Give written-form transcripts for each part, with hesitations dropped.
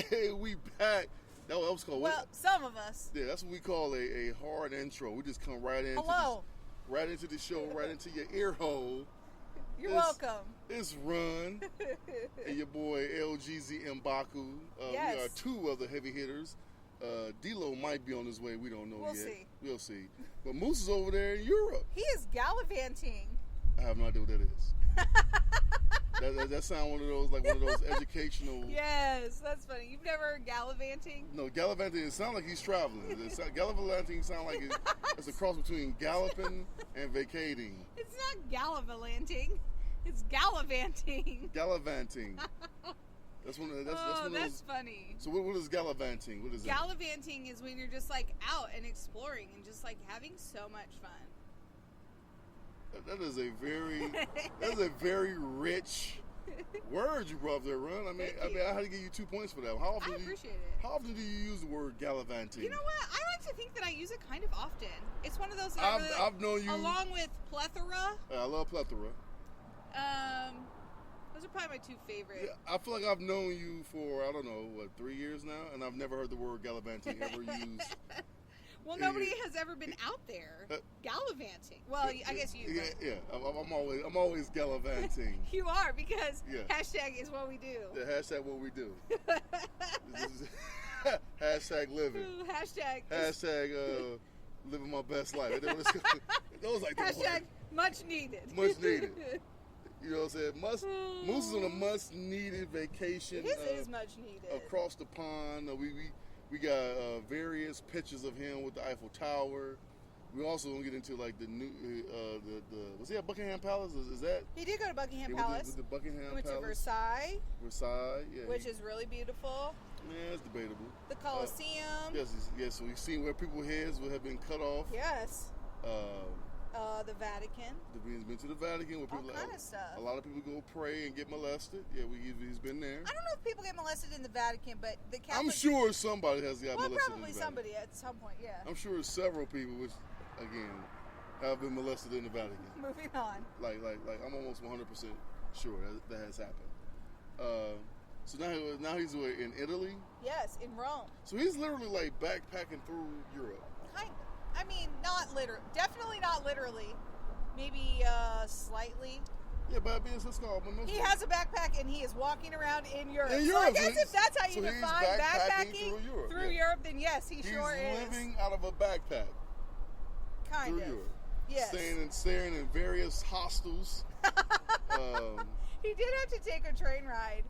Hey, we back. That was called Well, some of us. Yeah, that's what we call a hard intro. We just come right into Hello. right into the show, right into your ear hole. You're welcome. It's Run and your boy LGZ Mbaku. Yes. We are two of the heavy hitters. D-Lo might be on his way. We don't know We'll yet. see. We'll see. But Moose is over there in Europe. He is gallivanting. I have no idea what that is. that sound one of those educational. Yes, that's funny. You've never heard gallivanting? No, gallivanting. It sounds like he's traveling. Gallivanting sounds like it's a cross between galloping and vacating. It's not gallivanting. It's gallivanting. Gallivanting. That's one. That's funny. So what is gallivanting? What is that? Gallivanting is when you're just like out and exploring and just like having so much fun. That is a very rich word you brought up there, Run. I mean, I had to give you 2 points for that. I appreciate it. How often do you use the word gallivanting? You know what? I like to think that I use it kind of often. It's one of those that I've known you along with plethora. I love plethora. Those are probably my two favorite. Yeah, I feel like I've known you for 3 years now, and I've never heard the word gallivanting ever used. Well, nobody has ever been out there gallivanting. Well, I guess you. Yeah. I'm always gallivanting. You are, because hashtag is what we do. Yeah, hashtag what we do. Hashtag living. Hashtag living my best life. Those like hashtag much needed. Much needed. You know what I'm saying? Moose is on a much-needed vacation. His is much needed. Across the pond. We got various pictures of him with the Eiffel Tower. We also gonna get into like the new was he at Buckingham Palace? Is that? He did go to Buckingham Palace. With the Buckingham Palace. To Versailles. Versailles, yeah. Which is really beautiful. Yeah, it's debatable. The Colosseum. Yes. So we've seen where people's heads would have been cut off. Yes. The Vatican. He's been to the Vatican where people. All kind of stuff. A lot of people go pray and get molested. Yeah, he's been there. I don't know if people get molested in the Vatican, but the Catholic. I'm sure somebody has got molested. Probably in the somebody Vatican. at some point. Yeah. I'm sure several people, which again have been molested in the Vatican. Moving on. Like I'm almost 100% sure that has happened. So now he's in Italy. Yes, in Rome. So he's literally like backpacking through Europe. Kind of. I mean, not literally. Definitely not literally. Maybe slightly. Yeah, but I mean, let's go. He has a backpack and he is walking around in Europe. So I guess if that's how you define backpacking through Europe, then yes, he sure is. He's living out of a backpack. Kind of. Europe. Yes. Staying in various hostels. He did have to take a train ride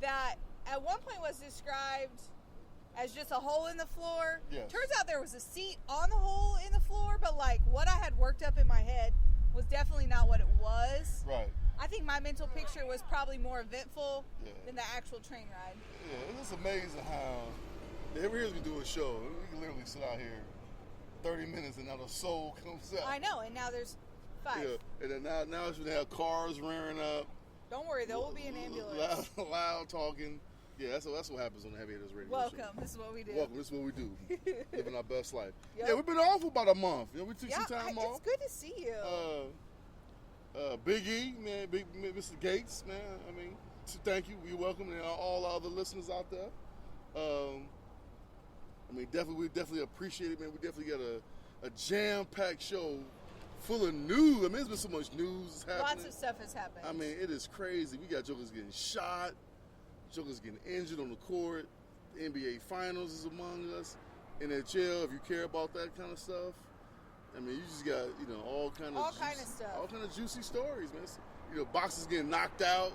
that at one point was described as just a hole in the floor. Yes. Turns out there was a seat on the hole in the floor, but like what I had worked up in my head was definitely not what it was. Right. I think my mental picture was probably more eventful than the actual train ride. Yeah, it's amazing how every year we do a show, we can literally sit out here 30 minutes and not a soul comes out. I know, and now there's 5. Yeah, and then now it's going to have cars rearing up. Don't worry, there will be an ambulance. Loud talking. Yeah, that's what happens on the Heavy Hitters Radio Welcome. Show. This is what we do. Welcome. This is what we do. Living our best life. Yep. Yeah, we've been off for about a month. We took some time off. It's good to see you. Big E, man, Mr. Gates, man. I mean, thank you. You're welcome, and all our other listeners out there. I mean, we definitely appreciate it, man. We definitely got a jam-packed show full of news. I mean, there's been so much news happening. Lots of stuff has happened. I mean, it is crazy. We got jokers getting shot. Jokers getting injured on the court. The NBA Finals is among us. NHL, if you care about that kind of stuff. I mean, you just got, all kind of stuff. All kind of juicy stories, man. Boxers getting knocked out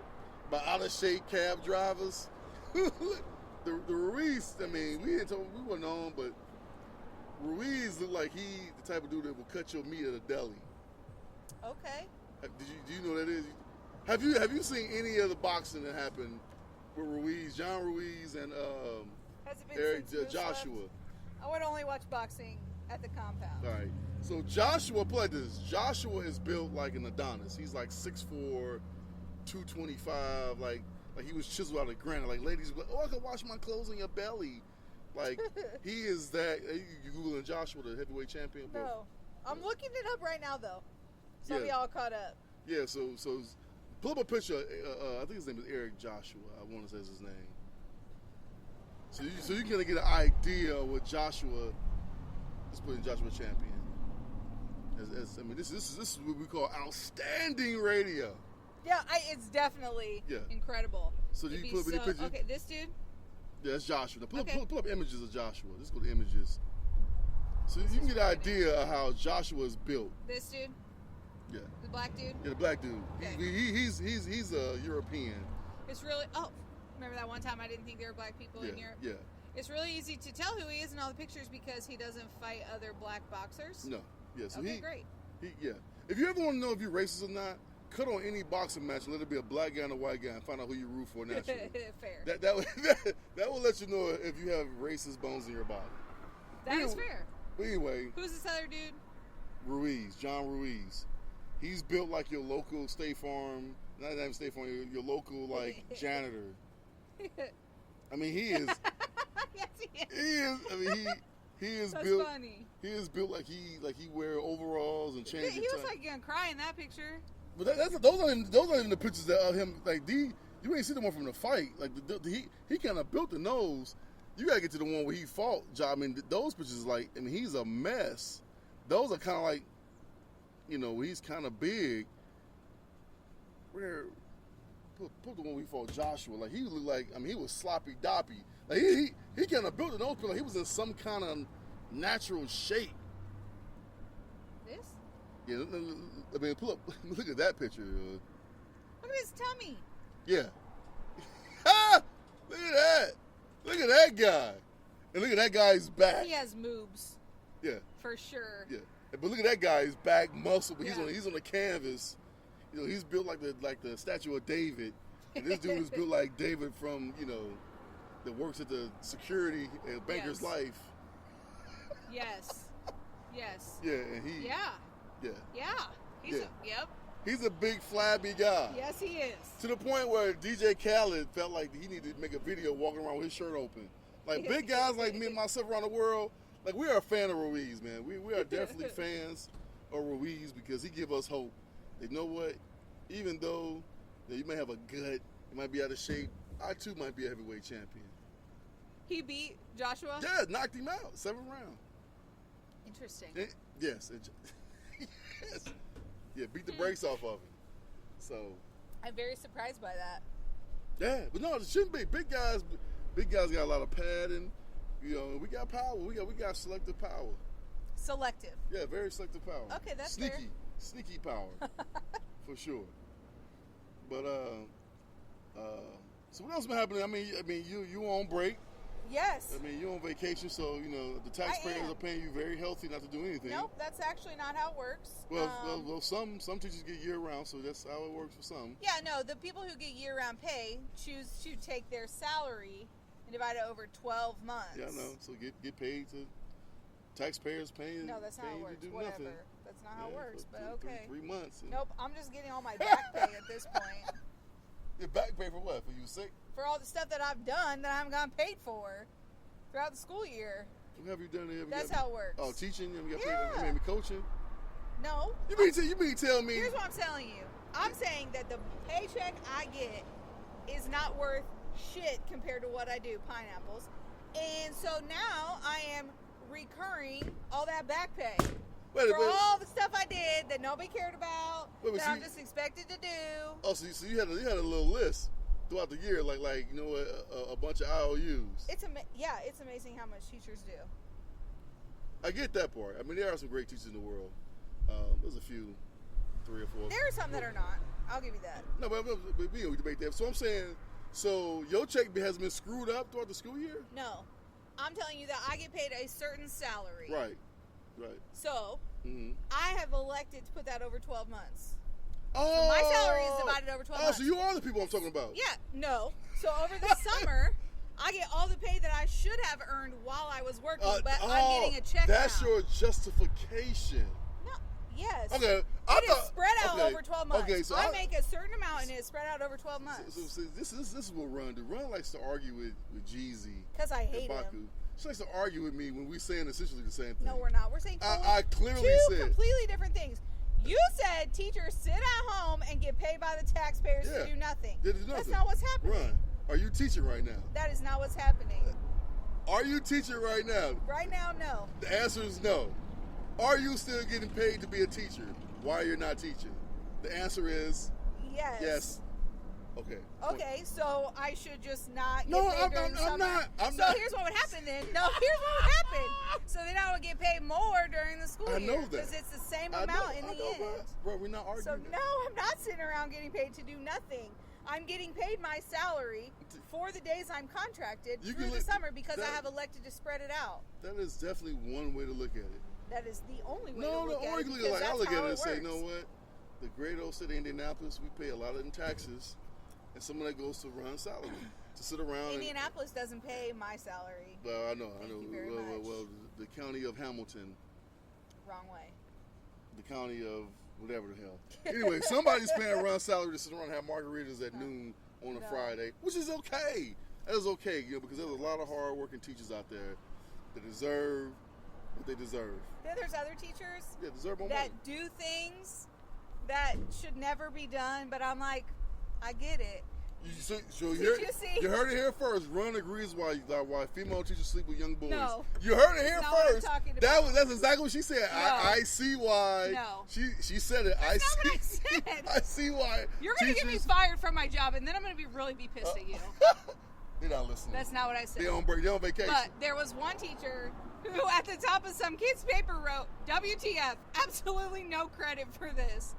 by out-of-shape cab drivers. the Ruiz, I mean, we weren't on, but Ruiz looked like he the type of dude that will cut your meat at a deli. Okay. Do you know what that is? Have you seen any of the boxing that happened with Ruiz, John Ruiz, and Has it been Eric since Joshua? I would only watch boxing at the compound. All right. So Joshua, play this. Joshua is built like an Adonis. He's like 6'4", 225. Like he was chiseled out of granite. Like ladies, be like, oh, I can wash my clothes on your belly. Like he is that. You googling Joshua, the heavyweight champion? Bro. No, I'm looking it up right now though. So we all caught up. Yeah. So pull up a picture. I think his name is Eric Joshua. I want to say his name. So you kind of get an idea of what Joshua. Let's put in Joshua Champion. I mean, this is what we call outstanding radio. Yeah, it's definitely incredible. So do you put up any pictures? Okay, this dude. Yeah, that's Joshua. Now pull up images of Joshua. Let's go to images. So you can get an idea of how Joshua is built. This dude. Yeah. The black dude. Yeah, the black dude. Okay. He's a European. It's really. Oh, remember that one time I didn't think there were black people in Europe? Yeah. It's really easy to tell who he is in all the pictures because he doesn't fight other black boxers. No. Yeah. So great. Yeah. If you ever want to know if you're racist or not, cut on any boxing match and let it be a black guy and a white guy and find out who you root for naturally. Fair. That will let you know if you have racist bones in your body. That is fair. But anyway. Who's this other dude? Ruiz, John Ruiz. He's built like your local State Farm, not even State Farm, your local like janitor. I mean, he is. Yes, he is. He is. I mean, he is That's built. funny. He is built like he wear overalls and change. He was like gonna cry in that picture. But those aren't even the pictures of him. Like you ain't see the one from the fight. Like he kind of built the nose. You gotta get to the one where he fought. I mean, those pictures he's a mess. Those are kind of like, he's kind of big. Where put the one we fought Joshua. Like he looked like he was sloppy doppy. Like he kind of built the nose, but like he was in some kind of natural shape. This? Yeah, I mean, look at that picture. Look at his tummy. Yeah. Look at that. Look at that guy. And look at that guy's back. He has moves. Yeah. For sure. Yeah. But look at that guy's back muscle. But he's on the canvas. He's built like the statue of David. And this dude is built like David from, that works at the security at Banker's Life. Yes. Yes. Yeah, and he. Yeah. Yeah. Yeah. Yep. He's a big flabby guy. Yes, he is. To the point where DJ Khaled felt like he needed to make a video walking around with his shirt open. Like big guys like me and myself around the world, like we are a fan of Ruiz, man. We are definitely fans of Ruiz because he give us hope. You know what? Even though you may have a gut, you might be out of shape, I too might be a heavyweight champion. He beat Joshua? Yeah, knocked him out, 7th round. Interesting. Yes. Yes. Yeah, beat the brakes off of him. So I'm very surprised by that. Yeah, but no, it shouldn't be. Big guys got a lot of padding. We got power. We got selective power. Selective. Yeah, very selective power. Okay, that's sneaky power, for sure. But so what else been happening? I mean, you on break. Yes. I mean, you're on vacation, so the taxpayers are paying you very healthy not to do anything. Nope, that's actually not how it works. Well, some teachers get year round, so that's how it works for some. Yeah, no, the people who get year round pay choose to take their salary and divide it over 12 months. Yeah, I know. So get paid to taxpayers paying. No, that's not how it works. Whatever. Nothing. That's not how it works. But okay. 3 months. Nope, I'm just getting all my back pay at this point. Your back pay for what? For you sick? For all the stuff that I've done that I haven't gotten paid for throughout the school year. What have you done? That's how it works. Oh, teaching? You got paid? You mean coaching? No. You mean tell me? Here's what I'm telling you. I'm saying that the paycheck I get is not worth shit compared to what I do, pineapples. And so now I am recurring all that back pay. All the stuff I did that nobody cared about, I'm just expected to do. Oh, so you had a little list throughout the year, like a bunch of IOUs. It's amazing how much teachers do. I get that part. I mean, there are some great teachers in the world. There's a few, 3 or 4. There are some that are not. I'll give you that. No, but we don't debate that. So I'm saying, your check has been screwed up throughout the school year? No, I'm telling you that I get paid a certain salary. Right. So, mm-hmm. I have elected to put that over 12 months. Oh! So my salary is divided over 12 months. So you are the people I'm talking about. Yeah, no. So over the summer, I get all the pay that I should have earned while I was working, but I'm getting a check That's now. your justification. No, yes. Okay. It is spread out over 12 months. Okay, so I make a certain amount and it's spread out over 12 months. So this is what Run do. Run likes to argue with Jeezy. Because I hate him. She likes to argue with me when we're saying essentially the same thing. No, we're not. We're saying I clearly two completely different things. You said teachers sit at home and get paid by the taxpayers to do nothing. They do nothing. That's not what's happening. Run. Are you teaching right now? That is not what's happening. Are you teaching right now? Right now, no. The answer is no. Are you still getting paid to be a teacher? Why you're not teaching? The answer is Yes. yes. Okay. Okay, so I should just not get No, paid during the summer? I'm so not. here's what would happen then. No, here's what would happen. So then I would get paid more during the school I year. know that. Because it's the same I amount know, in I the know, end. bro, we're not arguing. So that. no, I'm not sitting around getting paid to do nothing. I'm getting paid my salary for the days I'm contracted You through can the look- summer because I that- have elected to spread it out. That is definitely one way to look at it. That is the only way No, to look at or it. you can because look like I that's look at how it and say, you works. know what? The great old city of Indianapolis, we pay a lot of in taxes, and some of that goes to run salary to sit around. Indianapolis doesn't pay my salary. Well, I know. Thank you very much. Well, the county of Hamilton, Wrong way. the county of whatever the hell. Anyway, somebody's paying run salary to sit around and have margaritas at noon on a No. Friday, which is okay. That is okay, because there's a lot of hard-working teachers out there that deserve what they deserve. Then there's other teachers Yeah, deserve more that money. do things that should never be done, but I'm like, I get it. So Did you see? you heard it here first. Ron agrees why female teachers sleep with young boys. No. You heard it here That's not what I'm first. talking about. That's exactly what she said. No. I see why. No. She said it. That's not what I said. I see why. You're going to get me teachers- fired from my job, and then I'm going to really be pissed at you. They're not listening. That's not what I said. They on break. They on vacation. But there was one teacher who, at the top of some kid's paper, wrote, WTF, absolutely no credit for this.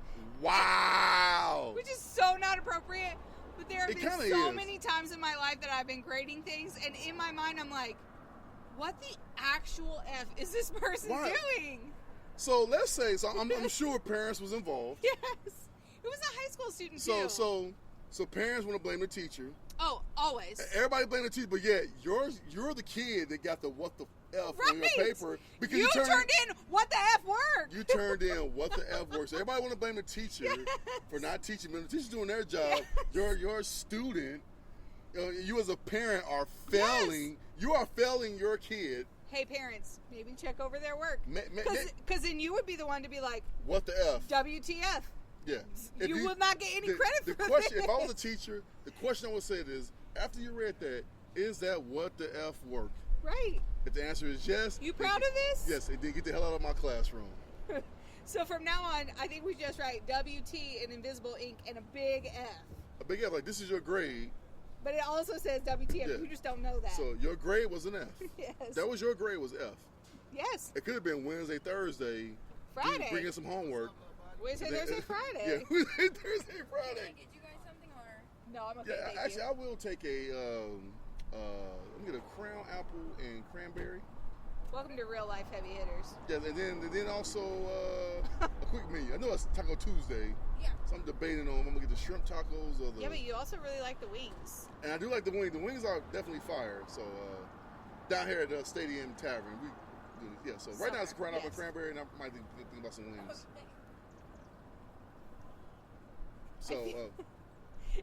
Wow. Which is so not appropriate. But there have It been kinda so is. many times in my life that I've been grading things, and in my mind, I'm like, what the actual F is this person Right. doing? So let's say. So I'm sure parents was involved. Yes. It was a high school student, too. So parents want to blame the teacher. Oh, always. Everybody blame the teacher, but yet you're the kid that got the what the F on your Right. paper because You turned in what the F work. You turned in what the F works. So everybody want to blame the teacher for not teaching. But the teacher's doing their job. Yes. Your student, you as a parent are failing. Yes. You are failing your kid. Hey, parents, maybe check over their work. Ma- Because then you would be the one to be like, What the F? WTF. Yeah. If You will not get any credit the for question, this. If I was a teacher, the question I would say is, after you read that, is that what the F work? Right. If the answer is yes. You proud of this? Yes, it did. Get the hell out of my classroom. So from now on, I think we just write WT in invisible ink and a big F. A big F, like this is your grade. But it also says WTF. Yeah. You just don't know that. So your grade was an F. Yes. That was your grade was F. Yes. It could have been Wednesday, Thursday. Friday. Bring in some homework. Wednesday, Thursday, Friday. Yeah, Wednesday, Thursday, Friday. Get you guys something or? No, I'm okay. Yeah, thank actually, you. I will take a. Let me get a crown apple and cranberry. Welcome to real life heavy hitters. Yeah, and then also a quick menu. I know it's Taco Tuesday, Yeah. so I'm debating on I'm gonna get the shrimp tacos or the. Yeah, but you also really like the wings. And I do like the wings. The wings are definitely fire. So down here at the Stadium Tavern, we do yeah. So right now it's crown apple and Yes. cranberry, and I might think about some wings. So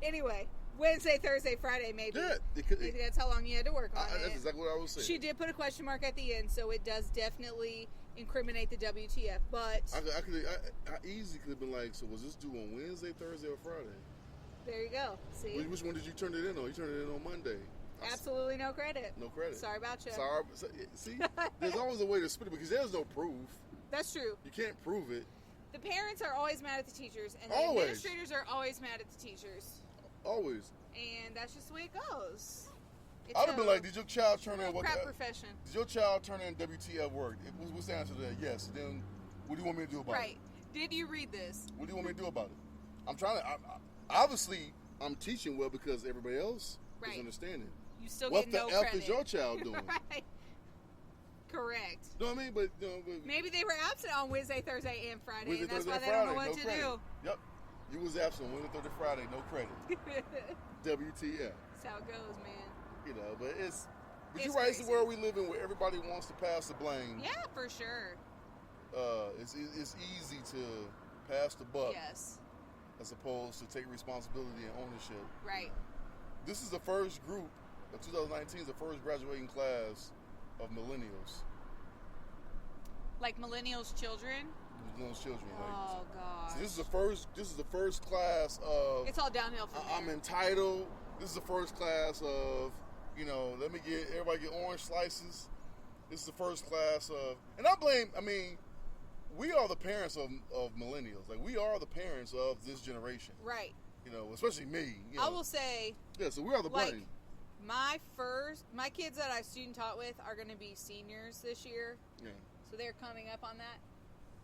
Anyway, Wednesday, Thursday, Friday, maybe. yeah, it could. Maybe that's how long you had to work on it. That's exactly what I was saying. She did put a question mark at the end, so it does definitely incriminate the WTF. But I easily could have been like, so was this due on Wednesday, Thursday, or Friday? there you go. See? Which one did you turn it in on? You turned it in on Monday. Absolutely no credit. No credit. Sorry about you. Sorry. See, there's always a way to split it because there's no proof. That's true. You can't prove it. The parents are always mad at the teachers, and the Always. administrators are always mad at the teachers. Always. And that's just the way it goes. It's I'd have been a like, did your child turn in real what? crap profession. Did your child turn in WTF work? What's the answer to that? Yes. Then what do you want me to do about Right. it? Did you read this? What do you want me to do about it? I'm trying to. Obviously, I'm teaching well because everybody else Right. is understanding. You still What get the no F credit. is your child doing? Right. Correct. You know what I mean? But Maybe they were absent on Wednesday, Thursday, and Friday, Wednesday, and that's Thursday, why they Friday, don't know what no to credit. do. Yep. You was absent Wednesday, Thursday, Friday, no credit. WTF. That's how it goes, man. You know, but it's. But It's you're right. It's the crazy. world we live in where everybody wants to pass the blame. Yeah, for sure. It's easy to pass the buck Yes. as opposed to take responsibility and ownership. Right. This is the first group of 2019 is the first graduating class of millennials. Like millennials' children. Millennials children. Like, Oh gosh. so this is the first class of It's all downhill from I'm there. entitled. This is the first class of You know, let me get everybody get orange slices. This is the first class of, and I mean, we are the parents of millennials. Like, we are the parents of this generation. Right. You know, especially me. You know. I will say. Yeah, so we are the blame. My kids that I student taught with are going to be seniors this year. Yeah. So they're coming up on that.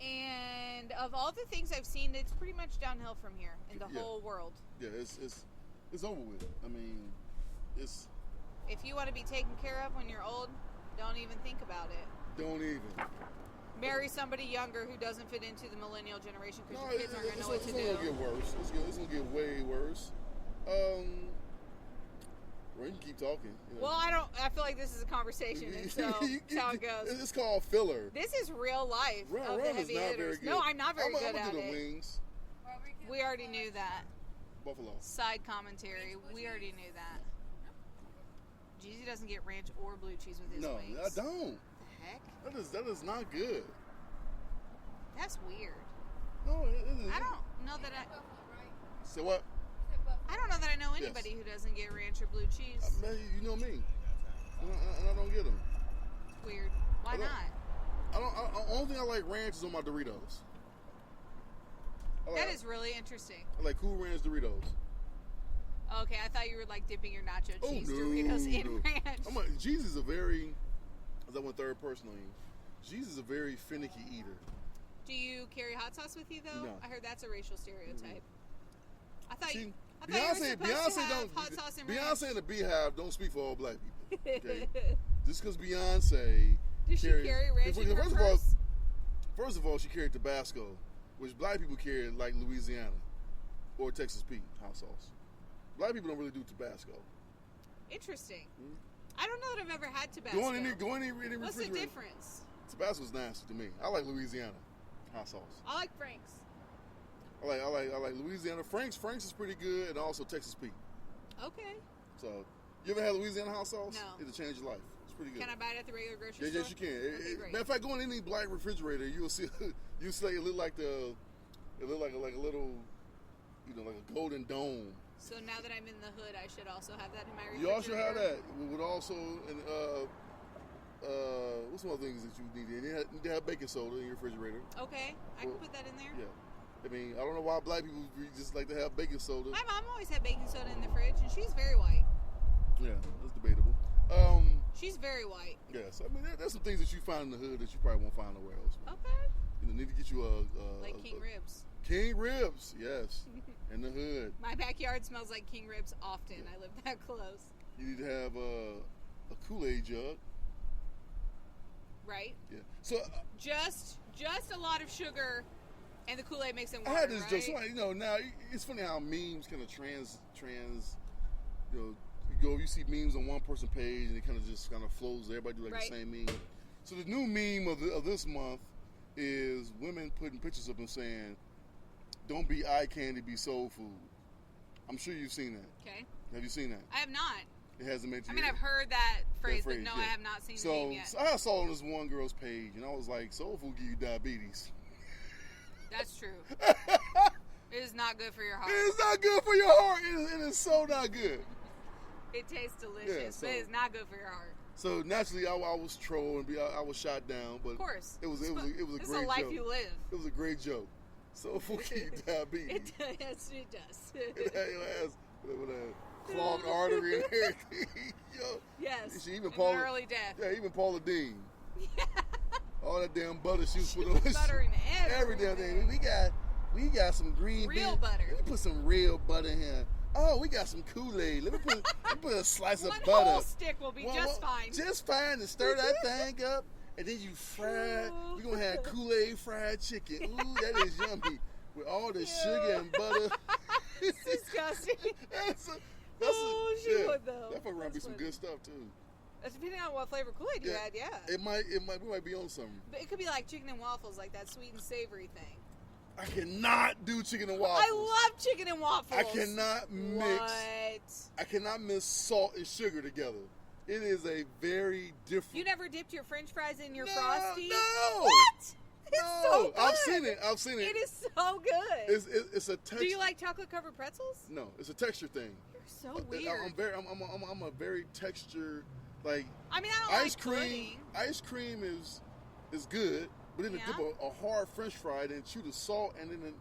And of all the things I've seen, it's pretty much downhill from here in the whole world. Yeah, it's over with. I mean, it's. If you want to be taken care of when you're old, don't even think about it. Don't even. Marry somebody younger who doesn't fit into the millennial generation because your kids aren't going to know what to do. It's going to get worse. It's going to get way worse. Well, you can keep talking. You know. Well, I feel like this is a conversation, and so that's how it goes. It's called filler. This is real life of the heavy hitters. No, I'm not very good at it. Wings. We already knew that. Buffalo. Side commentary. We already knew that. Jeezy doesn't get ranch or blue cheese with his wings. No, I don't. The heck? That is not good. That's weird. No, it isn't. I don't know that I... So what? I don't know that I know anybody who doesn't get ranch or blue cheese. Man, you know me. And I don't get them. Weird. Why not? The only thing I like ranch is on my Doritos. That is really interesting. I like Cool Ranch Doritos. Okay, I thought you were like dipping your nacho cheese Doritos in ranch. Jesus is a very, as I went third person on you, Jesus is a very finicky eater. Do you carry hot sauce with you though? No. I heard that's a racial stereotype. I thought you were Beyonce supposed to have hot sauce and ranch. Beyonce and the Beehive don't speak for all black people. Okay? Just because Beyonce does she carry ranch in her purse? First of all, she carried Tabasco, which black people carry like Louisiana or Texas Pete hot sauce. Black people don't really do Tabasco. Interesting. I don't know that I've ever had Tabasco. Go in any refrigerator. What's the difference? Tabasco's nasty to me. I like Louisiana hot sauce. I like Frank's. I like Louisiana. Frank's is pretty good, and also Texas Pete. Okay. So, you ever had Louisiana hot sauce? No. It'll change your life. It's pretty good. Can I buy it at the regular grocery store? Yes, you can. Okay, Matter of fact, go in any black refrigerator, you'll see. You say it look like a little, like a golden dome. So now that I'm in the hood, I should also have that in my refrigerator. You also have that. We would also, what's some other things that you need? You need to have baking soda in your refrigerator. Okay, I can put that in there. Yeah. I mean, I don't know why black people just like to have baking soda. My mom always had baking soda in the fridge, and she's very white. Yeah, that's debatable. She's very white. Yes, I mean, there's some things that you find in the hood that you probably won't find nowhere else. Okay. You need to get you like king ribs. King ribs, yes, in the hood. My backyard smells like king ribs often. I live that close. You need to have a Kool-Aid jug. Right. Yeah. So just a lot of sugar. And the Kool-Aid makes it water, I had this right? joke. Now it's funny how memes kind of trans. You see memes on one person's page, and it kind of flows. Everybody do the same meme. So the new meme of this month is women putting pictures up and saying, "Don't be eye candy, be soul food." I'm sure you've seen that. Okay. Have you seen that? I have not. It hasn't made you. I mean, I've heard that phrase, but no, I have not seen the meme yet. So I saw on this one girl's page, and I was like, "Soul food give you diabetes." That's true. It is not good for your heart. It is not good for your heart. It is so not good. It tastes delicious, but it's not good for your heart. So naturally, I was trolled and I was shot down. But of course, it was a great joke. It's a life you live. It was a great joke. Soul food give you diabetes. Yes, it does. It has with a clogged artery and everything. Yo, yes. She even early death. Yeah, even Paula Dean. Yeah. All that damn butter she was putting on. Butter in every damn thing. We got some green real butter. Let me put some real butter in here. Oh, we got some Kool-Aid. Let me put a slice of butter. One whole stick will be just fine. Just fine. And stir that thing up, and then you fry. We're gonna have Kool-Aid fried chicken. Ooh, that is yummy with all the sugar and butter. It's disgusting. That's though. That fuck around be some good stuff too. Depending on what flavor Kool-Aid you had, yeah. We might be on something. But it could be like chicken and waffles, like that sweet and savory thing. I cannot do chicken and waffles. I love chicken and waffles. I cannot mix. What? I cannot mix salt and sugar together. It is a very different. You never dipped your French fries in your Frosty? No. What? It's so good. I've seen it. It is so good. It's a texture. Do you like chocolate covered pretzels? No, it's a texture thing. You're so weird. I'm a very texture like. I mean, I don't ice like cream. pudding. Ice cream is good, but then to dip a hard French fry and chew the salt and then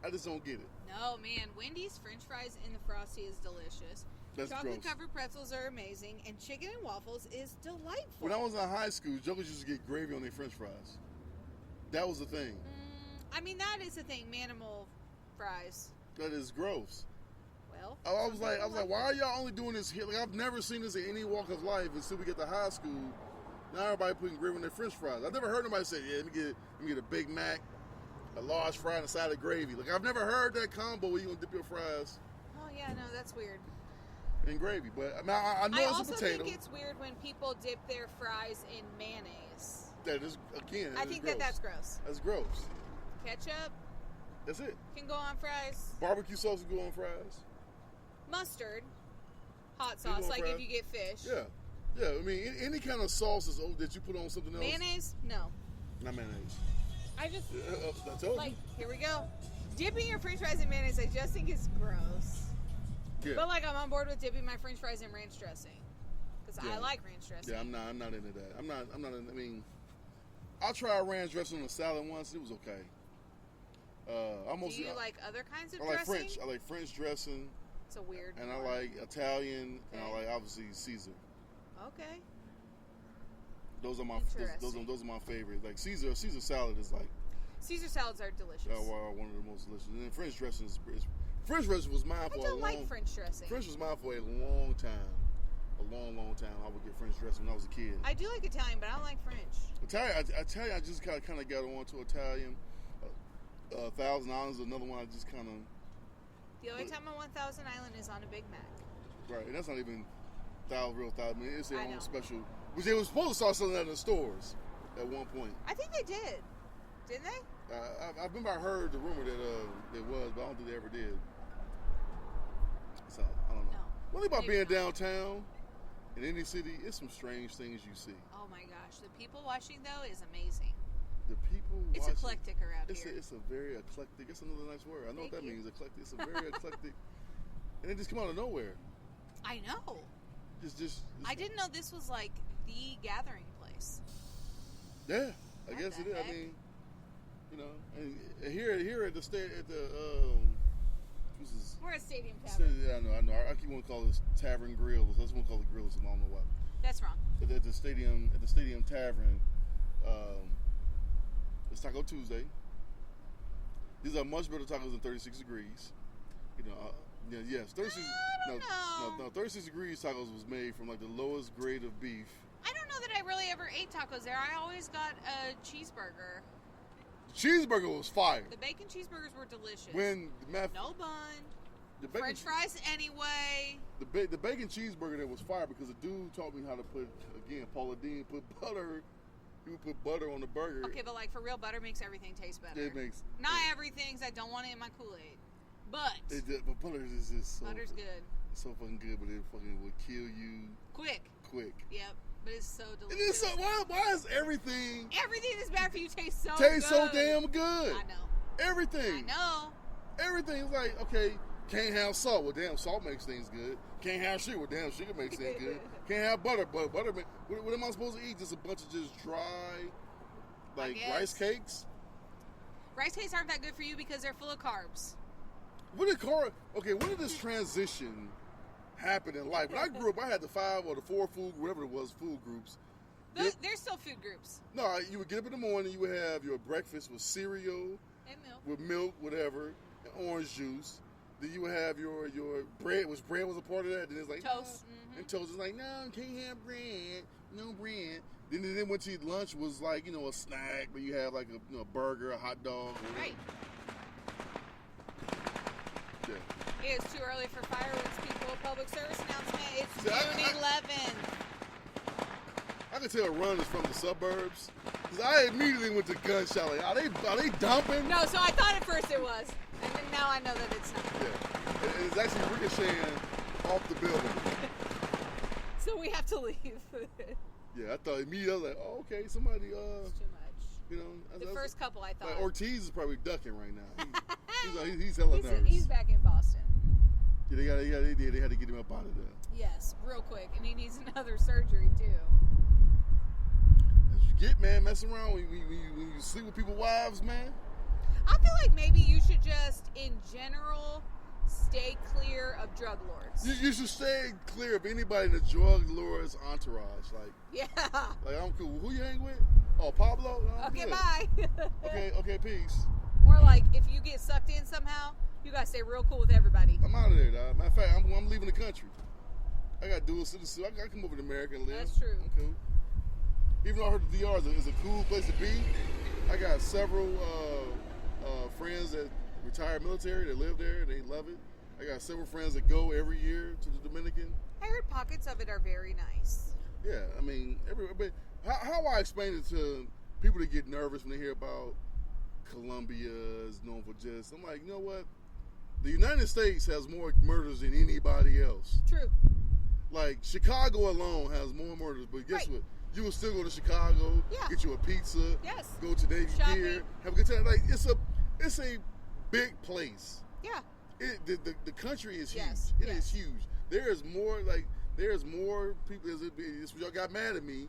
I just don't get it. No, man. Wendy's French fries in the Frosty is delicious. That's Chocolate gross. covered pretzels are amazing, and chicken and waffles is delightful. When I was in high school, jokers used to get gravy on their French fries. That was the thing. I mean, that is the thing. Manimal fries. That is gross. Well, I was like, why are y'all only doing this here? Like, I've never seen this in any walk of life until we get to high school. Now everybody putting gravy on their French fries. I've never heard nobody say, yeah, let me get a Big Mac, a large fry, and a side of gravy. Like, I've never heard that combo where you gonna dip your fries oh yeah, no, that's weird. in gravy. But I mean, I know I it's a also potato. think it's weird when people dip their fries in mayonnaise. That is, again, I think that's gross. That's gross. Ketchup That's it. can go on fries. Barbecue sauce can go on fries. Mustard, hot Can go sauce, on like fries. if you get fish. Yeah. Yeah, I mean, any kind of sauce that you put on something else. Mayonnaise, no. Not mayonnaise. I just I told like here we go. Dipping your French fries in mayonnaise, I just think is gross. you. Yeah. But like I'm on board with dipping my French fries in ranch dressing because Yeah. I like ranch dressing. Yeah, I'm not into that. I'm not. I mean, I tried ranch dressing on a salad once. It was okay. Do you like other kinds of I like dressing? French. I like French dressing, It's a weird. and I one. like Italian, and I Okay. like obviously Caesar. Okay. Those are my Interesting. those are my favorite. Like Caesar salad is like Caesar salads are delicious. one of the most delicious. And then French dressing is French dressing was mine I for a don't long. like French dressing. French was mine for a long time. A long time. I would get French dressing when I was a kid. I do like Italian, but I don't like French. Italian, I tell you, I just kind of got on to Italian. Thousand Islands is another one. I just kind of The only time I want Thousand Island is on a Big Mac. right, and that's not even real thousand. I mean, it's their I own know. special, which they were supposed to start selling that in the stores at one point. I think they did. Didn't they? I remember I heard the rumor that it was, but I don't think they ever did. So I don't know. No. One thing about Maybe being not. downtown in any city, it's some strange things you see. Oh my gosh, the people watching though is amazing. The people. It's watching- eclectic around It's here. a very eclectic. It's another nice word. I know Thank what that you. means. Eclectic. It's a very eclectic, and it just come out of nowhere. I know. It's I didn't know this was like the gathering place. Yeah, I What guess the it is. heck? I mean, you know, and here at the state at the what's this? We're at Stadium Tavern. Yeah, I know. I keep wanting to call this Tavern Grill. I just want to call it Grills, and I don't know why. That's wrong. At the Stadium Tavern, it's Taco Tuesday. These are much better tacos than 36 Degrees. You know, yes, 36. I don't know. 36 Degrees tacos was made from like the lowest grade of beef. I don't know that I really ever ate tacos there. I always got a cheeseburger. The cheeseburger was fire. The bacon cheeseburgers were delicious. When No bun. the bacon, French fries anyway. the bacon cheeseburger that was fire because the dude taught me how to put, again, Paula Dean put butter. He would put butter on the burger. Okay, but like for real, butter makes everything taste better. It makes Not everything, 'cause I don't want it in my Kool-Aid. But but butter is just so butter's good. so fucking good, but it fucking would kill you Quick. quick. Yep. But it's so It delicious. is so why is everything Everything that's bad for you tastes so taste so good. damn good? I know. Everything. I know. Everything's like, okay, can't have salt. Well, damn, salt makes things good. Can't have sugar. Well, damn, sugar makes things good. Can't have butter. But butter, what am I supposed to eat? Just a bunch of just dry, like guess. rice cakes? Rice cakes aren't that good for you because they're full of carbs. When did this transition happen in life? When I grew up, I had the 5 or the 4 whatever it was, food groups. There's still food groups. No, you would get up in the morning, you would have your breakfast with cereal, And milk. with milk, whatever, and orange juice. Then you would have your bread, which bread was a part of that. Then it's like, Toast. nah. And toast is like, no, can't have bread, no bread. Then went to eat lunch was like, you know, a snack, but you have like a burger, a hot dog. Or whatever. Right. Yeah. It is too early for fireworks, people. Public service announcement. It's See, June 11th. I could tell Run is from the suburbs. Cause I immediately went to gunshot. Like, are they dumping? No, so I thought at first it was. And then now I know that it's not. Yeah. It's actually ricocheting off the building. So we have to leave. Yeah, I thought immediately, I was like, oh, okay, somebody, It's too much. you know. The first couple I thought. Like Ortiz is probably ducking right now. He's hella nervous. He's back in Boston. Yeah, they had to get him up out of there. Yes, real quick, and he needs another surgery too. As you get, man, messing around when you sleep with people's wives, man. I feel like maybe you should just, in general, stay clear of drug lords. You should stay clear of anybody in the drug lord's entourage. Like, Yeah. like I'm cool. Who you hang with? Oh, Pablo. No, I'm Okay, good. bye. Okay, peace. Or like, if you get sucked in somehow, you gotta stay real cool with everybody. I'm out of there, dog. Matter of fact, I'm leaving the country. I got dual citizenship. I come over to America and live. That's true. I'm cool. Even though I heard the DR is a cool place to be, I got several friends that retired military that live there and they love it. I got several friends that go every year to the Dominican. I heard pockets of it are very nice. Yeah, I mean, but how I explain it to people that get nervous when they hear about Colombia is known for just, I'm like, you know what? The United States has more murders than anybody else. True. Like, Chicago alone has more murders, but guess Right. what? You will still go to Chicago, Yeah. get you a pizza, Yes. go to Navy Shopping. Pier, have a good time. Like, it's a big place. Yeah. The country is huge. Yes, It is yes. huge. There's more people. This y'all got mad at me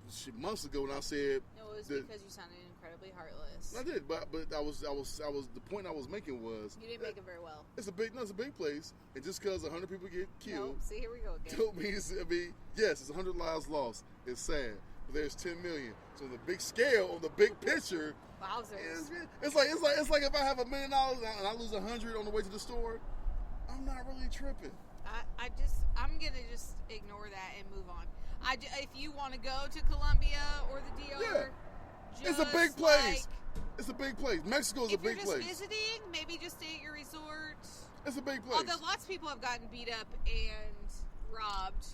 shit, months ago when I said No, it was that- because you sounded incredibly heartless. I did, but I was the point I was making was You didn't make it very well. it's a big place, and just because 100 people get killed. No, see, here we go again. Don't mean yes, it's 100 lives lost. It's sad, but there's 10 million. So the big scale on the big picture, Wowzers. it's like if I have $1 million and I lose 100 on the way to the store, I'm not really tripping. I'm gonna just ignore that and move on. If you want to go to Colombia or the DR, It's a just, big place. like, It's a big place. Mexico is a if you're big just place. visiting, maybe just stay at your resort. It's a big place. Although lots of people have gotten beat up and robbed,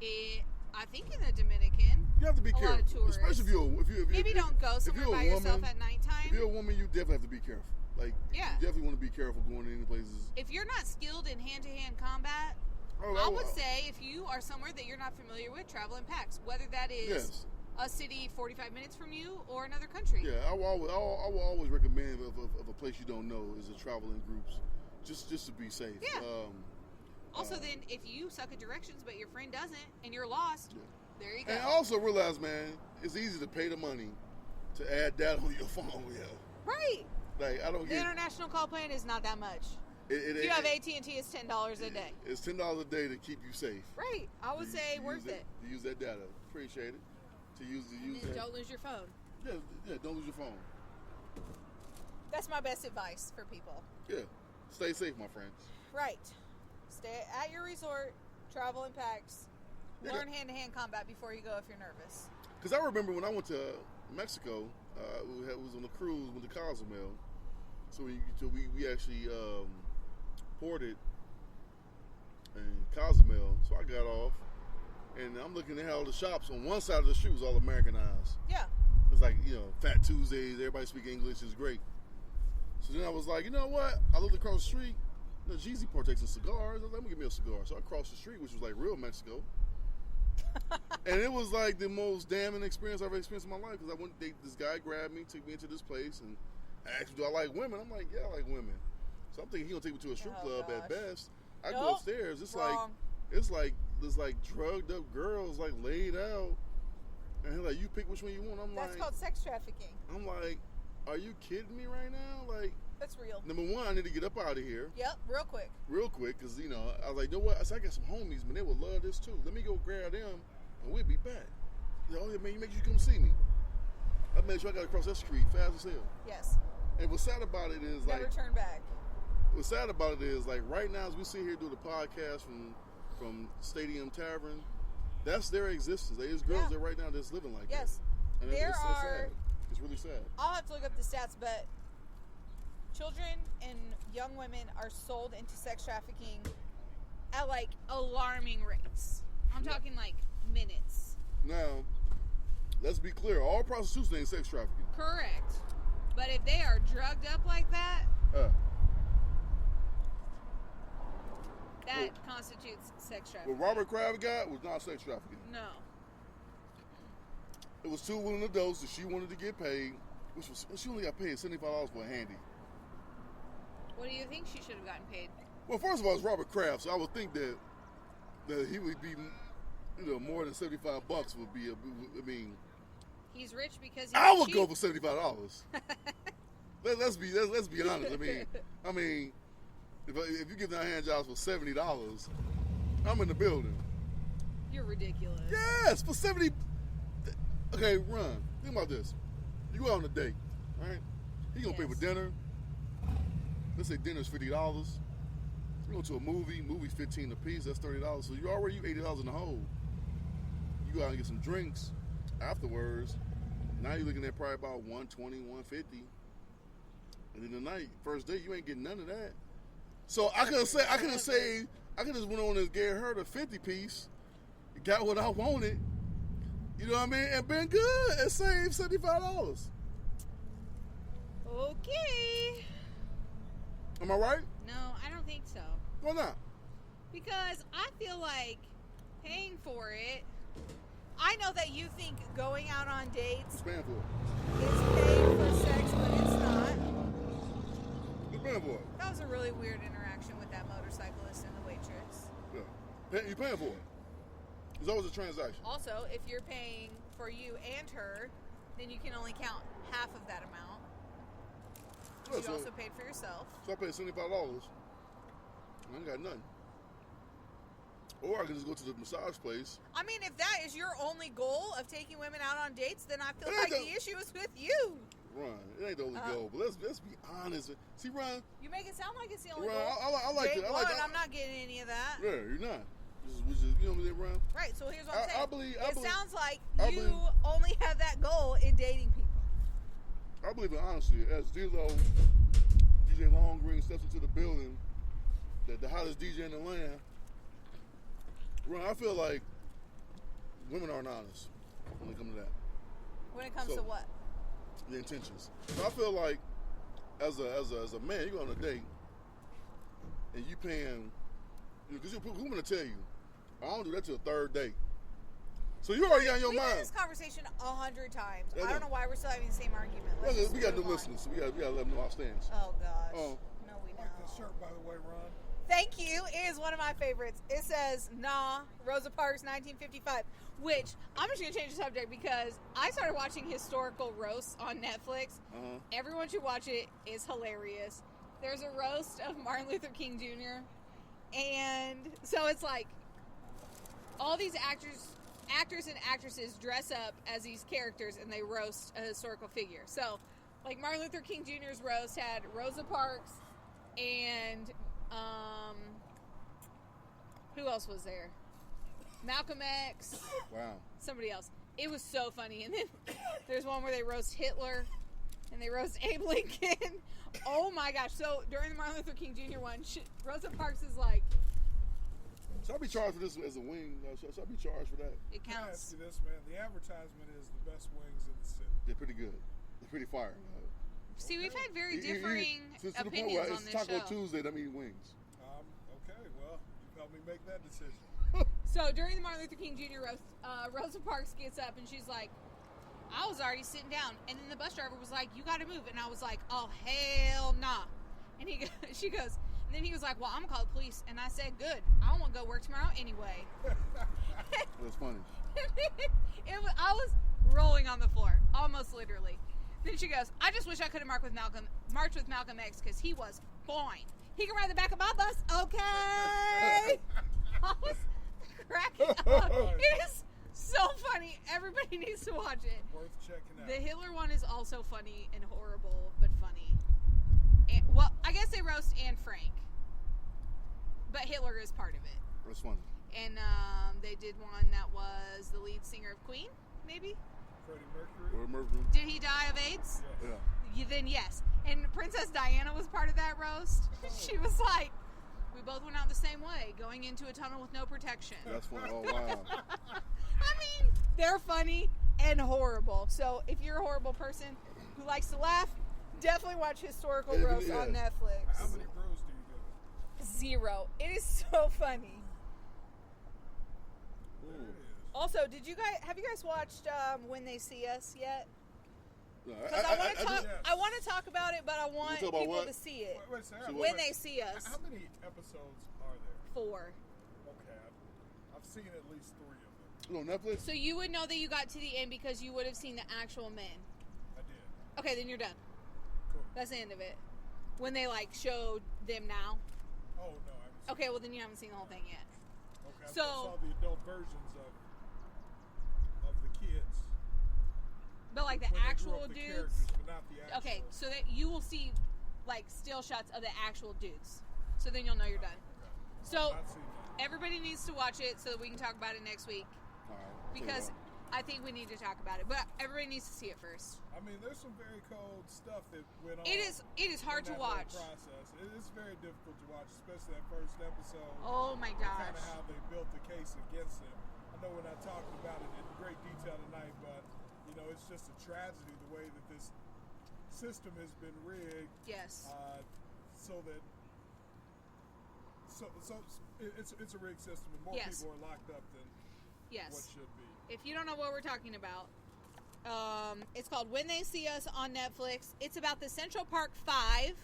I think in the Dominican. You have to be a lot careful, of tourists. especially if Maybe don't go somewhere you're a by yourself woman- at nighttime. If you're a woman, you definitely have to be careful. Like, Yeah. you definitely want to be careful going to any places. If you're not skilled in hand-to-hand combat, I would say if you are somewhere that you're not familiar with, travel in packs. Whether that is Yes. a city 45 minutes from you or another country. Yeah, I will always recommend of a place you don't know is a travel in groups, just to be safe. Yeah. Also, then if you suck at directions but your friend doesn't and you're lost, there you go. And also realize, man, it's easy to pay the money to add data on your phone. Yeah. Right. Like, I don't The get international call plan is not that much. it. If you have AT&T, it's $10 a day. It's $10 a day to keep you safe. Right. I would say worth it. To use that data. Appreciate it. To use And then that. don't lose your phone. Yeah, don't lose your phone. That's my best advice for people. Yeah. Stay safe, my friends. Right. Stay at your resort, travel in packs, Yeah. learn hand-to-hand combat before you go if you're nervous. Because I remember when I went to Mexico, we was on a cruise with the Cozumel. So we actually ported in Cozumel. So I got off, and I'm looking at how the shops on one side of the street was all Americanized. Yeah. It's like, Fat Tuesdays, everybody speak English, it's great. So then I was like, you know what? I looked across the street, Jeezy partakes in cigars. I was like, let me get me a cigar. So I crossed the street, which was like real Mexico. And it was like the most damning experience I've ever experienced in my life, because this guy grabbed me, took me into this place, and asked me, do I like women? I'm like, yeah, I like women. So I'm thinking he's gonna take me to a strip club at gosh. best. I go Nope. upstairs, it's Wrong. like there's like drugged up girls like laid out, and he's like, you pick which one you want. That's called sex trafficking. I'm like, are you kidding me right now? Like, That's real. number one, I need to get up out of here Yep, real quick, because I was like, you know what? I said, I got some homies, man, they would love this too. Let me go grab them, and we'll be back. He's like, oh yeah, man, you make sure you come see me. I made sure I got across that street fast as hell. Yes. And what's sad about it is Never like, turn back. what's sad about it is like right now as we sit here doing the podcast from Stadium Tavern, that's their existence. There's girls Yeah. there right now that's living like Yes. that. And There it's are- sad. It's really sad. I'll have to look up the stats, but children and young women are sold into sex trafficking at like alarming rates. I'm talking like minutes. Now, let's be clear. All prostitution ain't sex trafficking. Correct. But if they are drugged up like that, that constitutes sex trafficking. What Robert Kraft got was not sex trafficking. No. It was two willing adults that she wanted to get paid, she only got paid $75 for a handy. What do you think she should have gotten paid? Well, first of all, it's Robert Kraft, so I would think that he would be, more than $75 would be. I mean, He's rich because he's I would cheap. go for $75. let's be honest. I mean, if you give that hand jobs for $70, I'm in the building. You're ridiculous. Yes, for 70. Okay, Ron, think about this. You go out on a date, right? He gonna pay for Yes. dinner. Let's say dinner's $50. You go to a movie's $15 a piece. That's $30. So you $80 in the hole. You go out and get some drinks afterwards. Now you're looking at probably about $120, $150. And then the night, first day, you ain't getting none of that. So I could have just went on and gave her the 50 piece, got what I wanted. You know what I mean? And been good and saved $75. Okay. Am I right? No, I don't think so. Why not? Because I feel like paying for it. I know that you think going out on dates What's paying for it? is paying for sex, but it's not. What's paying for it? That was a really weird interaction with that motorcyclist and the waitress. Yeah. You paying for it. It's always a transaction. Also, if you're paying for you and her, then you can only count half of that amount. Yeah, You so, also paid for yourself. so I paid $75. I ain't got nothing. Or I can just go to the massage place. I mean, if that is your only goal of taking women out on dates, then I feel It like ain't the issue is with you. Ron, it ain't the only goal, but let's be honest. See, Ron, You make it sound like it's the only Ron, goal. I like Date it. I one, like that. I'm not getting any of that. Yeah, you're not. Just, you know what I'm saying, Ron? Right, so here's what I'm I saying. believe- it sounds like I you believe- only have that goal in dating people. I believe in honesty. As DJ Long Green steps into the building, the hottest DJ in the land, Ron, I feel like women aren't honest when it comes to that. When it comes So- to what? The intentions. So I feel like as a man, you go on a date and you paying, because who's gonna tell you? I don't do that till the third date. So you already got in your We've had mind. this conversation 100 times. Yeah, I don't know why we're still having the same argument. Let's Well, just we got new move on. listeners, so we got to let them know our stance. Oh, gosh. Oh. No, we I like that don't. shirt, by the way, Ron. Thank you. It is one of my favorites. It says, nah, Rosa Parks, 1955. Which, I'm just going to change the subject because I started watching historical roasts on Netflix. Uh-huh. Everyone should watch it. It's hilarious. There's a roast of Martin Luther King Jr. And so it's like all these actors and actresses dress up as these characters and they roast a historical figure. So, like Martin Luther King Jr.'s roast had Rosa Parks and who else was there? Malcolm X, Wow. somebody else. It was so funny. And then there's one where they roast Hitler and they roast Abe Lincoln. Oh my gosh. So during the Martin Luther King Jr. one, Rosa Parks is like, Should I be charged for this as a wing? Should I be charged for that? it Can I counts. ask you this, man? The advertisement is the best wings in the city. They're pretty good. They're pretty fire. See, we've had very To differing the point opinions where on it's this Taco show. Tuesday, that means wings. Okay, well, you helped me make that decision. So during the Martin Luther King Jr. roast, Rosa Parks gets up and she's like, I was already sitting down. And then the bus driver was like, you got to move. And I was like, oh, hell nah. And she goes, and then he was like, well, I'm going to call the police. And I said, good. I don't want to go work tomorrow anyway. That's funny. I was rolling on the floor, almost literally. Then she goes, I just wish I could have marched with Malcolm X because he was fine. He can ride the back of my bus, okay? I was cracking up. It is so funny. Everybody needs to watch it. Worth checking out. The Hitler one is also funny and horrible, but funny. And, well, I guess they roast Anne Frank, but Hitler is part of it. That's funny. And they did one that was the lead singer of Queen, maybe? Freddie Mercury. Or Mercury. Did he die of AIDS? Yes. Yeah. Then yes. And Princess Diana was part of that roast. She was like, we both went out the same way, going into a tunnel with no protection. That's funny. Oh, wow. I mean, they're funny and horrible. So if you're a horrible person who likes to laugh, definitely watch Historical Yeah, Roast yeah. on Netflix. How many brews do you do? 0. It is so funny. There it is. Also, have you guys watched When They See Us yet? No, Because I want to talk. Yes. I want to talk about it, but I want talk about people what? to see it Wait, Sarah, So when what? they see us. How many episodes are there? 4. Okay, I've seen at least 3 of them. You on Netflix? So you would know that you got to the end because you would have seen the actual men. I did. Okay, then you're done. Cool. That's the end of it. When they like showed them now. Oh, no, I haven't seen Okay, well then you haven't seen the whole thing yet. Okay, So- I saw the adult versions of the kids. But like the when they grew actual up, the dudes. characters, but not the actual. Okay, so that you will see like still shots of the actual dudes. So then you'll know you're done. Okay. So I've seen that. everybody needs to watch it so that we can talk about it next week. All right. Because I think we need to talk about it. But everybody needs to see it first. I mean, there's some very cold stuff that went on. It is hard in to that whole watch. Process. It is very difficult to watch, especially that first episode. Oh my Kind of gosh. how they built the case against him. I know we're not talking about it in great detail tonight, but you know, it's just a tragedy the way that this system has been rigged. Yes. So that it's a rigged system, and more Yes. people are locked up than what Yes. should be. If you don't know what we're talking about, it's called When They See Us on Netflix. It's about the Central Park 5,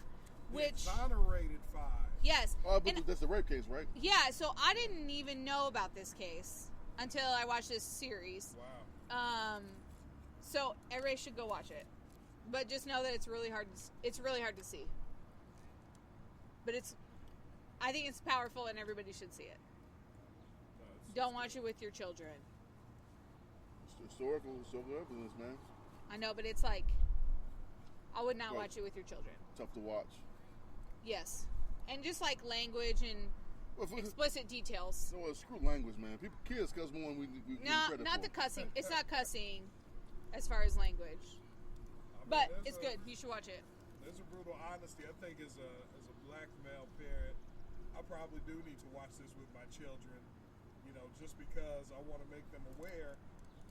which Exonerated 5. yes. Oh, but And- that's the rape case, right? yeah, so I didn't even know about this case until I watched this series. Wow. So everybody should go watch it, but just know that it's really hard. It's really hard to see, but I think it's powerful, and everybody should see it. No, it's- Don't watch it with your children. It's historical evidence, man. I know, but it's like I would not Right. watch it with your children. Tough to watch. Yes, and just like language and Well, for, explicit details. no, well, screw language, man. Kids cuss more than we give No, credit not for. the cussing. It's not cussing, as far as language, I mean, but there's it's a- good. You should watch it. There's a brutal honesty. I think as a black male parent, I probably do need to watch this with my children. You know, just because I want to make them aware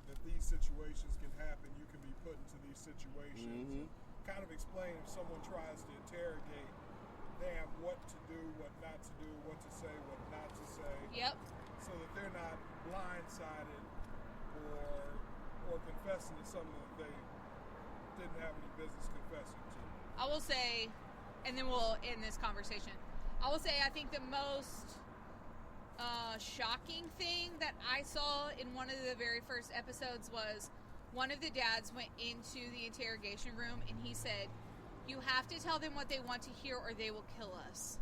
that these situations can happen. You can be put into these situations. Mhm. And kind of explain if someone tries to interrogate them what to do, what not to do, what to say, what not to say, Yep. so that they're not blindsided or confessing to something that they didn't have any business confessing to. I will say, and then we'll end this conversation. I will say I think the most shocking thing that I saw in one of the very first episodes was one of the dads went into the interrogation room and he said, "You have to tell them what they want to hear or they will kill us."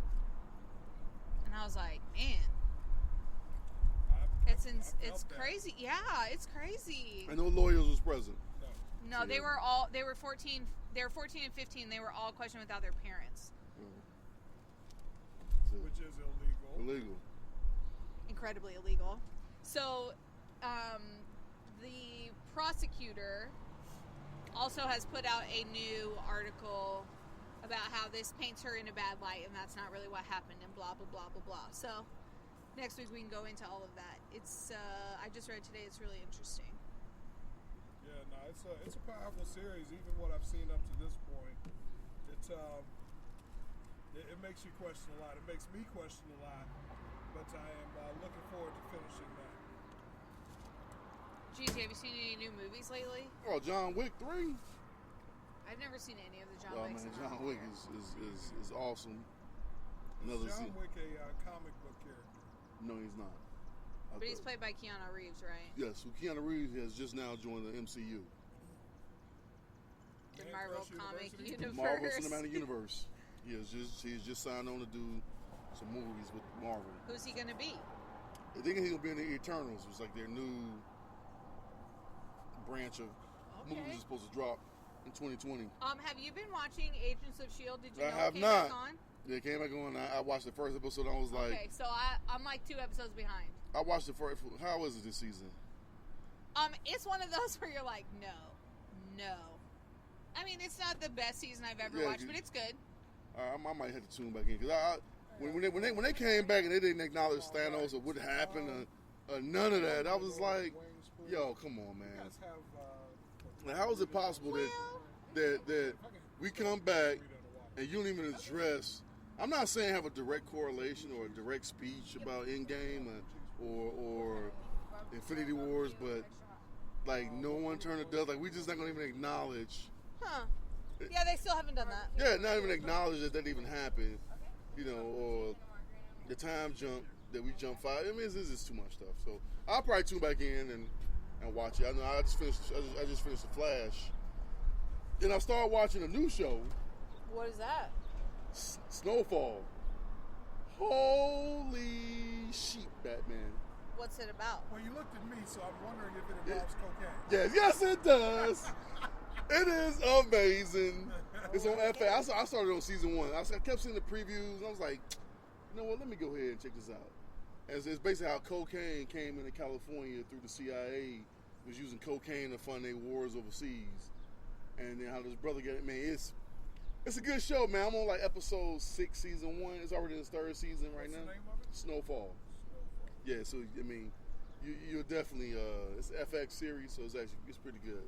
And I was like, man, I it's felt that. crazy. Yeah, it's crazy. And no lawyers was present. No. No, they were 14. They were 14 and 15. They were all questioned without their parents. So, Which is illegal. illegal. Incredibly illegal. So, the prosecutor also has put out a new article about how this paints her in a bad light, and that's not really what happened, and blah blah blah blah blah. So, next week we can go into all of that. It's I just read today. It's really interesting. Yeah, no, it's a powerful series. Even what I've seen up to this point, it makes you question a lot. It makes me question a lot. But I am looking forward to finishing that. Geez, have you seen any new movies lately? Oh, John Wick 3? I've never seen any of the John Oh, Wicks. man, John Wick is awesome. Another Is John se- Wick a comic book character? No, he's not. But he's played by Keanu Reeves, right? Yes, well, Keanu Reeves has just now joined the MCU. The Man Marvel Crush comic University? universe. Marvel Cinematic Universe. He's just signed on to do some movies with Marvel. Who's he gonna be? I think he's gonna be in the Eternals, which is like their new branch of movies Okay. that's supposed to drop in 2020. Have you been watching Agents of S.H.I.E.L.D.? Did you I know have it came back not. on? They came back on. I watched the first episode. And I was like, Okay, so I'm like 2 episodes behind. I watched the first. How was it this season? It's one of those where you're like, no. I mean, it's not the best season I've ever Yeah, watched, but it's good. I might have to tune back in because when they came back and they didn't acknowledge Thanos or what happened or none of that, I was like, Wings, please. yo, come on, You man. guys have. Now, how is it possible that we come back and you don't even address? I'm not saying have a direct correlation or a direct speech about Endgame or Infinity Wars, but like no one turned a dust. Like we just not gonna even acknowledge Huh. Yeah, they still haven't done that. Yeah, not even acknowledge that even happened. You know, or the time jump that we jumped 5. I mean, this is too much stuff. So I'll probably tune back in and watch it. I know I just finished The Flash, and I started watching a new show, What is that? Snowfall. Holy sheep, Batman. What's it about? Well, you looked at me, so I'm wondering if it involves cocaine. Yes, it does. It is amazing. It's on FX. I started on season 1. I kept seeing the previews, and I was like, you know what? Let me go ahead and check this out. And it's basically how cocaine came into California through the CIA, was using cocaine to fund their wars overseas, and then how this brother got it. Man, it's a good show, man. I'm on like episode 6, season 1. It's already in its 3rd season right What's now. the name of it? Snowfall. Yeah, so I mean, you're definitely it's an FX series, so it's pretty good.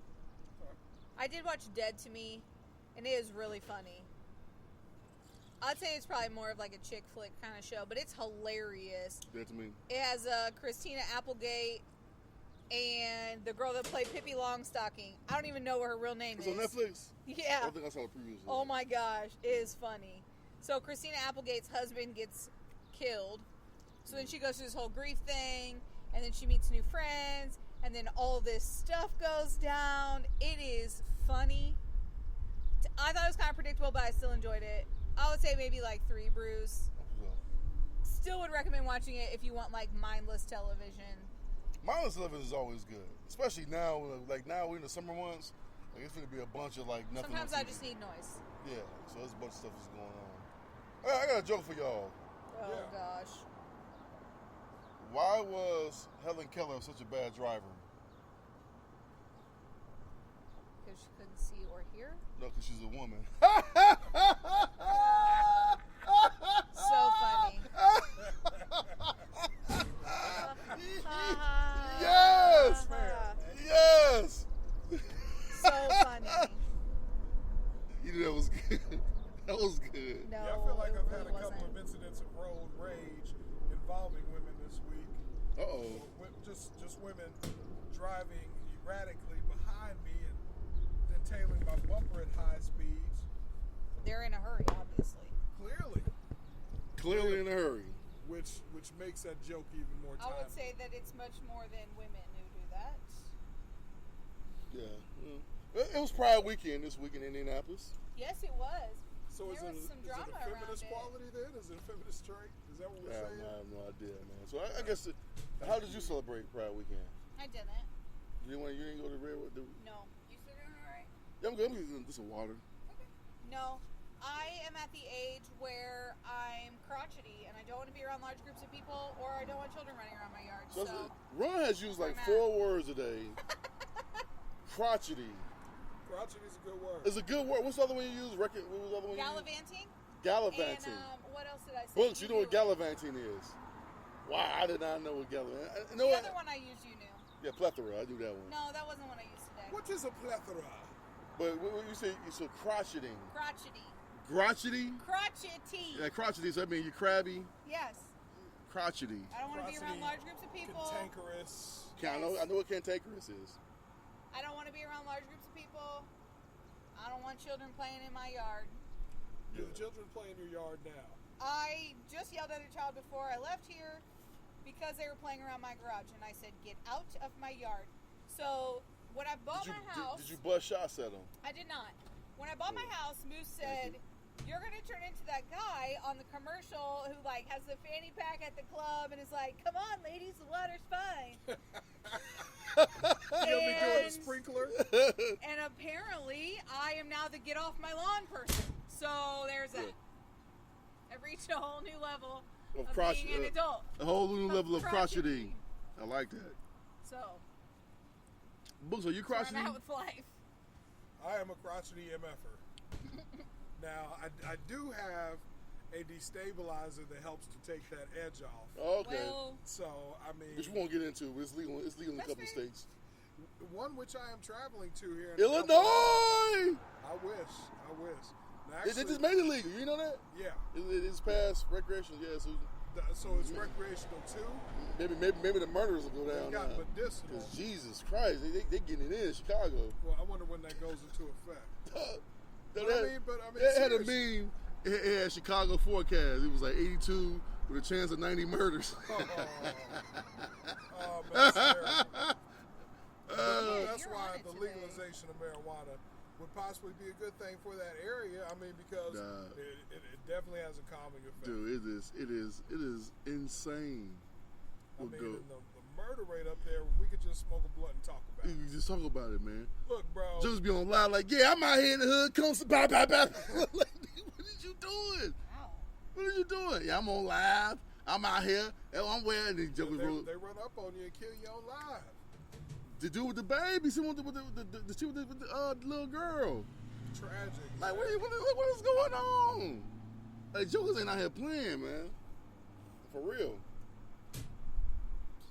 I did watch Dead to Me, and it is really funny. I'd say it's probably more of like a chick flick kind of show, but it's hilarious. Dead to Me. It has Christina Applegate and the girl that played Pippi Longstocking. I don't even know what her real name It's is. on Netflix. Yeah. I think I saw the previews. Oh my gosh, it is funny. So Christina Applegate's husband gets killed. So then she goes through this whole grief thing, and then she meets new friends, and then all this stuff goes down. It is funny. I thought it was kind of predictable, but I still enjoyed it. I would say maybe like 3 brews. Still would recommend watching it if you want like mindless television. Mindless television is always good, especially now. Like now we're in the summer months. Like it's gonna be a bunch of like nothing. Sometimes on I TV. just need noise. Yeah, so there's a bunch of stuff that's going on. I got a joke for y'all. Oh Yeah. gosh. Why was Helen Keller such a bad driver? Because she couldn't see or hear. No, because she's a woman. So funny. Yes! Yes! So funny. You know that was good. That was good. No, Yeah, I feel like it I've had really a couple wasn't. of incidents of road rage involving women this week. Uh-oh. Just women driving erratically behind me and then tailing my bumper at high speeds. They're in a hurry, obviously. Clearly in a hurry. Which makes that joke even more I timely. would say that it's much more than women who do that. Yeah. It was Pride Weekend this week in Indianapolis. Yes, it was. So There was some drama is it a around feminist it. quality then? Is it a feminist trait? Is that what we're I saying? have no idea, man. So I guess, how did you celebrate Pride Weekend? I didn't. You didn't go to the railroad? No. You still doing all right? Yeah, I'm good. I'm getting some water. No. I am at the age where I'm crotchety and I don't want to be around large groups of people or I don't want children running around my yard. So, So, Ron has used like Where I'm 4 words a day. Crotchety. Crotchety is a good word. It's a good word. What's the other one you use? What was the other one you used? gallivanting. Gallivanting. And what else did I say? Books, you know what knew it. gallivanting is. Wow, I did not know what gallivanting. You know The what? other one I used, you knew. Yeah, plethora. I knew that one. No, that wasn't what I used today. What is a plethora? But what you say? So crocheting. Crotchety. Crotchety? Crotchety. Yeah, crotchety. So that means you're crabby. Yes. Crotchety. I don't want to be around Crotchety, large groups of people. Cantankerous. Okay, I know what cantankerous is. I don't want to be around large groups of people. I don't want children playing in my yard. Do the children play in your yard now? I just yelled at a child before I left here because they were playing around my garage, and I said, "Get out of my yard." So when I bought my house, Did you bust shots at them? I did not. When I bought my house, Moose said, "You're gonna turn into that guy on the commercial who like has the fanny pack at the club and is like, 'Come on, ladies, the water's fine.'" You'll be doing a And- sprinkler? And apparently, I am now the get off my lawn person. So there's that. I've reached a whole new level of being an adult. A whole new level of crotchety. crotchety. I like that. So Books, are you where I'm crotchety? at with life. I am a crotchety MFer. Now, I do have a destabilizer that helps to take that edge off. Okay. Well, So, I mean, Which we won't get into. It's legal. It's legal in a That's couple of fair. states. one which I am traveling to here in a couple of Illinois. I wish. Now, They actually, just made it legal. You know that? yeah. It's past recreational. Yeah. So So it's recreational too. Maybe the murders will go They down got now. medicinal. Because Jesus Christ, they getting it in Chicago. Well, I wonder when that goes into effect. They had a seriously. meme. It had Chicago forecast. It was like 82 with a chance of 90 murders. Oh, man, that's terrible. Uh, That's You're why on it the today. legalization of marijuana would possibly be a good thing for that area. I mean, because Nah. it definitely has a calming effect. Dude, it is insane. I We'll mean, go. and the murder rate up there, we could just smoke a blunt and talk about You it. just talk about it, man. Look, bro. Just be on live like, yeah, I'm out here in the hood. Come, bop, bop, bop. Like, what are you doing? Wow. What are you doing? Yeah, I'm on live. I'm out here. And I'm wearing these jokers. They run up on you and kill you on live. The dude with the baby, see with the shit with the little girl. Tragic. Like, man. what is going on? Like, jokers ain't out here playing, man. For real.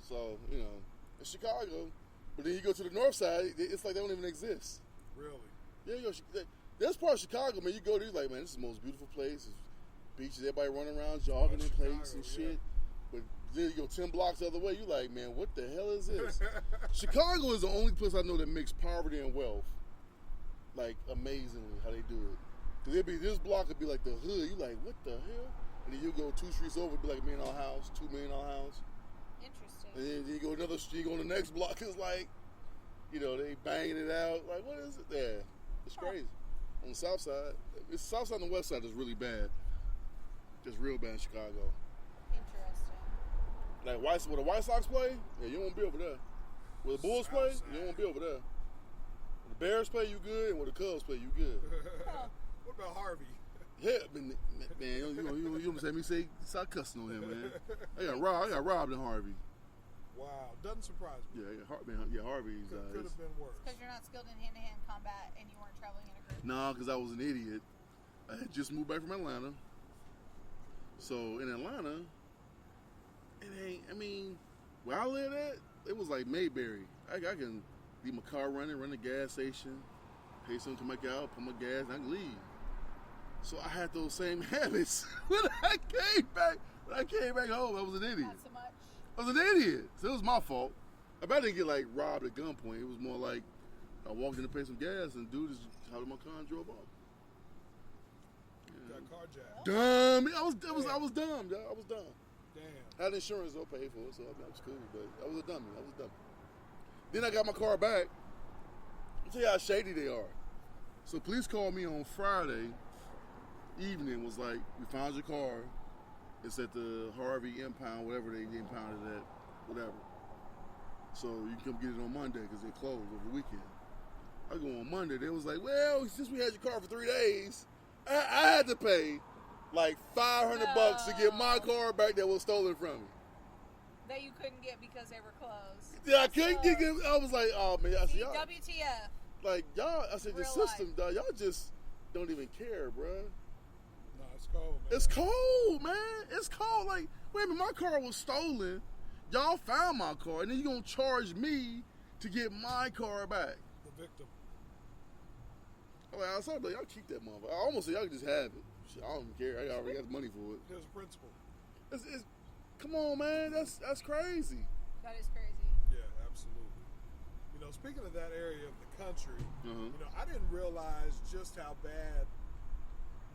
So, you know, it's Chicago. But then you go to the north side, it's like they don't even exist. Really? Yeah, you go, there's part of Chicago, man, you go there, you're like, man, this is the most beautiful place. It's beaches, everybody running around, jogging in Chicago, place and yeah. shit. But then you go 10 blocks the other way, you like, man, what the hell is this? Chicago is the only place I know that mix poverty and wealth. Like, amazingly, how they do it. Because it'd be, this block would be like the hood. You like, what the hell? And then you go 2 streets over, it'd be like $1 million house, $2 million house. Interesting. And then you go another street, you go to the next block, it's like, you know, they banging it out. Like, what is it there? It's crazy. On the south side, it's south side and the west side is really bad. Just real bad in Chicago. Interesting. Like, where the White Sox play, yeah, you won't be over there. Where the Bulls play, you won't be over there. Where the Bears play, you good, and where the Cubs play, you good. What about Harvey? Yeah, man, you don't say me say stop cussing on him, man. I got robbed in Harvey. Wow, doesn't surprise me. Yeah, Harvey's. Could have been worse. Because you're not skilled in hand-to-hand combat and you weren't traveling in a group. Nah, because I was an idiot. I had just moved back from Atlanta. So in Atlanta, it ain't. I mean, where I live at, it was like Mayberry. I can leave my car running, run the gas station, pay something to make out, put my gas, and I can leave. So I had those same habits when I came back. When I came back home, I was an idiot. Not so much. I was an idiot. So it was my fault. I bet I didn't get like robbed at gunpoint. It was more like I walked in to pay some gas and dude just out of my car and drove off. Got carjacked. Dumb. I was dumb, dog. I was dumb. Damn. I had insurance though, paid for it, so that was cool. But I was a dummy. Then I got my car back. I'll tell you how shady they are. So police called me on Friday evening. Was like, we found your car. It's at the Harvey impound, whatever they impounded it at, whatever. So you can come get it on Monday because they closed over the weekend. I go on Monday. They was like, well, since we had your car for 3 days, I had to pay like $500 to get my car back that was stolen from me. That you couldn't get because they were closed. Yeah, I couldn't get it. I was like, oh man, I said, y'all, WTF. like y'all. I said, the Real system, dog. Y'all just don't even care, bruh. No, it's cold, man. It's cold, man. It's cold. Like, wait a minute, my car was stolen. Y'all found my car, and then you gonna charge me to get my car back. The victim. I'm like, I was like, y'all keep that motherfucker. I almost said y'all can just have it. Shit, I don't care. I already got the money for it. There's a principle. It's, come on, man. That's crazy. That is crazy. Yeah, absolutely. You know, speaking of that area of the country, Uh-huh. you know, I didn't realize just how bad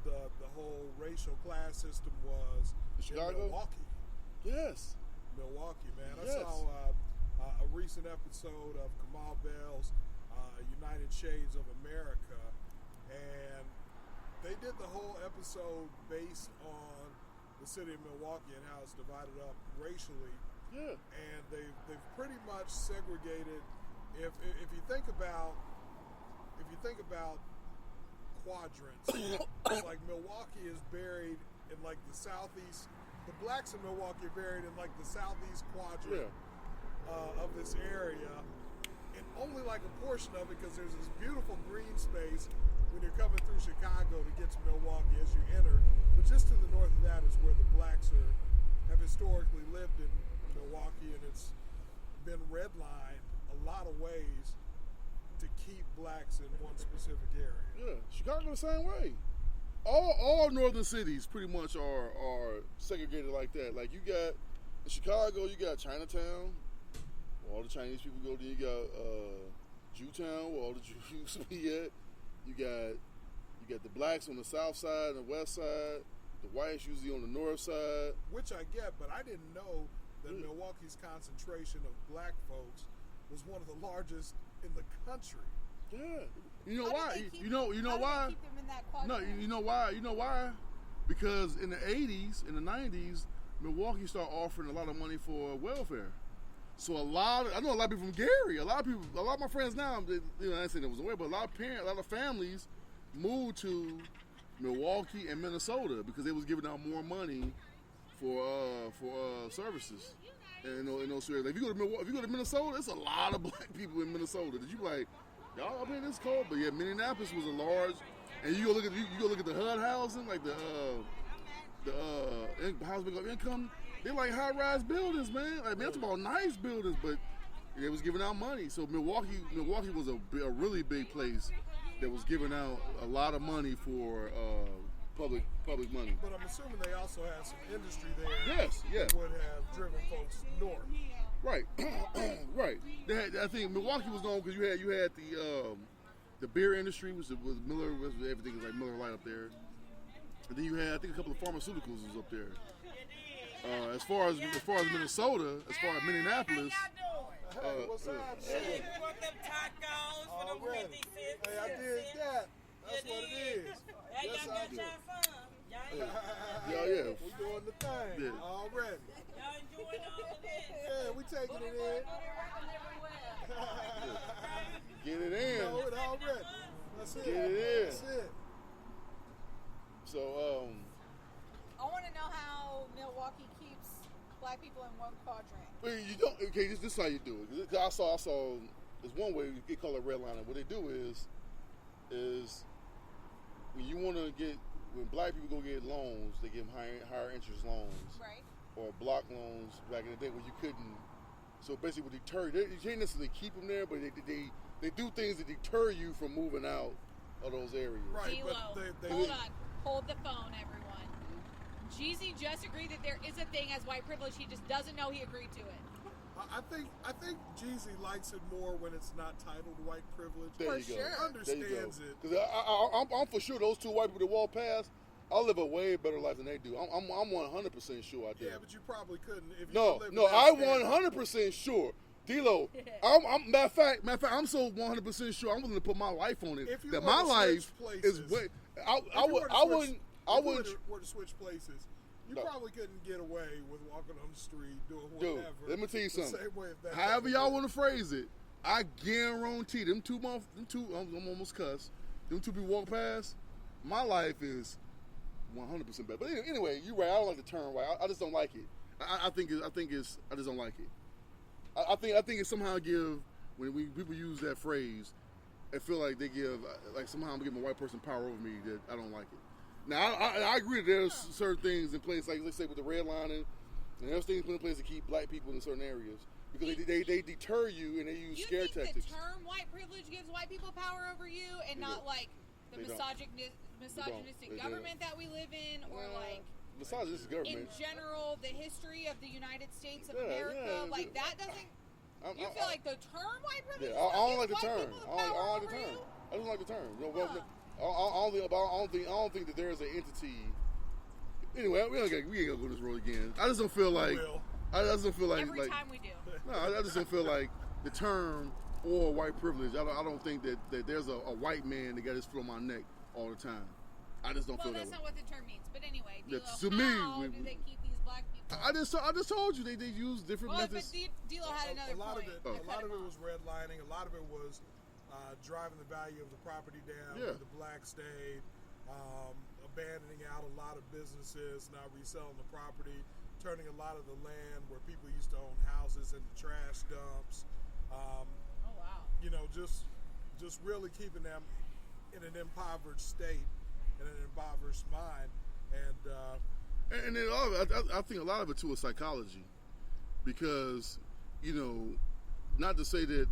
the whole racial class system was in Chicago? Milwaukee. Yes. Milwaukee, man. Yes. I saw a recent episode of Kamal Bell's United Shades of America, and they did the whole episode based on the city of Milwaukee and how it's divided up racially. Yeah. And they've pretty much segregated. If you think about quadrants, it's like Milwaukee is buried in like the southeast. The blacks in Milwaukee are buried in like the southeast quadrant of this area, and only like a portion of it because there's this beautiful green space when you're coming through Chicago to get to Milwaukee as you enter. But just to the north of that is where the blacks have historically lived in Milwaukee, and it's been redlined a lot of ways to keep blacks in one specific area. Yeah. Chicago the same way. all northern cities pretty much are segregated like that. Like you got in Chicago, you got Chinatown, where all the Chinese people go. Then you got Jewtown, where all the Jews be at. You got the blacks on the south side and the west side. The whites usually on the north side. Which I get, but I didn't know that Milwaukee's concentration of black folks was one of the largest in the country. Yeah. You know How why? did they keep- You know how did why? they keep them in that No, quadrant? you know why? You know why? Because in the 80s, in the 90s, Milwaukee started offering a lot of money for welfare. So I know a lot of people from Gary. A lot of my friends now, I didn't say that was aware, but a lot of families moved to Milwaukee and Minnesota because they was giving out more money for services. And in those areas, if you go to Minnesota, there's a lot of black people in Minnesota. That you like, y'all up here this cold, but yeah, Minneapolis was a large. And you go look at the HUD housing, like the housing of income. They're like high-rise buildings, man. Like, man, it's about nice buildings, but they was giving out money. So Milwaukee was a really big place that was giving out a lot of money for public money. But I'm assuming they also had some industry there. Yes, yeah. That would have driven folks north. Right, right. I think Milwaukee was known because you had the beer industry, was Miller, everything was like Miller Lite up there. And then you had, I think, a couple of pharmaceuticals was up there. As far as Minnesota, as far as Minneapolis. Hey, what's up, man? You want them tacos for them 50 cents? Hey, I did that. That's what it is. Hey, Yes, y'all I got do. y'all some. Y'all Yeah. We doing the thing Yeah. already. enjoying all of this? Yeah, we taking it in. Get it You know in. it already. That's it. Get it in. That's it. So, I want to know how Milwaukee keeps black people in one quadrant. well, you don't. Okay, this is how you do it. 'Cause I saw. There's one way you get called a redlining. What they do is when you want to when black people go get loans, they give them higher interest loans. Right. Or block loans back in the day where you couldn't. So basically, what deter you can't necessarily keep them there, but they do things that deter you from moving out of those areas. Right, D-Lo, but they hold on. Hold the phone, everyone. Jeezy just agreed that there is a thing as white privilege. He just doesn't know he agreed to it. I think Jeezy likes it more when it's not titled white privilege. There For you go. sure. There you go. Understands it. Because I'm for sure those two white people that walk past, I live a way better life than they do. I'm 100% sure I do. Yeah, but you probably couldn't if you No, lived no, in that I'm standard. 100% sure. D-Lo, I'm matter of fact, I'm so 100% sure I'm willing to put my life on it. If you That were my to life switch is places- way. If you were to wouldn't. switch places, you No. probably couldn't get away with walking on the street doing Dude, whatever. let me tell you the something. Same way if that However happened. y'all want to phrase it, I guarantee them two. I'm almost cussed. Them two people walk past. My life is 100% better. But anyway, you're right. I don't like the term white. I just don't like it. I just don't like it. I think it somehow give when people use that phrase, I feel like they give like somehow I'm giving a white person power over me that I don't like it. Now I agree that there's certain things in place, like let's say with the redlining, and there's things put in place to keep black people in certain areas because they deter you and they use You scare think tactics. the term white privilege gives white people power over you and They not don't. like the They don't. misogynistic They government that we live in or like besides this in government, general the history of the United States of Yeah, America, yeah, like yeah. that doesn't I'm- you I- feel like the term white privilege Yeah, I don't gives like the white term. people the I don't power like the over term. you? I don't like the term. You know, Huh. I don't think that there is an entity. Anyway, we ain't gonna go this road again. I just don't feel like. will. I just don't feel like. Every like time we do. no, I just don't feel like the term or white privilege. I don't think that there's a white man that got his foot on my neck all the time. I just don't Well, feel that's that not way. what the term means. But anyway, Yeah, D'Lo, to me, how we- do they keep these black people? I just told you they use different well, but methods. D'Lo had another a lot point. of it, Oh. a lot of it was redlining. A lot of it was driving the value of the property down. Yeah. Where the black stayed, abandoning out a lot of businesses, not reselling the property, turning a lot of the land where people used to own houses into trash dumps. Oh wow. You know, just really keeping them in an impoverished state, in an impoverished mind, and And then all of it, I think a lot of it too is psychology, because not to say that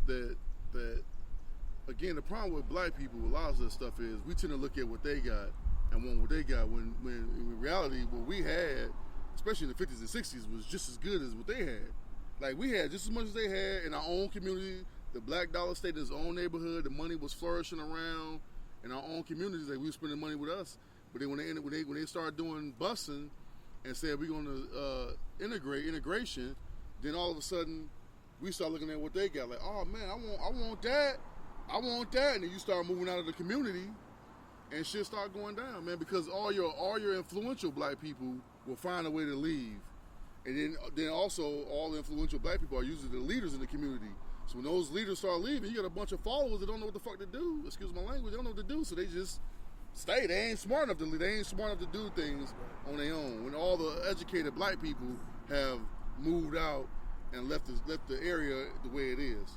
again, the problem with black people, a lot of this stuff is we tend to look at what they got and want what they got. When in reality, what we had, especially in the 50s and 60s, was just as good as what they had. Like, we had just as much as they had in our own community. The black dollar stayed in its own neighborhood. The money was flourishing around in our own communities. Like, we were spending money with us. But then when they started doing busing and said we're going to integration, then all of a sudden we start looking at what they got. Like, oh man, I want that. And then you start moving out of the community, and shit start going down, man. Because all your influential black people will find a way to leave, and then also all the influential black people are usually the leaders in the community. So when those leaders start leaving, you got a bunch of followers that don't know what the fuck to do. Excuse my language. They don't know what to do, so they just stay. They ain't smart enough to leave. They ain't smart enough to do things on their own. When all the educated black people have moved out and left the area the way it is.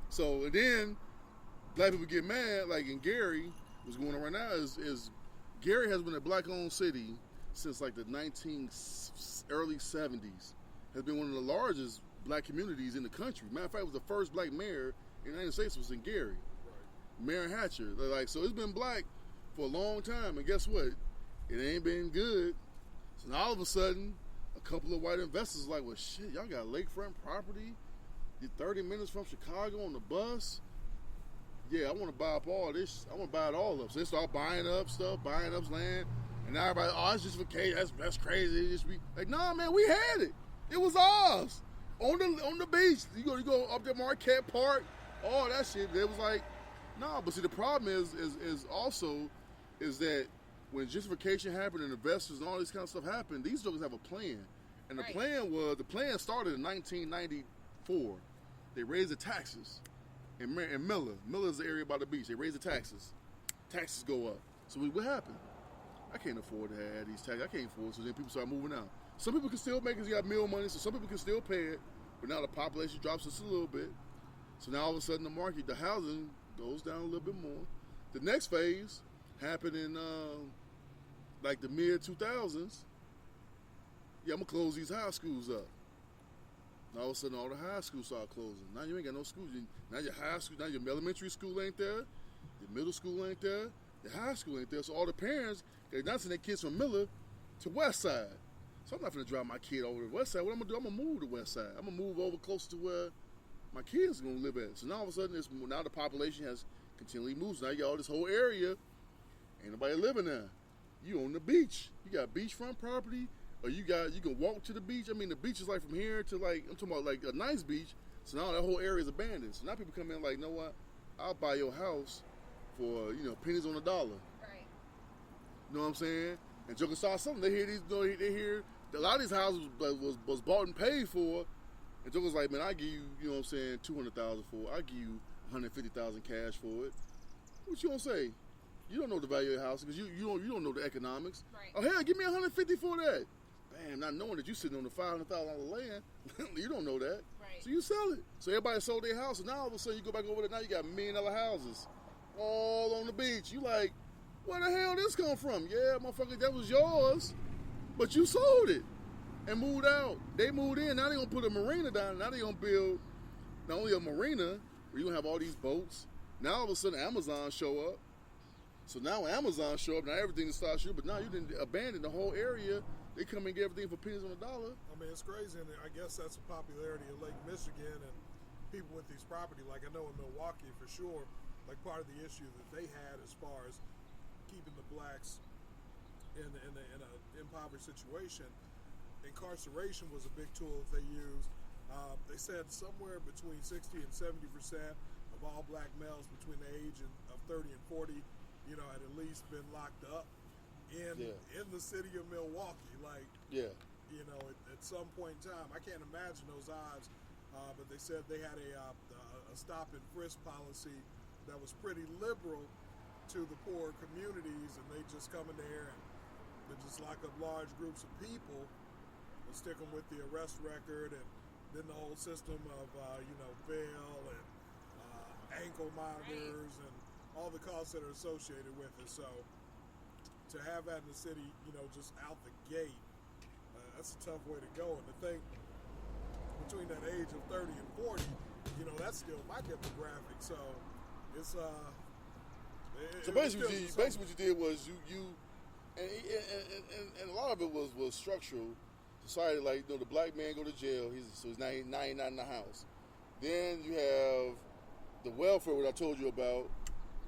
So and then black people get mad. Like in Gary, what's going on right now is Gary has been a black-owned city since like the early 70s. Has been one of the largest black communities in the country. Matter of fact, it was the first black mayor in the United States was in Gary. Right. Mayor Hatcher. Like, so it's been black for a long time, and guess what? It ain't been good. So now all of a sudden, a couple of white investors are like, well, shit, y'all got lakefront property. You're 30 minutes from Chicago on the bus. Yeah, I want to buy up all this. I want to buy it all up. So they start buying up stuff, buying up land, and now everybody, oh, it's just vacation. That's crazy. It just be like, nah, man, we had it. It was ours. On the beach, you go up there Marquette Park, all that shit. It was like, no. But see, the problem is also that when gentrification happened and investors and all this kind of stuff happened, these jokers have a plan, and the plan started in 1994. They raised the taxes in Miller. Miller's the area by the beach. They raised the taxes. Taxes go up. So what happened? I can't afford to have these taxes. I can't afford it. So then people start moving out. Some people can still make it. You got meal money, so some people can still pay it. But now the population drops just a little bit. So now all of a sudden the housing goes down a little bit more. The next phase happened in like the mid-2000s. Yeah, I'm going to close these high schools up. Now all of a sudden all the high schools start closing. Now you ain't got no schools. Now your high school, now your elementary school ain't there. Your middle school ain't there. Your high school ain't there. So all the parents, they're not sending their kids from Miller to West Side. So I'm not going to drive my kid over to the West Side. What I'm going to do, I'm going to move to West Side. I'm going to move over closer to where my kids are going to live at. So now all of a sudden, now the population has continually moved. So now you got all this whole area. Ain't nobody living there. You on the beach. You got beachfront property, or you can walk to the beach. I mean, the beach is like from here to like, I'm talking about like a nice beach. So now that whole area is abandoned. So now people come in like, you know what? I'll buy your house for, pennies on the dollar. Right. You know what I'm saying? And jokers saw something. They hear a lot of these houses was bought and paid for, and jokers like, man, I give you, $200,000 for it. I give you $150,000 cash for it. What you gonna say? You don't know the value of the house because you don't know the economics. Right. Oh hell, give me $150 for that. Bam, not knowing that you sitting on the $500,000 land, you don't know that. Right. So you sell it. So everybody sold their house, and now all of a sudden you go back over there. Now you got $1 million houses, all on the beach. You like, where the hell this come from? Yeah, motherfucker, that was yours, but you sold it and moved out. They moved in. Now they gonna put a marina down. Now they gonna build not only a marina where you gonna have all these boats. Now all of a sudden Amazon show up. So now when Amazon show up, now everything starts shooting. But now you didn't abandon the whole area. They come and get everything for pennies on the dollar. I mean, it's crazy, and I guess that's the popularity of Lake Michigan and people with these property. Like I know in Milwaukee for sure, like part of the issue that they had as far as keeping the blacks in an impoverished situation, incarceration was a big tool that they used. They said somewhere between 60 and 70% of all black males between the age of 30 and 40, had at least been locked up in the city of Milwaukee. Like, at some point in time, I can't imagine those odds. But they said they had a stop and frisk policy that was pretty liberal to the poor communities, and they just come in there and they just lock up large groups of people and stick them with the arrest record, and then the whole system of bail and ankle monitors and all the costs that are associated with it. So to have that in the city, just out the gate, that's a tough way to go. And to think between that age of 30 and 40, that's still my demographic. So it's So It was basically, still what you did was and a lot of it was structural. Society, like, the black man go to jail. He's 99 in the house. Then you have the welfare, what I told you about,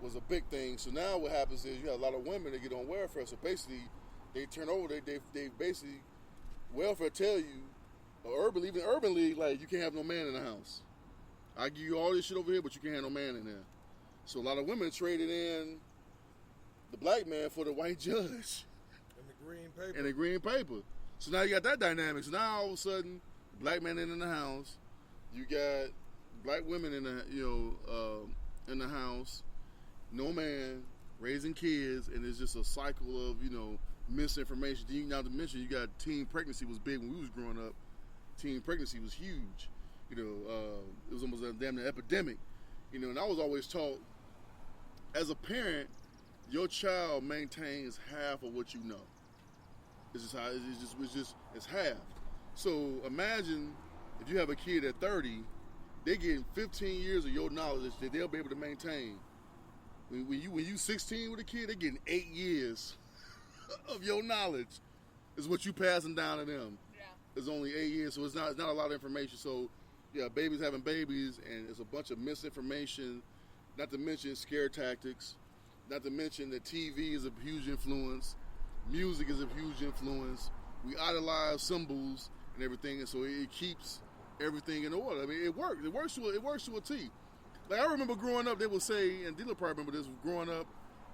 was a big thing. So now what happens is you have a lot of women that get on welfare. So basically, they turn over. They basically welfare tell you, or even urban league, like, you can't have no man in the house. I give you all this shit over here, but you can't have no man in there. So a lot of women traded in the black man for the white judge and the green paper. So now you got that dynamic. So now all of a sudden, the black man in the house, you got black women in the house, no man raising kids, and it's just a cycle of misinformation. Not to mention you got teen pregnancy was big when we was growing up. Teen pregnancy was huge. It was almost a damn near epidemic. And I was always taught, as a parent, your child maintains half of what you know. It's half. So imagine if you have a kid at 30, they're getting 15 years of your knowledge that they'll be able to maintain. When you 16 with a kid, they're getting 8 years of your knowledge. Is what you passing down to them. Yeah. It's only 8 years, so it's not a lot of information. So yeah, babies having babies, and it's a bunch of misinformation. Not to mention scare tactics. Not to mention that TV is a huge influence. Music is a huge influence. We idolize symbols and everything, and so it keeps everything in order. I mean, it works. It works to a T. Like, I remember growing up, they would say, and Dilla probably remember this, growing up,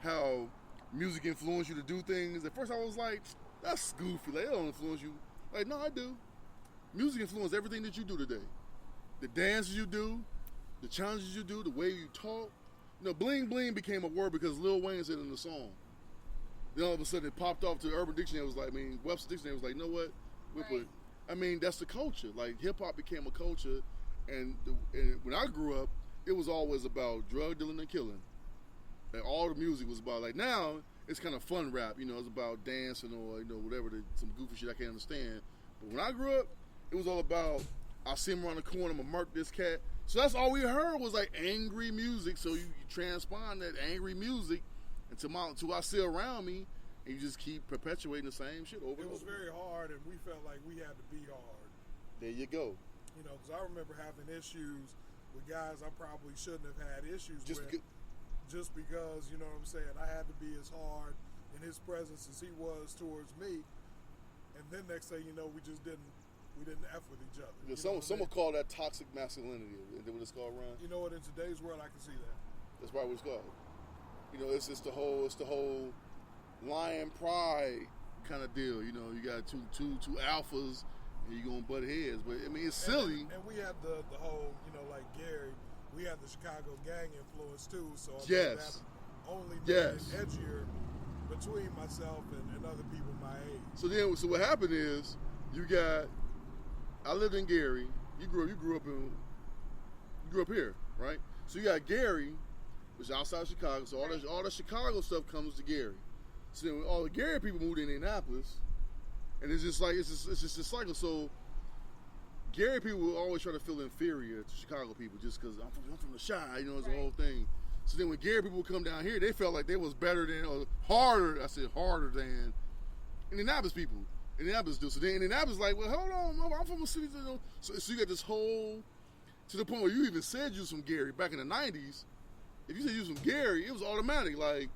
how music influenced you to do things. At first I was like, that's goofy. Like, it don't influence you. Like, no, I do. Music influences everything that you do today. The dances you do, the challenges you do, the way you talk. Bling bling became a word because Lil Wayne said it in the song. Then all of a sudden it popped off to the Urban Dictionary. It was like, Webster Dictionary was like, you know what? That's the culture. Like, hip hop became a culture, and when I grew up, it was always about drug dealing and killing. Like, all the music was about, like, now it's kind of fun rap. It's about dancing or whatever, some goofy shit I can't understand. But when I grew up, it was all about, I'll see him around the corner, I'm gonna murk this cat. So that's all we heard was like angry music. So you transpond that angry music until I see around me, and you just keep perpetuating the same shit over and over. It was very hard, and we felt like we had to be hard. There you go. Because I remember having issues with guys I probably shouldn't have had issues with. Just because, you know what I'm saying, I had to be as hard in his presence as he was towards me. And then next thing you know, we didn't F with each other. Someone call that toxic masculinity. Is that what it's called, Ron? You know what? In today's world, I can see that. That's probably what it's called. It's the whole lion pride kind of deal. You got two alphas, and you're gonna butt heads. But I mean, it's silly. And we had the whole, like Gary, we had the Chicago gang influence too. So yes, that only made it edgier between myself and other people my age. So what happened is I lived in Gary. You grew up here, right? So you got Gary, which is outside Chicago. So all the Chicago stuff comes to Gary. So then all the Gary people moved to Indianapolis, and it's just a cycle. So Gary people will always try to feel inferior to Chicago people just because I'm from the Chi. It's the whole thing. So then when Gary people would come down here, they felt like they was better than or harder. I said harder than Indianapolis people. Indianapolis do. So then Indianapolis like, well, hold on, I'm from a city. So you got this whole, to the point where you even said you was from Gary back in the 90s. If you said you was from Gary, it was automatic. Like,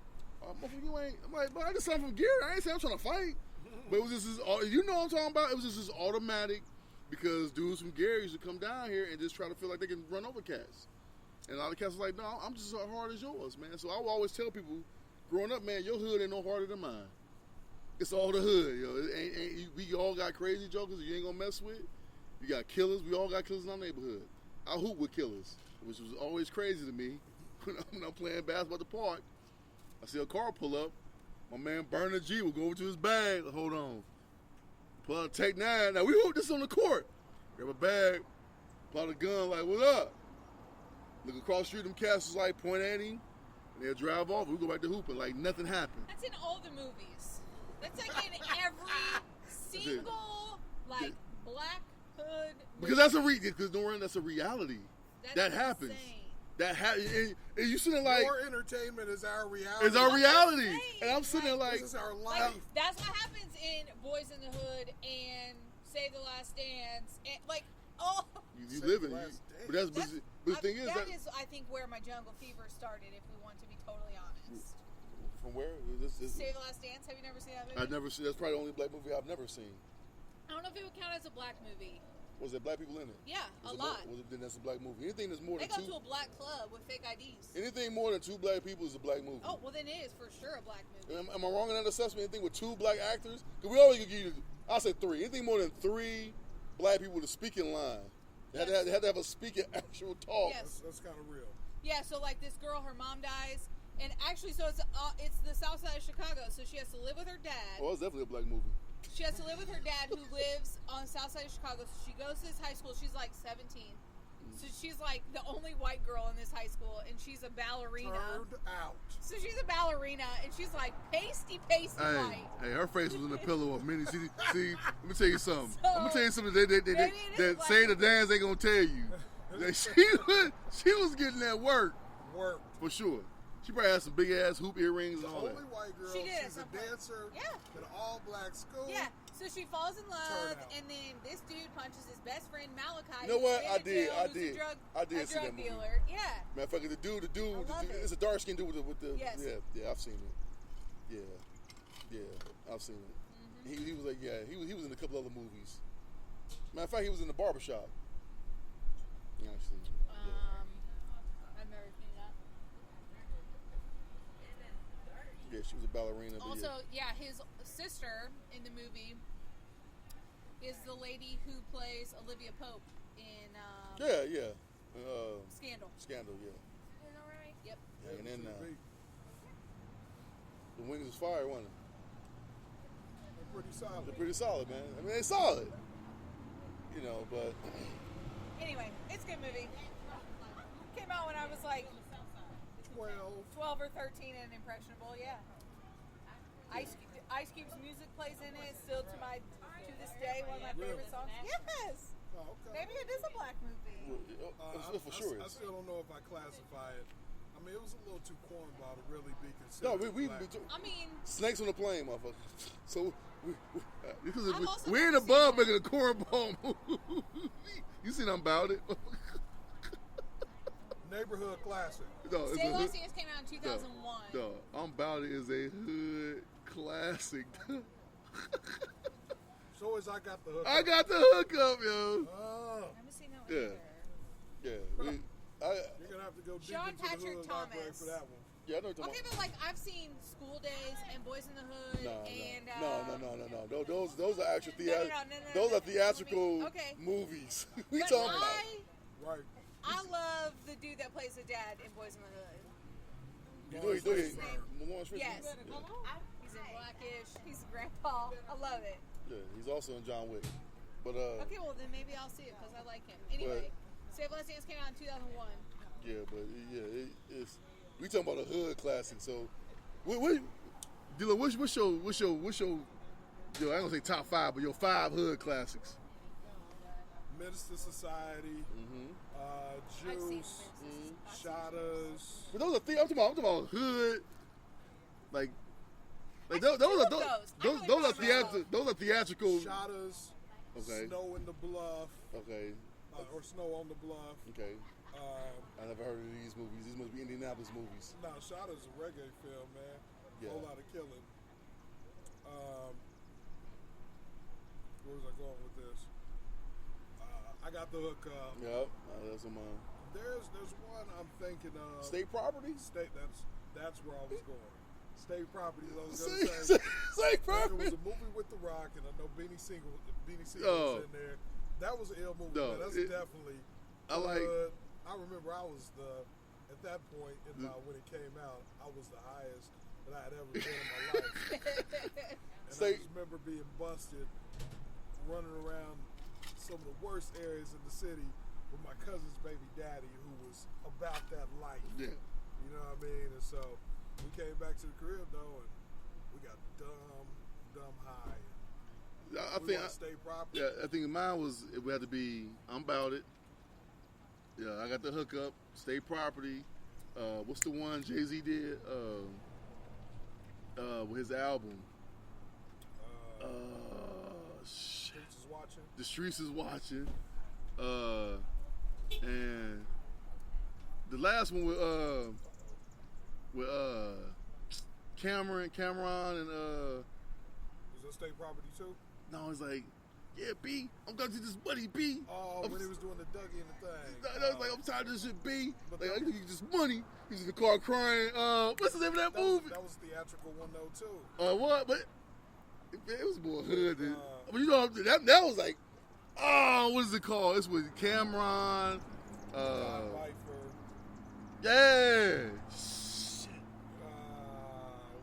you ain't. I'm like, but I just said I'm from Gary. I ain't saying I'm trying to fight. But it was just this, what I'm talking about? It was just this automatic because dudes from Gary used to come down here and just try to feel like they can run over cats. And a lot of cats was like, no, I'm just as hard as yours, man. So I will always tell people, growing up, man, your hood ain't no harder than mine. It's all the hood, we all got crazy jokers you ain't gonna mess with. You got killers. We all got killers in our neighborhood. I hoop with killers, which was always crazy to me. When I'm playing basketball at the park, I see a car pull up. My man Burner G will go over to his bag. Hold on. Pull out a Take 9. Now, we hoop this on the court. Grab a bag, pull out a gun, like, what up? Look across the street, them cats was like, point at him, and they'll drive off. We go back to hooping like nothing happened. That's in all the movies. That's like in every single, black hood movie. Because that's a reality. That happens. Insane. and you sitting there like, Your entertainment is our reality. it's our reality. saying, And I'm sitting there like, This is our Like, life. that's what happens in Boys in the Hood and Save the Last Dance. And, like, oh. you Save live the in. last But dance. but the thing is that that is, I think, where my jungle fever started. If we want to be totally honest. from where? This, Save the Last Dance. Have you never seen that movie? I've never seen. That's probably the only black movie I've never seen. I don't know if it would count as a black movie. Was there black people in it? Yeah, Was a it lot. Then that's a black movie. Anything that's more They than go two. to a black club with fake IDs. Anything more than two black people is a black movie. Oh, well, then it is for sure a black movie. Am I wrong in that assessment? Anything with two black actors? Because we always give you, I'll say three. Anything more than three black people with a speaking line. They had to have a speaking actual talk. Yes. That's kind of real. Yeah, so like this girl, her mom dies, and actually, so it's the South Side of Chicago, so she has to live with her dad. Oh, it's definitely a black movie. She has to live with her dad, who lives on the South Side of Chicago. So she goes to this high school. She's like 17, so she's like the only white girl in this high school, and she's a ballerina. Turned out. So she's a ballerina, and she's like pasty white. Hey, her face was in the pillow of many. See, let me tell you something. So, I'm gonna tell you something maybe it that is black saying the dance ain't gonna tell you. That she was getting that work Worked. for sure. She probably had some big ass hoop earrings The and all only that. white girl. She did at She's a some point. dancer Yeah. in an all-black school. Yeah, so she falls in love, Turn out. and then this dude punches his best friend Malachi. You know what? who's I in did. jail, I who's a did. drug- I did a see drug that movie. dealer. Yeah. Matter of fact, the dude, love it. it's a dark skinned dude with the Yes. yeah, I've seen it. Yeah, I've seen it. Mm-hmm. He was like, yeah, he was in a couple other movies. Matter of fact, he was in The Barbershop. Actually, I've never seen that. yeah, she was a ballerina. But Also, yeah, his sister in the movie is the lady who plays Olivia Pope in yeah. Scandal. Scandal, yeah. Is that right? Yep. Yeah, and then TV. the Wings was fire, wasn't it? They're pretty solid. They're pretty solid, man. I mean, they're solid. You know, but Anyway, it's a good movie. Came out when I was like 12. 12 or 13 and impressionable. Yeah. Ice Cube's music plays in it. Still to this day, one of my Really? favorite songs. Yes. Oh, okay. Maybe it is a black movie. for sure. I still don't know if I classify it. I mean, it was a little too cornball to really be No, considered. we black. I mean, snakes on the plane, motherfucker. So because I've also we're in never the bub seen making a cornball movie. You seen I'm About It? Neighborhood classic. No, it's Save a Last hood. Dance came out in 2001. No, I'm About It is a hood classic. So as I got the hook. I got the hookup, yo. Oh, I haven't seen that one Yeah. either. Yeah, you're gonna have to go deep Sean into Patrick the hood library Thomas. for that one. yeah, I know what you're Okay, talking but like I've seen School Days and Boys in the Hood about. and No. Those are actual No, those are no. theatrical Okay. movies. We But talking about. Right. I love the dude that plays the dad in Boys in the Hood. You know, What's his name? Lawrence Fishburne? Yes. He's in Blackish. He's grandpa. I love it. Yeah, he's also in John Wick. But Okay, well then maybe I'll see it because I like him. Anyway, Save Last Dance came out in 2001. yeah, but yeah, it's we talking about a hood classic. So, Dilla, what's your yo? I don't say top 5, but your 5 hood classics. Minister Society, I've seen Juice, Princess. Shadows. But those are I'm talking about hood, like those love are those. I really those are love those. those are theatrical. Shadows. Okay. Snow in the Bluff. Okay, Or Snow on the Bluff. okay. I never heard of these movies. These must be Indianapolis movies. No, Shadows is a reggae film, man. Yeah. Whole lot of killing. Where was I going with this? I got the hook up. Yep, that's on mine. There's one I'm thinking of. State property. State. That's where I was going. State property. I was State gonna say. State There was property. a movie with The Rock, and I know Beanie Siegel Oh. was in there. That was an ill movie. No, man. That's it- definitely. I like- I remember I was at that point in when it came out, I was the highest that I had ever been in my life. And I State- just remember being busted, running around some of the worst areas in the city with my cousin's baby daddy, who was about that life. Yeah. You know what I mean? And so we came back to the crib though, and we got dumb high. I We think. watched State Property. Yeah, I think mine was it would have to be I'm About It. Yeah, I got the hookup. State Property. What's the one Jay-Z did? With his album. Shit. Streets is watching. The Streets is watching. And the last one with Cameron and Was that State Property too? no, it's like, yeah, B, I'm gonna do this money, B. Oh, when he was doing the Dougie and the thing. I was like, I'm tired of this shit, B. But Like, that- I think this money. He's in the car crying. What's the name of that movie? That was theatrical one though too. What? But it was more hood than. Uh, But you know, that was like, what is it called? It's with Cameron. Don Lifer. Yeah. Shit.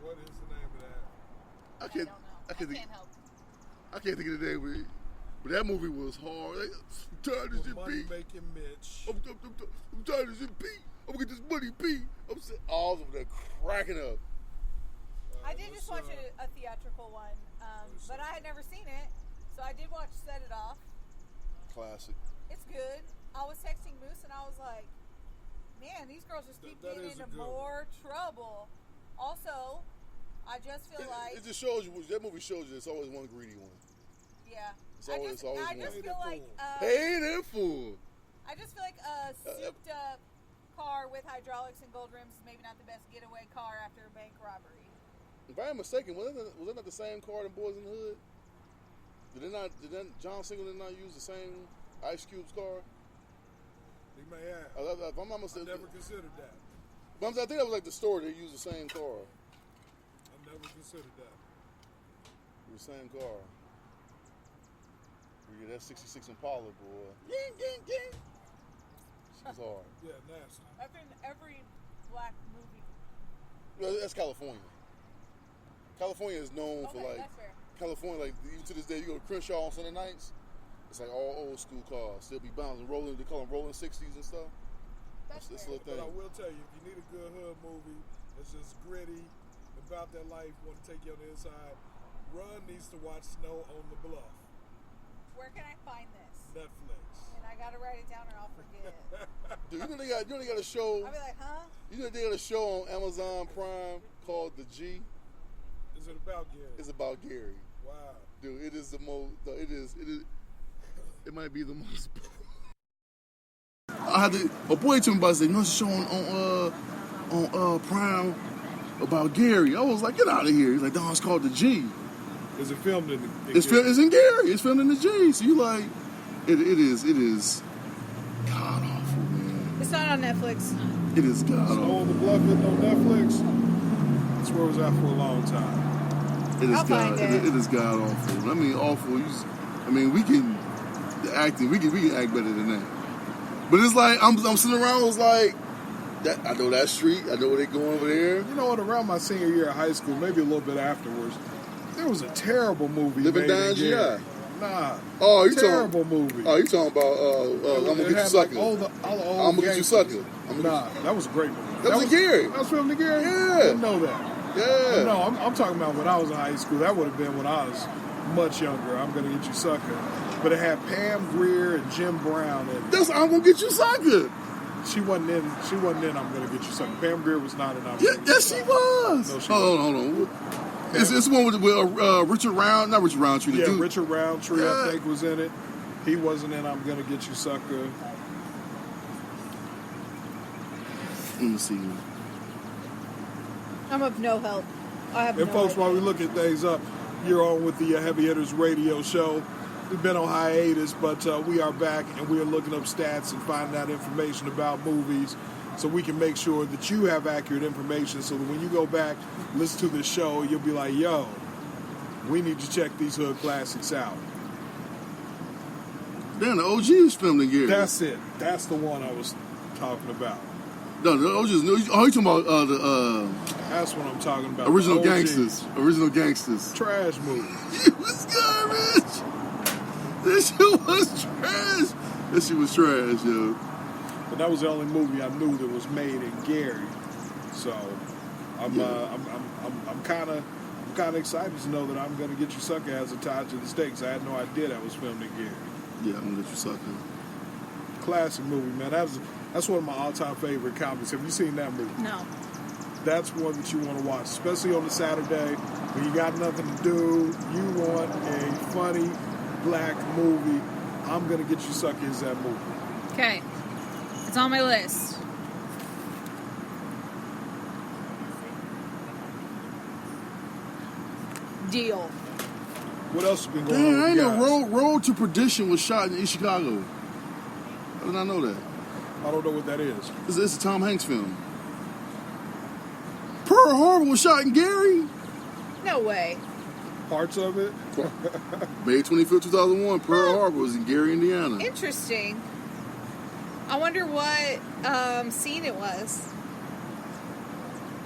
What is the name of that? I I can't. don't know. I can't think. can't help. I can't think of the name. But that movie was hard. Like, I'm tired of this shit, Money B. making Mitch. I'm tired of this shit, B. I'm gonna get this money, B. I'm all of them cracking up. I did let's, just watch a theatrical one, but I had never seen it, so I did watch Set It Off. Classic. It's good. I was texting Moose and I was like, man, these girls just keep That getting is a into good more trouble. Also, I just feel like, It just shows you. That movie shows you there's always one greedy one. yeah. It's always I one. just Paid feel in like, full. Paid in full. I just feel like a souped up car with hydraulics and gold rims is maybe not the best getaway car after a bank robbery. If I am mistaken, was it not the same car in Boys in the Hood? Did John Singleton not use the same Ice Cube's car? He may have. If I'm not I mistaken, never considered that. but I think that was like the story. They used the same car. I never considered that. The same car. Yeah, that 66 Impala, boy. Ying, ying, ying. She was hard. Yeah, nasty. That's in every black movie. Well, that's California. California is known for Okay, like that's fair. California. Like even to this day, you go to Crenshaw on Sunday nights. It's like all old school cars. Still be bouncing, rolling. They call them rolling 60s and stuff. That's That's fair. a little But I thing. will tell you, if you need a good hood movie that's just gritty, about that life, want to take you on the inside, Run needs to watch Snow on the Bluff. Where can I find this? Netflix. And I gotta write it down or I'll forget. Dude, you know they got a show. I'll be like, huh? You know they got a show on Amazon Prime called The G. Is it about Gary? It's about Gary. Wow. Dude, it is the most. It is. It might be the most. I had to. My boy told me about it. Said, no, it's a show on Prime about Gary. I was like, get out of here. He's like, no, it's called The G. Is it filmed in It's in Gary. It's filmed in The G. So you like, it is god awful, man. It's not on Netflix. It is god Snow awful. on the Bluff isn't on Netflix? That's where it was at for a long time. It is I'll god. find it. It is god awful. I mean, awful. We can the acting. We can act better than that. But it's like I'm sitting around. It was like that. I know that street. I know where they going over there. You know what? Around my senior year of high school, maybe a little bit afterwards, there was a terrible movie. Living made in Down Gary. GI. Nah. Oh, you terrible talking? movie. Oh, you talking about? I'm gonna It get you had, sucker. like, all the I'm gonna get you gangsters. sucker. Nah, that was a great movie. That was in Gary. That was filmed in Gary? Yeah. I didn't know that. Yeah. No, I'm talking about when I was in high school. That would have been when I was much younger. I'm gonna get you sucker. But it had Pam Grier and Jim Brown in it. That's I'm gonna get you sucker. She wasn't in I'm gonna get you sucker. Pam Grier was not in I'm Yeah, Gonna Get You yes, she Sucker. was. No, she Hold on. It's one with Richard Round, not Richard Roundtree. The Yeah, dude. Richard Roundtree, Yeah. I think, was in it. He wasn't in I'm Gonna Get You Sucker. Let me see. I'm of no help. I have And no folks, idea. while we looking things up, you're on with the Heavy Hitters Radio Show. We've been on hiatus, but we are back and we are looking up stats and finding out information about movies so we can make sure that you have accurate information so that when you go back, listen to this show, you'll be like, yo, we need to check these hood classics out. Damn, the OG was filmed in Gary. That's it. That's the one I was talking about. No, the OG is. Oh, you talking about the That's what I'm talking about. original The OG. gangsters? Original gangsters. Trash movie. It was garbage. This shit was trash. This shit was trash, yo. But that was the only movie I knew that was made in Gary. So I'm kind of excited to know that I'm Gonna Get You Sucker has a tie to the stakes. I had no idea that was filmed in Gary. Yeah, I'm gonna let you sucker. classic movie, man. That's one of my all-time favorite comedies. Have you seen that movie? No. That's one that you want to watch, especially on a Saturday when you got nothing to do. You want a funny black movie. I'm gonna get you sucker is that movie. Okay. It's on my list. Deal. What else has been going Damn, on? I with ain't you know guys? Road to Perdition was shot in East Chicago. I did not know that. I don't know what that is. This is a Tom Hanks film. Pearl Harbor was shot in Gary. No way. Parts of it. May 25th, 2001. Pearl Harbor was in Gary, Indiana. Interesting. I wonder what scene it was.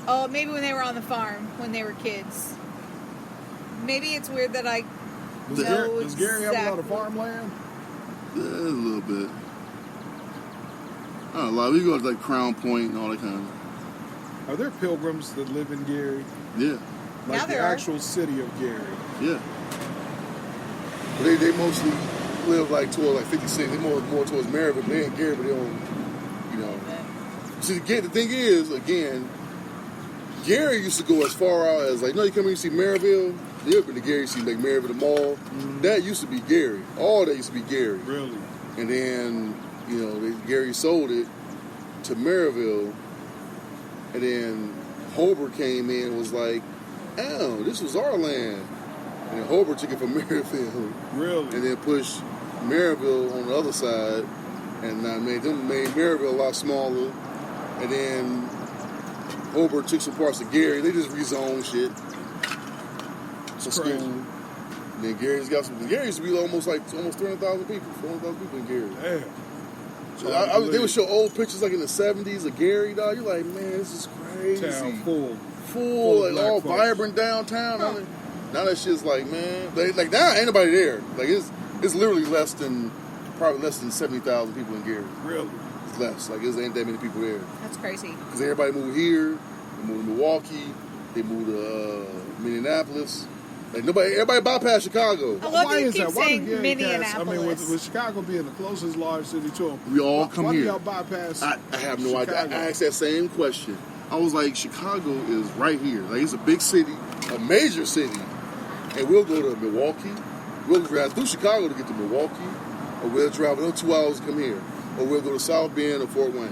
Oh, maybe when they were on the farm, when they were kids. Maybe it's weird that I know Does Gary have a lot of exactly. farmland? Yeah, a little bit. I don't know, a lot. We go to like Crown Point and all that kind of. Are there pilgrims that live in Gary? Yeah, Like Now the there are. actual city of Gary. yeah. But they mostly live like toward like 56. They more towards Maryville. They ain't Gary, but they don't. You know. See, again, the thing is, again, Gary used to go as far out as like, no, you come here, you see Maryville. You up into Gary, you see like Maryville, the mall. That used to be Gary. All that used to be Gary. Really? And then, you know, Gary sold it to Maryville. And then Hobart came in and was like, oh, this was our land. And then Hobart took it from Maryville. Really? And then pushed Maryville on the other side. And made Maryville a lot smaller. And then Hobart took some parts of Gary. They just rezoned shit. Some school. Crazy. And then Gary's got some. Gary used to be almost 300,000 people, 400,000 people in Gary. Damn. So they would show old pictures like in the 70s of Gary, dog. You're like, man, this is crazy. Town full. Full, like black all folks. vibrant downtown. Now that shit's like, man, like now ain't nobody there. Like it's literally probably less than 70,000 people in Gary. Really? It's less. Like it ain't that many people there. That's crazy. Because everybody moved here. They moved to Milwaukee. They moved to Minneapolis. Like everybody bypassed Chicago. I love Why that you is keep that? Why do saying Gary cats? I mean, Minneapolis. with Chicago being the closest large city to them, We all come why here. do y'all bypass? I have no idea. Chicago? I asked that same question. I was like, Chicago is right here. Like it's a big city, a major city, and we'll go to Milwaukee. We'll drive through Chicago to get to Milwaukee, or we'll drive another 2 hours to come here, or we'll go to South Bend or Fort Wayne.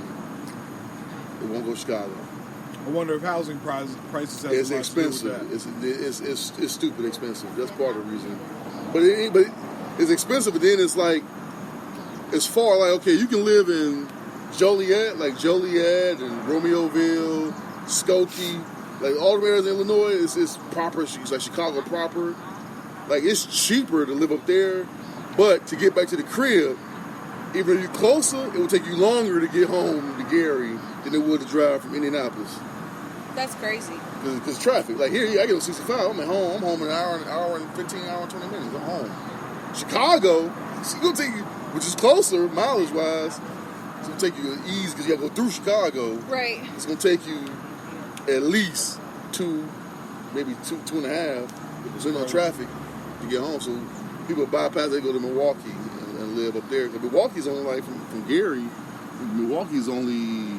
We won't go to Chicago. I wonder if housing prices have It's a lot to do with expensive. that. It's stupid expensive. That's part of the reason. But it's expensive. But then it's like it's far. Like okay, you can live in Joliet, and Romeoville, Skokie, like all the areas in Illinois. It's proper. It's like Chicago proper. Like it's cheaper to live up there, but to get back to the crib, even though you're closer, it will take you longer to get home to Gary than it would to drive from Indianapolis. That's crazy. Because traffic. Like here, I get on 65. I'm at home. I'm home in an hour and 15, hour and 20 minutes. I'm home. Chicago, it's going to take you, which is closer, mileage wise. It's going to take you easy because you got to go through Chicago. Right. It's going to take you at least maybe two and a half, depending on traffic, to get home. So people bypass, they go to Milwaukee and live up there. Because Milwaukee's only like from Gary. Milwaukee's only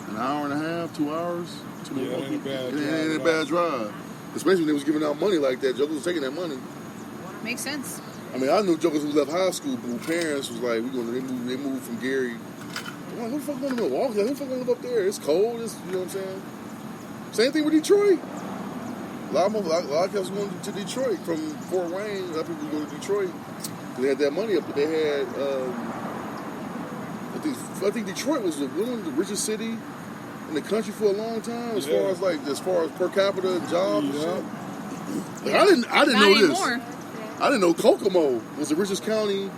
an hour and a half, 2 hours. To Yeah, Milwaukee. it Ain't a bad drive. Especially when they was giving out money like that. Jokers was taking that money. Makes sense. I mean, I knew jokers who left high school, but who parents was like, they moved from Gary. I'm like, who the fuck going to Milwaukee? Like, who the fuck going to live up there? It's cold. You know what I'm saying? Same thing with Detroit. A lot of kids going to Detroit from Fort Wayne. A lot of people go to Detroit. They had that money up there. They had, I think Detroit was one of the richest city in the country for a long time, as far as per capita jobs. And shit. Like, I didn't Not know this. anymore. I didn't know Kokomo was the richest county,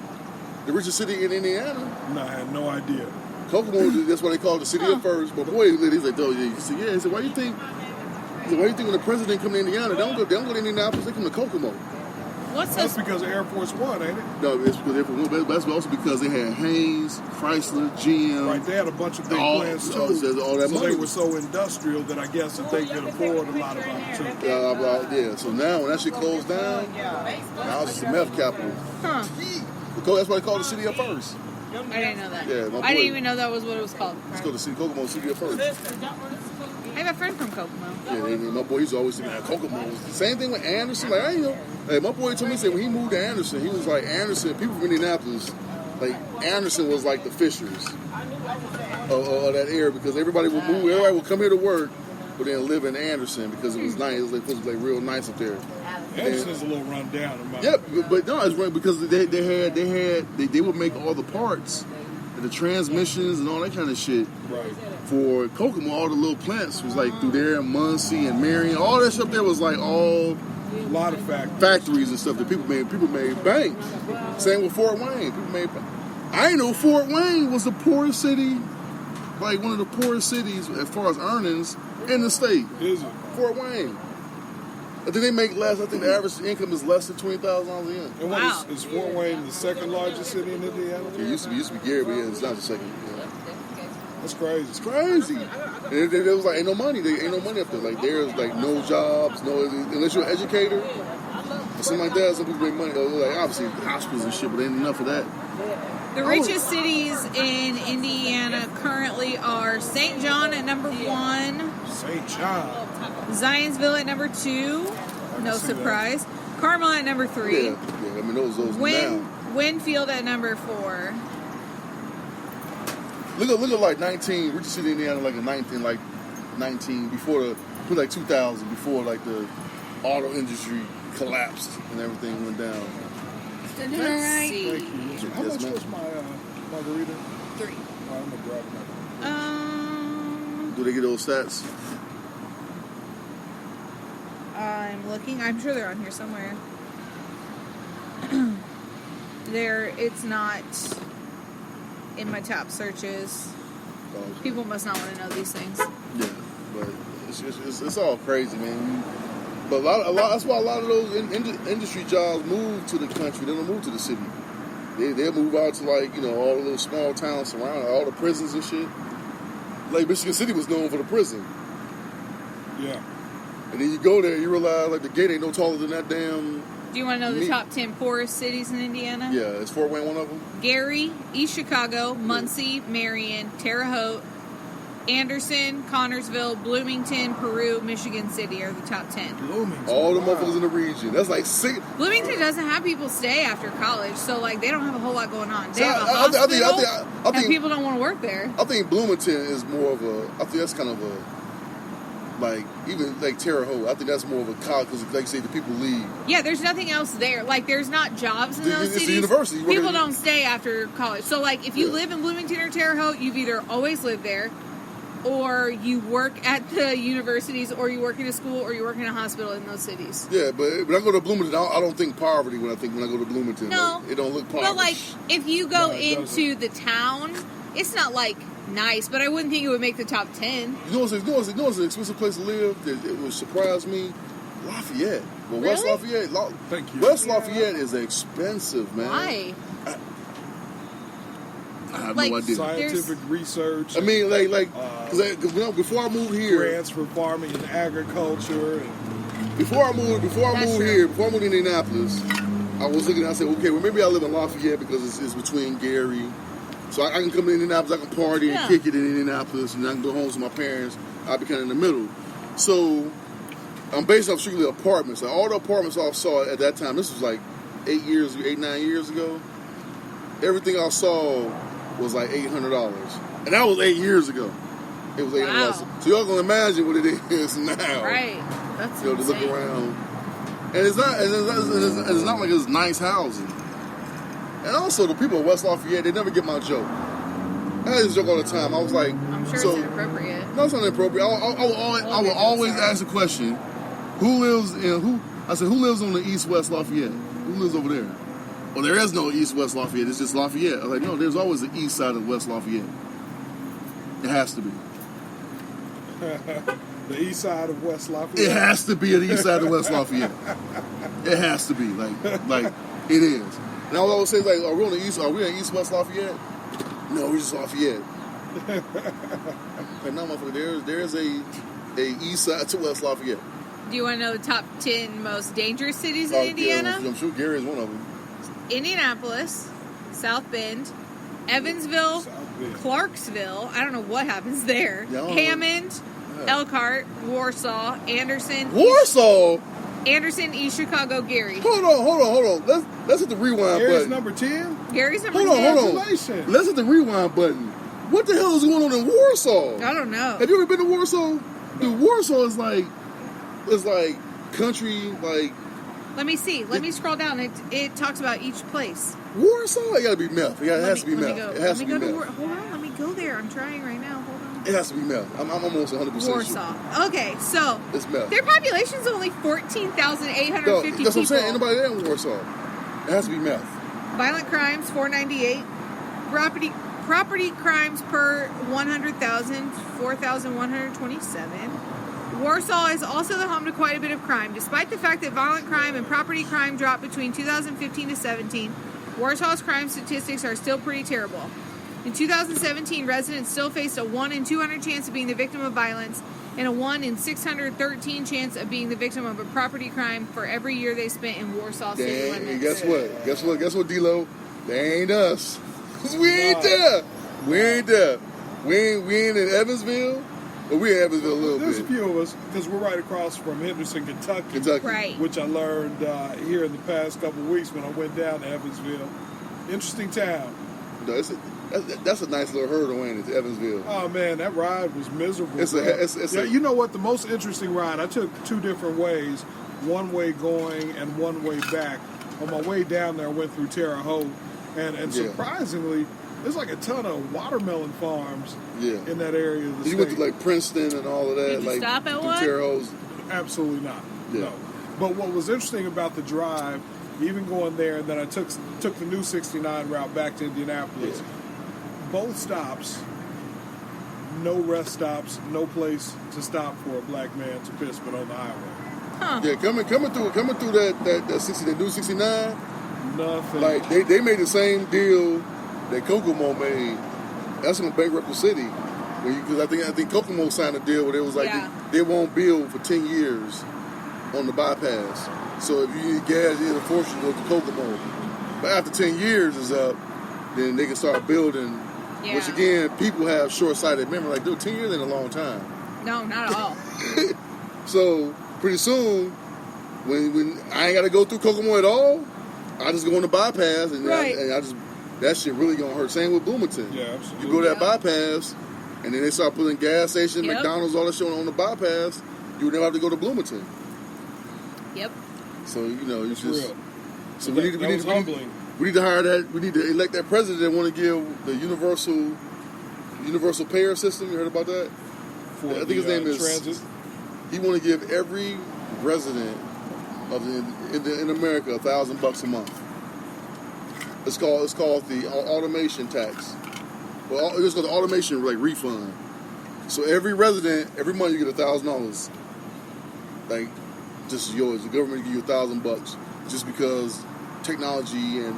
the richest city in Indiana. No, I had no idea. Kokomo, that's why they call it the city of first. But boy, he's like, oh yeah, he said, he said, why do you think when the president come to Indiana, they don't go to Indianapolis, they come to Kokomo? What's That's this? because of Air Force One, ain't it? No, it's because that's also because they had Haynes, Chrysler, GM. Right, they had a bunch of big all, plants all, too. all that So money. they were so industrial that I guess that they could afford a lot of opportunity. Yeah, so now when that shit closed down, now it's just the meth capital. Huh. That's why they call it the city of first. I didn't know that. Yeah, my I boy- didn't even know that was what it was called. Let's go to see Kokomo City at first. I have a friend from Kokomo. Yeah, my boy used to always say, man, Kokomo. Same thing with Anderson. Like, I ain't know. Like, my boy told me, said when he moved to Anderson, he was like, Anderson, people from Indianapolis, like, Anderson was like the Fishers of that area because everybody would move, everybody would come here to work, but then live in Anderson because it was nice. It was like real nice up there. Anderson's a little run down. Yeah, but no, it's right because they would make all the parts, and the transmissions and all that kind of shit. Right. For Kokomo, all the little plants was like through there, Muncie and Marion, all that stuff there was like all A lot of factories and stuff that people made bank. Same with Fort Wayne. People made. I didn't know Fort Wayne was the poorest city, like one of the poorest cities as far as earnings in the state. Is it? Fort Wayne. I think they make less. I think the average income is less than $20,000 a year. And what Wow. is Fort Wayne the second largest city in Indiana? It used to be Gary, but yeah, it's not the second. Yeah. That's crazy. It's crazy. And it was like ain't no money. There ain't no money up there. Like there's like no jobs, no unless you're an educator or something like that. Some people make money. Like obviously hospitals and shit, but ain't enough of that. The richest cities in Indiana currently are St. John at number 1, St. John. Zionsville at number 2, no see that. surprise, Carmel at number 3, Yeah. I mean those now. Winfield at number 4. Look at like 19. Richard City, Indiana, like a 19 before like 2000, before like the auto industry collapsed and everything went down. Let's see. Thank you. How Yes, much ma'am. was my margarita? 3. I'm gonna grab another. Do they get those stats? I'm looking. I'm sure they're on here somewhere. It's not in my top searches. People must not want to know these things. Yeah, but it's all crazy, man. But a lot. That's why a lot of those industry jobs move to the country. They don't move to the city. They'll move out to like all the little small towns surrounding all the prisons and shit. Like Michigan City was known for the prison, Yeah. and then you go there, you realize like the gate ain't no taller than that damn. Do you want to know the Me- top 10 poorest cities in Indiana? Yeah, is Fort Wayne one of them? Gary, East Chicago, Muncie, Marion, Terre Haute, Anderson, Connorsville, Bloomington, Peru, Michigan City are the top 10. Bloomington. All the Wow. motherfuckers in the region. That's like six. Bloomington doesn't have people stay after college, so like they don't have a whole lot going on. They So have a I hospital, think- and people don't want to work there. I think Bloomington is more of a. I think that's kind of a. Like even like Terre Haute, I think that's more of a college because, like you say, the people leave. Yeah, there's nothing else there. Like there's not jobs in those It's a cities. university. You work People at- don't stay after college. So like if you Yeah. live in Bloomington or Terre Haute, you've either always lived there, or you work at the universities, or you work in a school, or you work in a hospital in those cities. Yeah, but when I go to Bloomington, I don't think poverty when I go to Bloomington. No. Like, it don't look poverty. But like if you go No, it into the town, it's not like nice, but I wouldn't think it would make the top 10. you know what's an expensive place to live? It would surprise me. Lafayette. Well, West Really? Lafayette. Thank you. West Lafayette is expensive, man. Why? I have Like, no idea. Scientific research. I mean, because before I moved here, grants for farming and agriculture. And before I moved to Indianapolis, I was looking. I said, okay, well maybe I live in Lafayette because it's between Gary, so I can come to Indianapolis, I can party and Yeah. kick it in Indianapolis, and I can go home to my parents. I'll be kind of in the middle. So I'm based off strictly apartments. And all the apartments I saw at that time, this was like 9 years ago. Everything I saw was like $800, and that was 8 years ago. It was $800. Wow. So y'all can imagine what it is now. Right. That's To look insane. around, and it's not like it's nice housing. And also, the people of West Lafayette, they never get my joke. I had this joke all the time. I was like, I'm sure so, it's inappropriate. no, it's not inappropriate. I will always ask the question, who lives on the East-West Lafayette? Who lives over there? Well, there is no East-West Lafayette. It's just Lafayette. I was like, no, there's always the east side of West Lafayette. It has to be. the east side of West It Lafayette. has to be the east side of West Lafayette. It has to be like it is. And I would always say like, are we on the east? Are we in East-West Lafayette? No, we're just Lafayette. But no, motherfucker, there's a east side to West Lafayette. Do you want to know the top 10 most dangerous cities in Oh, Indiana? yeah, I'm sure Gary is one of them. Indianapolis, South Bend, Evansville, South Bend. Clarksville. I don't know what happens there. Yeah, I don't know. Hammond, Elkhart, Warsaw, Anderson, Warsaw. Anderson, East Chicago, Gary. Hold on. Let's hit the rewind Here's button. number 10. Gary's number Hold on, 10. hold on. Congratulations. Let's hit the rewind button. What the hell is going on in Warsaw? I don't know. Have you ever been to Warsaw? Dude, Warsaw is like country, like Let me see. Let me scroll down. It talks about each place. Warsaw. It gotta be meth. It has to be Let me meth. go. It has to be Let me go meth. to Hold on. Let me go there. I'm trying right now. Hold on. It has to be meth. I'm almost 100% sure. Warsaw. Okay, so It's meth. their population's only 14,850 That's what I'm saying. people. Anybody there in Warsaw? It has to be meth. Violent crimes 498. Property crimes per 100,000 4,127. Warsaw is also the home to quite a bit of crime. Despite the fact that violent crime and property crime dropped between 2015 to 17, Warsaw's crime statistics are still pretty terrible. In 2017, residents still faced a 1 in 200 chance of being the victim of violence and a 1 in 613 chance of being the victim of a property crime for every year they spent in Warsaw city Dang, limits. and guess what, D-Lo? They ain't us. 'Cause we ain't there. We ain't in Evansville. But we in Evansville a little There's a bit. few of us because we're right across from Henderson, Kentucky. Right. which I learned here in the past couple of weeks when I went down to Evansville. Interesting town. No, that's a nice little hurdle, ain't it, to Evansville? Oh man, that ride was miserable. It's a- bro. it's yeah, a- you know what? The most interesting ride, I took two different ways, one way going and one way back. On my way down there, I went through Terre Haute, and Yeah. surprisingly, there's like a ton of watermelon farms Yeah. in that area of the You state. went to like Princeton and all of that. Did you like stop at through one? Terre Haute. Absolutely not. Yeah. No. But what was interesting about the drive, even going there, and then I took the new 69 route back to Indianapolis. Yeah. Both stops, no rest stops, no place to stop for a black man to piss but on the highway. Huh. Yeah, coming through that new 69. Nothing. Like they made the same deal that Kokomo made. That's gonna bankrupt the city. Because I think Kokomo signed a deal where it was like Yeah. they won't build for 10 years on the bypass. So if you need gas, you need to force you to go to Kokomo. But after 10 years is up, then they can start building. Yeah. Which again, people have short-sighted memory. Like, dude, 10 years ain't a long time. No, not at all. So pretty soon, when I ain't got to go through Kokomo at all, I just go on the bypass, and Right. I just that shit really gonna hurt. Same with Bloomington. Yeah, You absolutely. go to that Yeah. bypass, and then they start putting gas stations, Yep. McDonald's, all that shit on the bypass. You would never have to go to Bloomington. Yep. So you know, you It's just real. so That was humbling. we need to hire that. We need to elect that president that want to give the universal payer system. You heard about that? For I think his name is. transit. He want to give every resident of in America $1,000 a month. It's called the automation tax. Well, it's called the automation like refund. So every resident every month you get $1,000. Like just yours. The government give you $1,000 just because technology and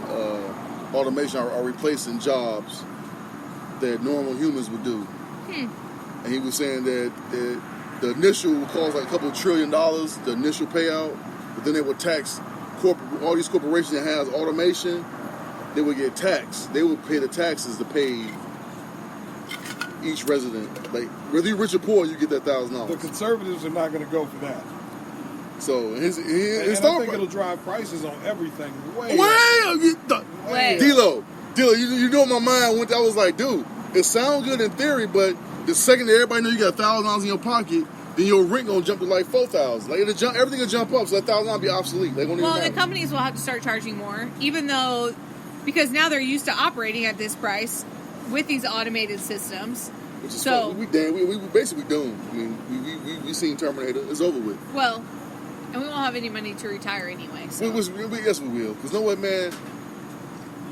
automation are replacing jobs that normal humans would do. And he was saying that the initial would cost like a couple $1 trillion, the initial payout, but then they would tax all these corporations that has automation. They would get taxed. They would pay the taxes to pay each resident. Like whether you're rich or poor, you get that The $1,000. conservatives are not going to go for that. So his And I thought think it'll drive prices on everything way. Way. D-Lo, you know my mind went. I was like, dude, it sounds good in theory, but the second that everybody know you got $1,000 in your pocket, then your rent gonna jump to like $4,000. Like everything will jump up, so that $1,000 will be obsolete. They won't Well, even the matter. companies will have to start charging more, even though, because now they're used to operating at this price with these automated systems. Which is So- fun. We basically doomed. I mean, we seen Terminator. It's over with. Well, and we won't have any money to retire anyway. So Yes, we will. Because you know what, man?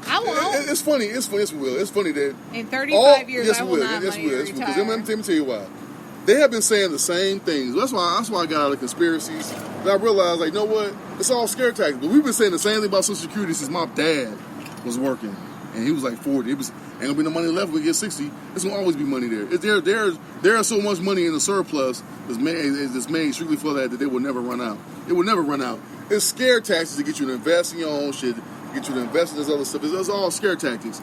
I won't. It's funny. It's funny. Yes, we will. It's funny that In 35 years, yes, I we will will. not have Yes, money we will. to Yes, we will. 'Cause retire. let me tell you why. They have been saying the same things. That's why I got out of conspiracies. And I realized, like, you know what? It's all scare tactics. But we've been saying the same thing about Social Security since my dad was working, and he was like 40. It was ain't gonna be no money left when we get 60. There's gonna always be money there. There's so much money in the surplus that's made strictly for that they will never run out. It will never run out. It's scare tactics to get you to invest in your own shit, get you to invest in this other stuff. It's all scare tactics.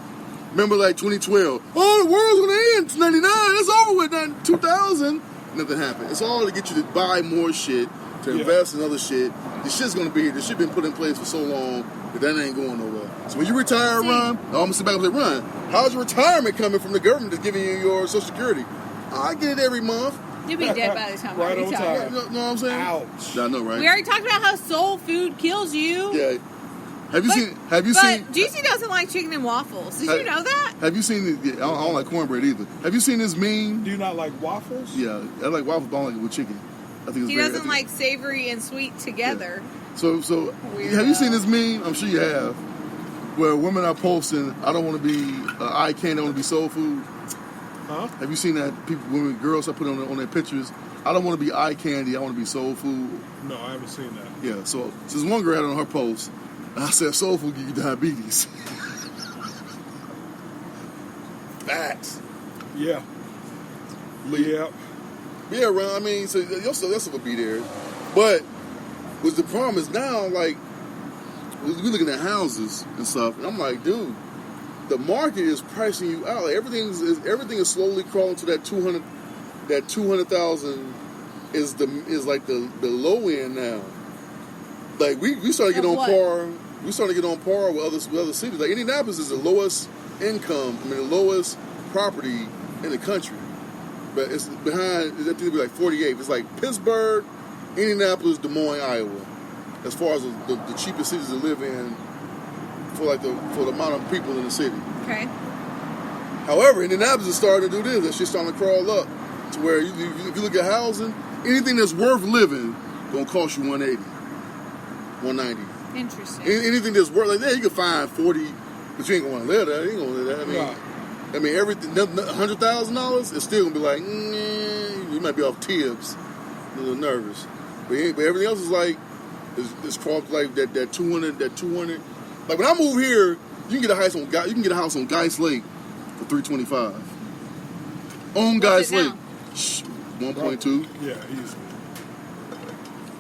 Remember, like 2012. Oh, the world's gonna end. It's 99. It's over with. Then 2000. Nothing happened. It's all to get you to buy more shit, to invest in other shit. This shit's gonna be here. This shit been put in place for so long that ain't going nowhere. So when you retire, Ron, I'm gonna sit back and say, Ron, how's your retirement coming from the government that's giving you your Social Security? I get it every month. You'll be dead by the time Right I on retire. time. You know what I'm saying? Ouch. I know, right? We already talked about how soul food kills you. Yeah. Have you But seen? Juicy doesn't like chicken and waffles. Did you know that? Have you seen? I don't like cornbread either. Have you seen this meme? Do you not like waffles? Yeah, I like waffles, but I don't like it with chicken. I think it's He very, doesn't like savory and sweet together. So have you seen this meme? I'm sure you have. Where women are posting, I don't want to be eye candy, I want to be soul food. Huh? Have you seen that? Girls are putting on their pictures. I don't want to be eye candy, I want to be soul food. No, I haven't seen that. Yeah. So this one girl had on her post. I said, soul food give you diabetes. Facts. Yeah. But Yeah. yeah, Ron. I mean, so your stuff will be there, but what's the problem is now, like, we looking at houses and stuff, and I'm like, dude, the market is pricing you out. Like, everything is slowly crawling to that 200. That 200,000 is like the low end now. Like we started to get Of on what? par. We started to get on par with other cities. Like Indianapolis is the lowest income. I mean, the lowest property in the country. But it's behind. I think it'd be like 48. It's like Pittsburgh, Indianapolis, Des Moines, Iowa. As far as the cheapest cities to live in for the amount of people in the city. Okay. However, Indianapolis is starting to do this. That shit's starting to crawl up to where if you look at housing, anything that's worth living gonna cost you 180, 190. Interesting. Anything that's worth like that, you can find 40, but you ain't gonna want to live there. You ain't gonna live there. I mean, everything $100,000 is still gonna be like, you might be off tips, a little nervous. But everything else is like, it's called like that 200. Like when I move here, you can get a house on Geist Lake for $325. On Geist it now? Lake, 1.2. Yeah, easy.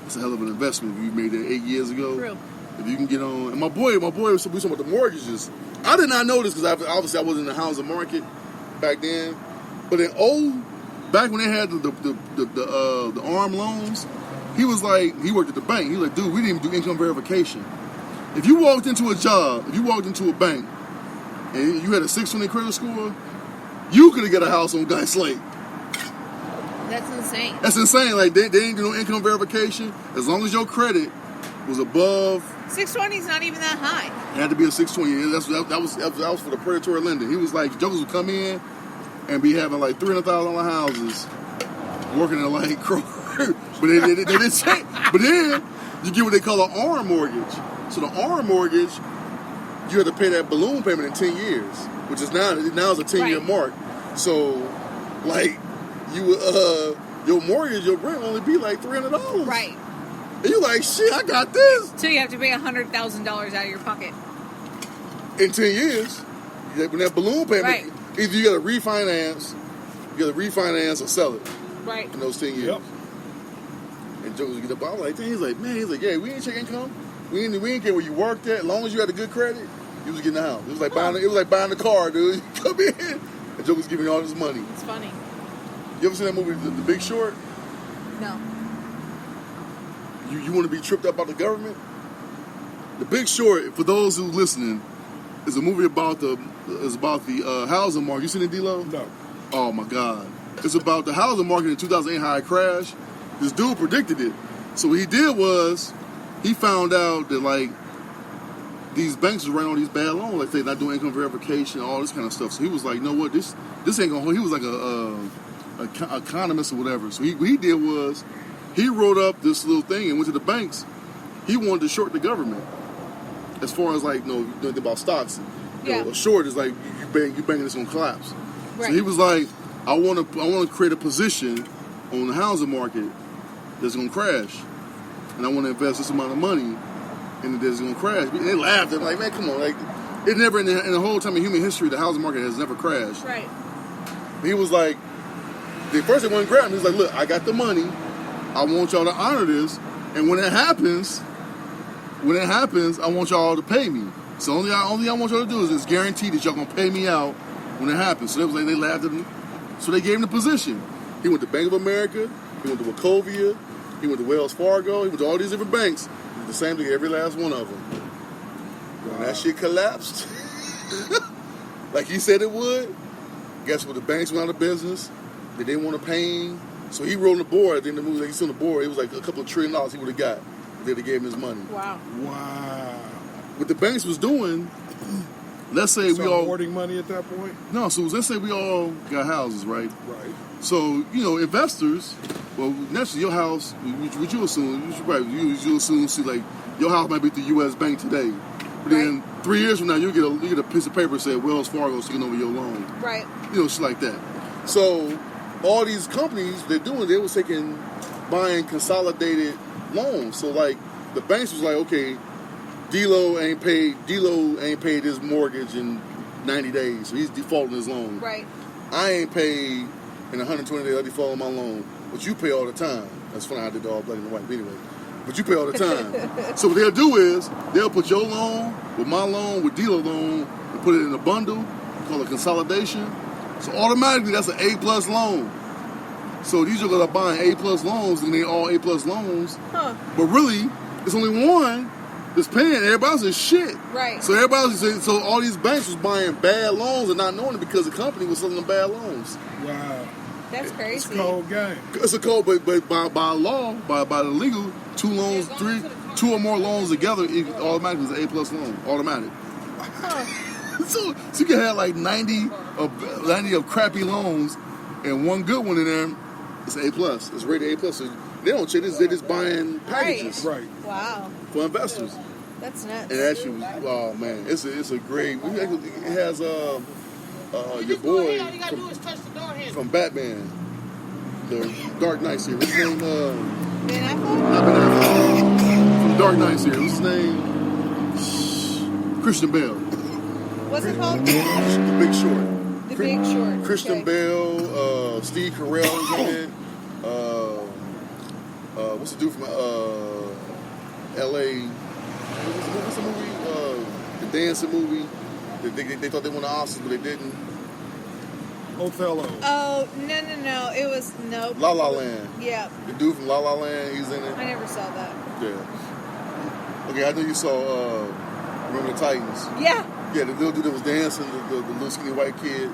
It's a hell of an investment if you made that 8 years ago. True. If you can get on, and my boy was talking about the mortgages. I did not know this because obviously I wasn't in the housing market back then. But back when they had the ARM loans, he was like, he worked at the bank. He was like, dude, we didn't even do income verification. If you walked into a job, if you walked into a bank, and you had a 620 credit score, you could have got a house on Geist Lake. That's insane. That's insane. Like they ain't do no income verification. As long as your credit was above, 620 is not even that high. it had to be a 620. That was for the predatory lending. He was like, jokers would come in and be having like $300,000 houses, working in like Kroger. But they didn't say. But then you get what they call an ARM mortgage. So the ARM mortgage, you have to pay that balloon payment in 10 years, which is now is a 10-year Right. mark. So, like, your mortgage, your rent only be like $300. Right. And you like, shit, I got this. So you have to pay $100,000 out of your pocket. In 10 years, when that balloon payment, Right. either you got to refinance, or sell it Right. in those 10 years. Yep. And Joe was get up, I was like, man, he's like, yeah, we ain't check income. We ain't care where you worked at. As long as you had a good credit, you was getting the house. It was like buying the car, dude. You come in, and Joe was giving you all this money. It's funny. You ever seen that movie, The Big Short? No. You want to be tripped up by the government? The Big Short, for those who listening, is a movie about the housing market. You seen it, D-Lo? No. Oh my God! It's about the housing market in 2008 how it crashed. This dude predicted it. So what he did was he found out that like these banks was running all these bad loans, like they're not doing income verification, all this kind of stuff. So he was like, you know what, this ain't gonna hold. He was like a economist or whatever. So what he did was he wrote up this little thing and went to the banks. He wanted to short the government. As far as like, nothing about stocks. Yeah. A short is like you banking this gonna collapse. Right. So he was like, I want to create a position on the housing market that's gonna crash, and I want to invest this amount of money, and it's gonna crash. And they laughed. They're like, man, come on, like it never in the whole time of human history, the housing market has never crashed. Right. He was like, the first they went and grabbed him. He's like, look, I got the money. I want y'all to honor this, and when it happens, I want y'all to pay me. So only I want y'all to do is guarantee that y'all gonna pay me out when it happens. So they was like they laughed at him. So they gave him the position. He went to Bank of America. He went to Wachovia. He went to Wells Fargo. He went to all these different banks. He did the same thing every last one of them. When that shit collapsed, like he said it would, guess what? The banks went out of business. They didn't want to pay him. So he wrote on the board. At the end of the movie, like he's on the board. It was like a couple of $1 trillion he would have got if they gave him his money. Wow. Wow. What the banks was doing, let's say we all hoarding money at that point. no. So let's say we all got houses, right? Right. So investors. Well, naturally, your house, what you assume, you assume see like your house might be at the U.S. Bank today, but then 3 years from now you get a piece of paper that said Wells Fargo taking over your loan. Right. Shit like that. So all these companies they was buying consolidated loans. So like the banks was like, okay, D-Lo ain't paid his mortgage in 90 days, so he's defaulting his loan. Right. I ain't paid in 120 days, I default my loan, but you pay all the time. That's funny, I did the all black and white, but anyway. But you pay all the time. So what they'll do is they'll put your loan with my loan with D-Lo loan and put it in a bundle called a consolidation. So automatically that's an A+ loan. So these are gonna buying A+ loans and they all A+ loans. Huh. But really, it's only one that's paying. Everybody else is shit. Right. So so all these banks was buying bad loans and not knowing it because the company was selling them bad loans. Wow. That's crazy. It's a cold game. It's a code, but by law, by the legal, two or more loans together, it automatically is an A+ loan, automatic. Huh. so you can have like 90 of crappy loans and one good one in there. It's A+. It's rated A+. So they don't check this. They're just buying packages Right. Wow. for investors. That's nuts. And that shit was, oh man, it's a great. It has your boy from Batman, the Dark Knight series. What's his name? Ben Affleck? Not Ben Affleck. From Dark Knight series. What's his name? Christian Bale. What's it called? The Big Short. The Big Short. Christian Okay. Bale, Steve Carell is in it. What's the dude from L.A.? What's the movie? The dancing movie. They thought they won the Oscars, but they didn't. Othello. Oh, no. It was, nope. La La Land. Yeah. The dude from La La Land, he's in it. I never saw that. Yeah. Okay, I know you saw Remember the Titans. Yeah. Yeah, the little dude that was dancing, the little skinny white kid.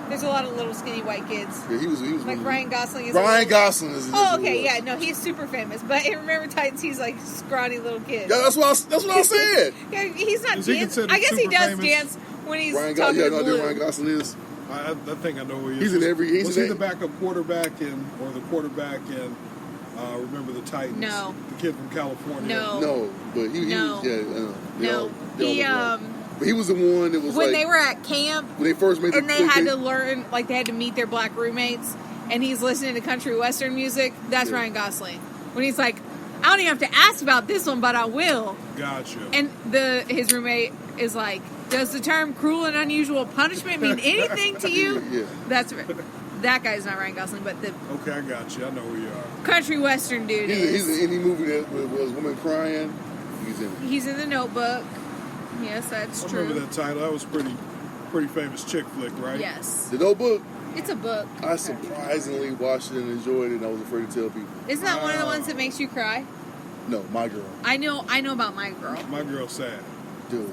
There's a lot of little skinny white kids. Yeah, he was Like Ryan Gosling is. Ryan Gosling is. Oh, okay, yeah, no, he's super famous. But in Remember Titans, he's like scrawny little kid. Yeah, that's what I said. Yeah, he's not Is he dance. considered I guess he super does famous? dance when he's Ryan talking Gosling, to I know Blue. Ryan Gosling is. I think I know who he is. He's in every. Was he the backup quarterback or the quarterback in Remember the Titans? No. The kid from California. No. No, but he No. was. Yeah, No, they all he look right. But he was the one that was when like they were at camp when they first made and they had to learn, like they had to meet their black roommates, and he's listening to country western music. That's Yeah. Ryan Gosling. When he's like, I don't even have to ask about this one, but I will. Gotcha. And his roommate is like, does the term cruel and unusual punishment mean anything to you? Yeah. That's that guy's not Ryan Gosling, but the Okay, I got you. I know who you are. country western dude He's is. in any movie that was women crying. He's in it. He's in The Notebook. Yes, that's I true. remember that title. That was pretty famous chick flick, right? Yes, The Notebook. it's a book. I surprisingly watched it and enjoyed it, and I was afraid to tell people. Isn't that one of the ones that makes you cry? No, My Girl, I know about My Girl. My girl's sad. dude.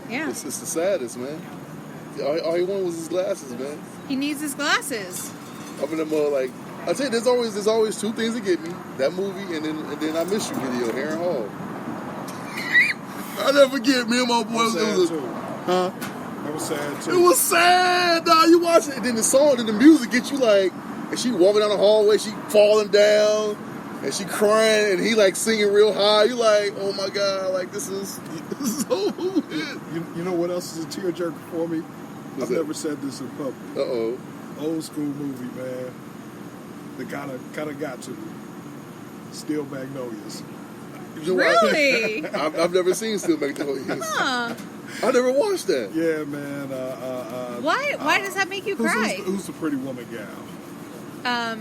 Yeah, It's the saddest, man. All he wanted was his glasses, man. he needs his glasses. I mean, like I tell you, there's always two things that get me: that movie and then I Miss You video, Aaron Hall. I never forget me and my boys. Sad It was too. huh? That was sad It too. was sad, dog. You watch it, and then the song, and the music gets you like, and she walking down the hallway, she falling down, and she crying, and he like singing real high. You like, oh my god, like this is so weird. You know what else is a tearjerker for me? What's I've that? never said this in public. Uh-oh. Old school movie, man. That kind of got to me. Steel Magnolias. You know what? Really? I've never seen Steel Magnolias. Huh? I never watched that. Yeah, man. Why? Why does that make you cry? Who's the pretty woman gal?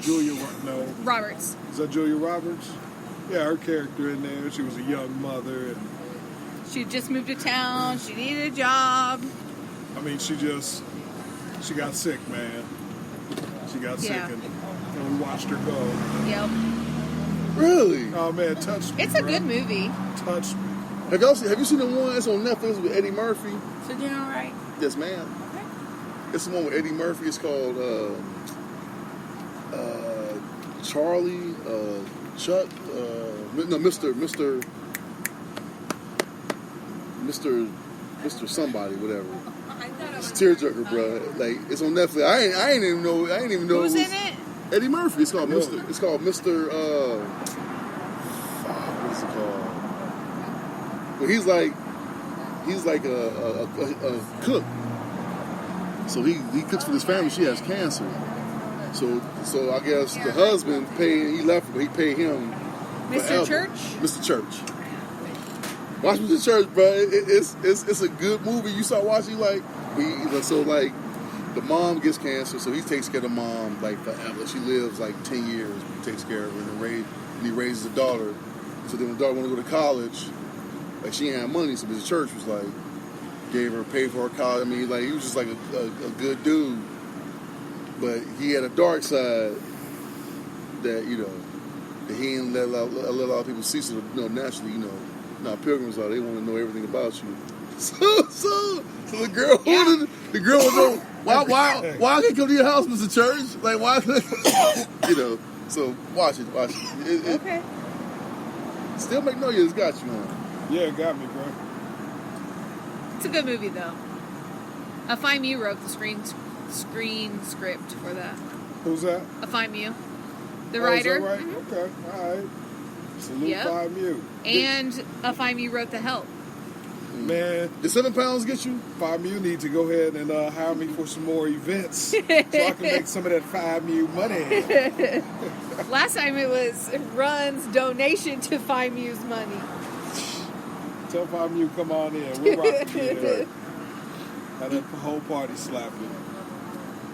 Julia? No. Roberts. Is that Julia Roberts? Yeah, her character in there. She was a young mother, and She just moved to town. She needed a job. I mean, she got sick, man. She got sick, Yeah. and we watched her go. Yep. Really? Oh man, it touched me. It's a bro. good movie. Touched me. Have you seen the one that's on Netflix with Eddie Murphy? So you know, right? Yes, ma'am. It's the one with Eddie Murphy. It's called Charlie, Chuck, no, Mr. Somebody, whatever. It's tearjerker, bro. Like it's on Netflix. I ain't even know. Who's it in was it? Eddie Murphy. It's called Really? Mr. It's called Mr. What is it called? Well, he's like a cook. So he cooks for his family. She has cancer. So I guess the husband paid. He left, but he paid him. Mr. forever. Church? Mr. Church. Watch Mr. Church, bro. It's a good movie. You start watching like the mom gets cancer, so he takes care of the mom like forever. She lives like 10 years. He takes care of her and he raises a daughter. So then when the daughter wanted to go to college, like she ain't had money, so Mr. Church was like paid for her college. I mean, like he was just like a good dude, but he had a dark side that that he didn't let a lot of people see. So naturally, now pilgrims are, they want to know everything about you. So the girl was like, why I can't come to your house, Mr. Church? Like why? So watch it. Okay. Still Magnolia's got you on. Yeah, it got me, bro. It's a good movie, though. Afai Mew wrote the screen script for that. Who's that? Afai Mew, the Oh, writer. Is that right? Mhm. Okay, all right. Salute Yep. 5 Mew. And Afai Mew wrote The Help. Man, Did 7 pounds get you? 5 Mew need to go ahead and hire me for some more events so I can make some of that 5 Mew money. Last time it was Run's donation to Afai Mew's money. Tell 5 Mew come on in. We're rocking it. Had that whole party slapping.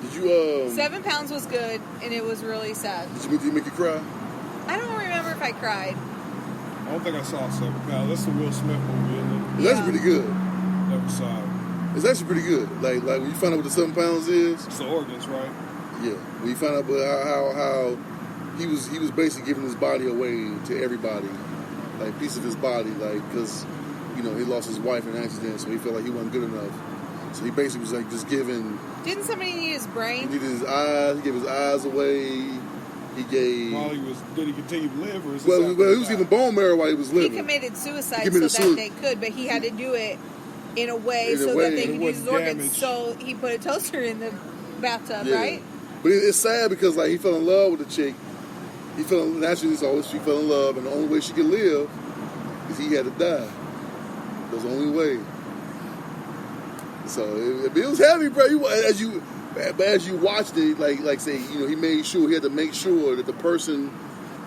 Did you 7 pounds was good, and it was really sad. did you make you cry? I don't remember if I cried. I don't think I saw 7 pounds. That's the Will Smith movie, isn't it? It's actually pretty good. Never saw it. It's actually pretty good. Like when you find out what the 7 pounds is, It's the organs, right? yeah. When you find out about how he was basically giving his body away to everybody, like piece of his body, like because he lost his wife in an accident, so he felt like he wasn't good enough. So he basically was like just giving. Didn't somebody need his He brain? needed his eyes. He gave his eyes away. He gave. Did he continue to live, or is this Well, after he was giving bone marrow while he was He living. committed suicide He committed so that they could, but he had to do it in a way In a so way that they that could it use his wouldn't organs. damage. So he put a toaster in the bathtub, Yeah. right? But it's sad because like he fell in love with the chick. He fell naturally. She fell in love, and the only way she could live is he had to die. That was the only way. So it was heavy, bro. As you watched it, like say, he made sure he had to make sure that the person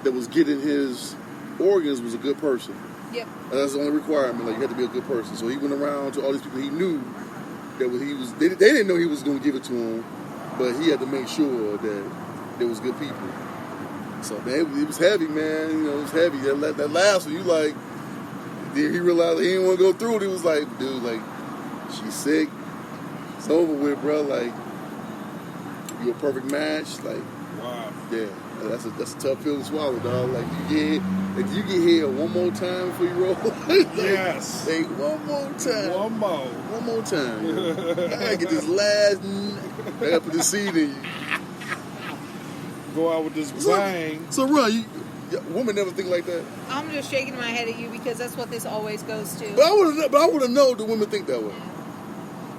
that was getting his organs was a good person. Yep. And that's the only requirement. Like you had to be a good person. So he went around to all these people he knew that they didn't know he was going to give it to him, but he had to make sure that there was good people. So man, it was heavy, man. It was heavy. That last one, you like. Then he realized he didn't want to go through it. He was like, dude, like, she's sick. It's over with, bro. Like, you a perfect match. Like, Wow. yeah, that's a tough pill to swallow, dog. Like you get hit one more time before you roll. Like, Yes. Like one more time. One more. Time. I gotta get this last. I gotta put the seed in you. Go out with this bang. So, Ron, women never think like that. I'm just shaking my head at you because that's what this always goes to. But I would have known the women think that way.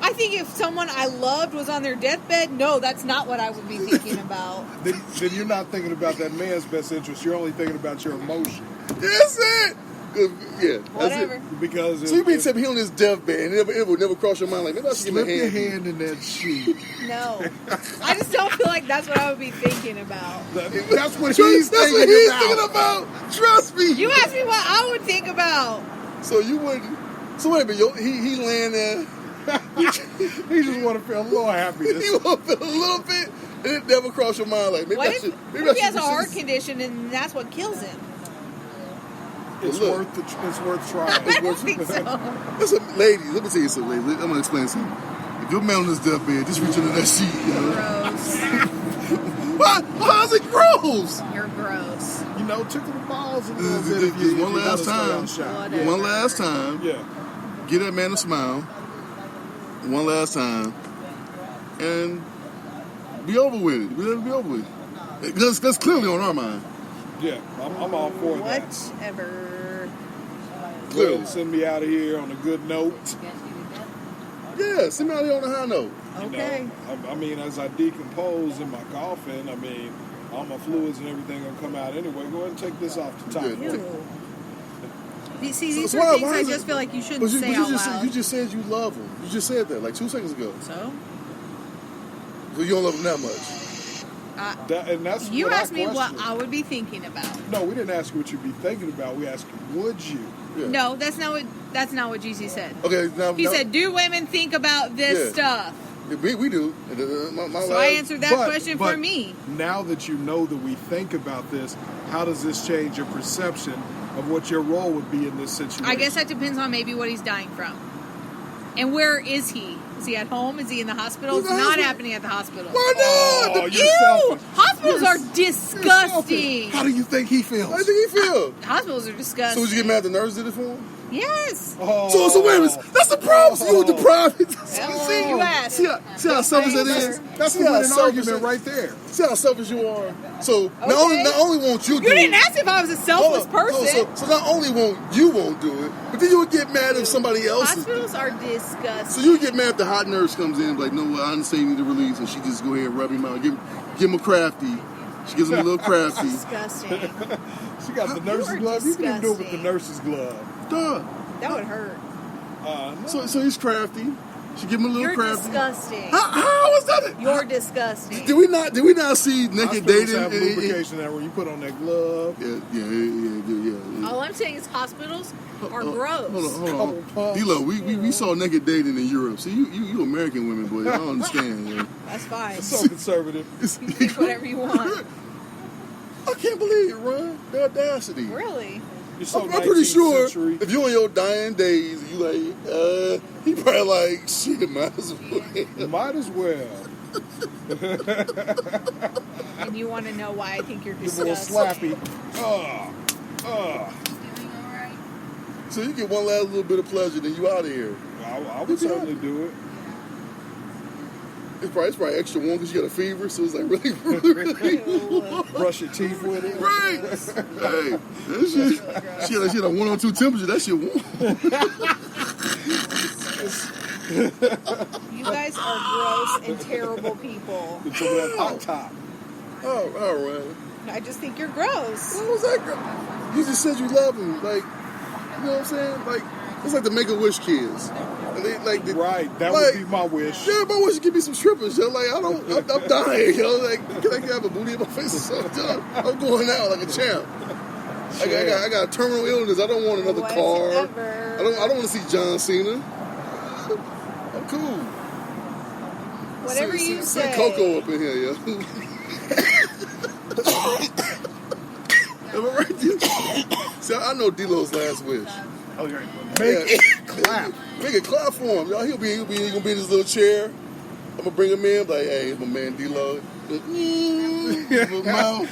I think if someone I loved was on their deathbed, no, that's not what I would be thinking about. Then you're not thinking about that man's best interest. You're only thinking about your emotion. That's it. 'Cause, yeah, that's Whatever. it. Because So you mean to me he on his deathbed and it would never cross your mind like maybe I should give him slip a your hand. hand in that sheet. No. I just don't feel like that's what I would be thinking about. That's what Trust- he's that's thinking what he's about. thinking about. Trust me. You asked me what I would think about. So you would. So wait a minute. He laying there. He just want to feel a little happiness. He want to feel a little bit, and it never crossed your mind like maybe What I if, should. Maybe what I if he has should a do heart this. condition and that's what kills him? It's look. it's worth trying. I don't think so. Listen, ladies, let me tell you something, ladies. I'm gonna explain something. If your man on his deathbed, just reach under that sheet, you know. Gross. Why? How's it gross? You're gross. You know, tickle the balls a little Just bit. If you one if you last wanna stay time. outside. Whatever. One last time. Yeah. Give that man a smile. One last time. And be over with it. Let it be over with it. That's clearly on our mind. Yeah. I'm all for that. Whatever. Go ahead and send me out of here on a good note. Yeah, send me out here on a high note. You Okay. know, I mean, as I decompose in my coffin, I mean, all my fluids and everything gonna come out anyway. Go ahead and take this off the top. Good. Ew. See, So these why- are things why I is just it- feel like you shouldn't But you, say but out you just loud. you just said you love him. You just said that like 2 seconds ago. So, So you don't love him that much. And that's you what asked I me what questioned. I would be thinking about. No, we didn't ask you what you'd be thinking about. We asked you, would you? Yeah. No, that's not what GC said. Okay, now He said, "Do women think about this Yeah. stuff?" we do. My So last- I answered that question for but me. Now that you know that we think about this, how does this change your perception of what your role would be in this situation? I guess that depends on maybe what he's dying from, and where is he? Is he at home? Is he in the hospital? He's It's in the not hospital. happening at the hospital. Why not? Oh, Ew! you're selfish. Hospitals You're are selfish. disgusting. How do you think he feels? How do you think he feel? Hospitals are disgusting. So would you get mad at the nurse did it for him? Yes. Oh. So wait a minute. That's the problem. So you were deprived. See, you asked. See how selfish that That's- is. That's See the how winning selfish argument that- right there. See how selfish you are. So Okay. not only won't you do You didn't it. ask if I was a selfless person. So not only won't do it, but then you would get mad if somebody else is. Hospitals are So disgusting. you get mad if the hot nurse comes in like, no, I understand you need to release, and she just go ahead and rub him out, give him a crafty. She gives him a little crafty. Disgusting. She got the nurse's are glove. You can even do it with the disgusting. nurse's glove. Duh. That would hurt. So he's crafty. She give him a little You're crafty. disgusting. How is that? You're disgusting. Did we not see naked Hospitals dating? have lubrication that when you put on that glove. Yeah. All I'm saying is hospitals are gross. Hold on. Couple pumps. D-Lo, we saw naked dating in Europe. See, you American women, boy. I don't understand. Yo. That's fine. It's so conservative. You think whatever you want. I can't believe it, Ron. The audacity. Really? You're so I'm pretty 19th sure century. if you're on your dying days, you like, he probably like, shit, might as well. Might as well. And you want to know why I think you're Give a little disgusting. slappy. So you get one last little bit of pleasure, then you out of here. I would certainly do it. It's probably extra warm because you got a fever, so it's like really. Ew. Brush your teeth with it. Right. Hey, that shit, she had a 102 temperature. That shit warm. You guys are gross and terrible people. It's over that hot top. Oh, all right. I just think you're gross. What was that? Girl? You just said you love him, like, you know what I'm saying? Like, it's like the Make-A-Wish kids. And they, like, Right, that like, would be my wish. Yeah, my wish give me some strippers. Yo. Like, I'm dying. Yo, like, can I have a booty in my face or something? I'm going out like a champ. I got a terminal illness. I don't want another car. Whatever. I don't want to see John Cena. I'm cool. Whatever See you say. Coco up in here, yo. Am I right there? See, I know D-Lo's last wish. Oh, you're Make it clap. Make it clap for him, y'all. He gonna be in his little chair. I'm gonna bring him in, like, hey, it's my man D-Lo. Little mouth.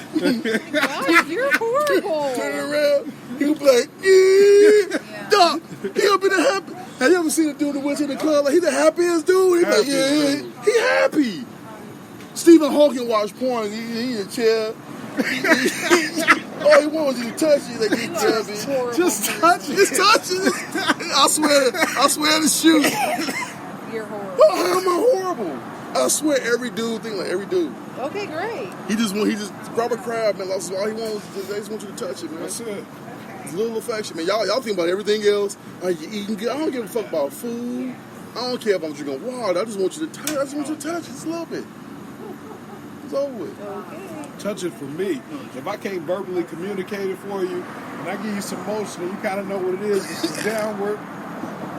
God, you're horrible. Turn around. He'll be like, yeah. Dog. He'll be the happy. Have you ever seen a dude that went to the club? Like, he's the happiest dude. He's like, yeah. He happy. Stephen Hawking watched porn. He in a chair. All he wants you to touch you. Like, You are horrible. Just touch it. Just touch it. I swear to shoot. You're horrible. Oh, how am I horrible? I swear every dude think like every dude. Okay, great. He just Robert Kraft, man. That's all he wants. They just want you to touch it, man. That's it. It's a little affection, man. Y'all think about everything else. Are you eating good? I don't give a fuck about food. I don't care if I'm drinking water. I just want you to touch. I just want you to touch it just a little bit. It's over with. Okay. Touch it for me. If I can't verbally communicate it for you, and I give you some motion, and you kind of know what it is, it's downward.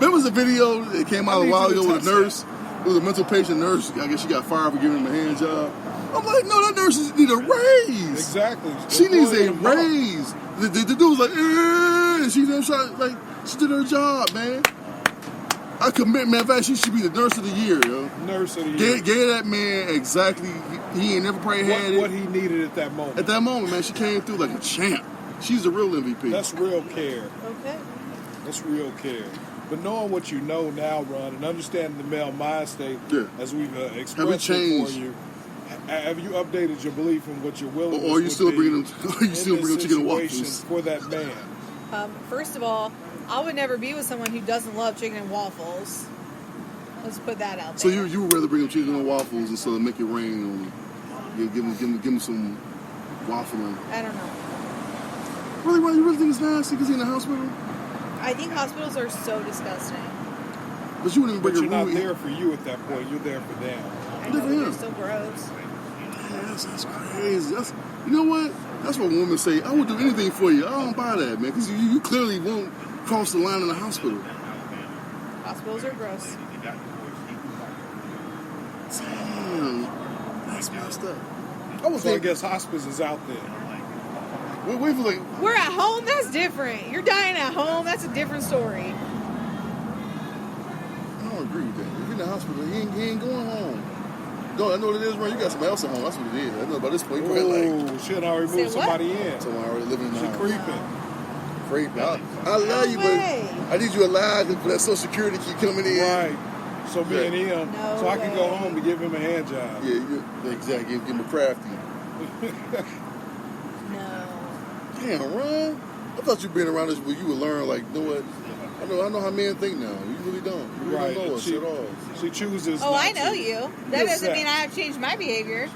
Remember the video that came out a need while you to ago with a touch nurse? It was a mental patient nurse. I guess she got fired for giving him a hand job. I'm like, no, that nurse need a raise. Exactly. She needs a Employee of the month. raise. The dude was like, and she did her job, man. I commit, man. In fact, she should be the nurse of the year, yo. Nurse of the year. Gave that man exactly. He ain't never probably had What it. he needed at that moment. At that moment, man, she came through like a champ. She's a real MVP. That's real care. Okay. That's real care. But knowing what you know now, Ron, and understanding the male mind state, Yeah. as we've Have we expressed it for changed? you, have you updated your belief in what your willingness Or are you would still be bringing them? Are you in still this bringing chicken and situation waffles? for that man? First of all, I would never be with someone who doesn't love chicken and waffles. Let's put that out So there. you would rather bring them chicken and waffles instead of make it rain on them? Give them some waffling. I don't know. Really, why you really think it's nasty? Because he's in the hospital? I think hospitals are so disgusting. But you wouldn't even But bring you're a not room. there for you at that point. You're there for them. I know, Good for but him. they're so gross. That's crazy. You know what? That's what women say. I would do anything for you. I don't buy that, man. Because you clearly won't cross the line in the hospital. Hospitals are gross. Damn. That's messed up. I was So I thinking, guess hospice is out there. we feel like, We're at home, that's different. You're dying at home, that's a different story. I don't agree with that. If you're in the hospital, he ain't going home. No, I know what it is, bro. You got somebody else at home. That's what it is. I know by this point, you probably like, Oh, she had already Say moved what? somebody in. someone already living in the She house. creeping. Great, man. I love you, No but way. I need you alive for that Social Security keep coming in. Right. So me Yeah. and him, No so I can go way. home and give him a hand job. Yeah, exactly. Give him a crafty. No. Damn, Ron. I thought you'd been around this where you would learn, like, you know what? I know how men think now. You really don't. You really Right. don't know And us at all. She chooses. Oh, not I know to. you. That Yes, doesn't sir. mean I have changed my behavior.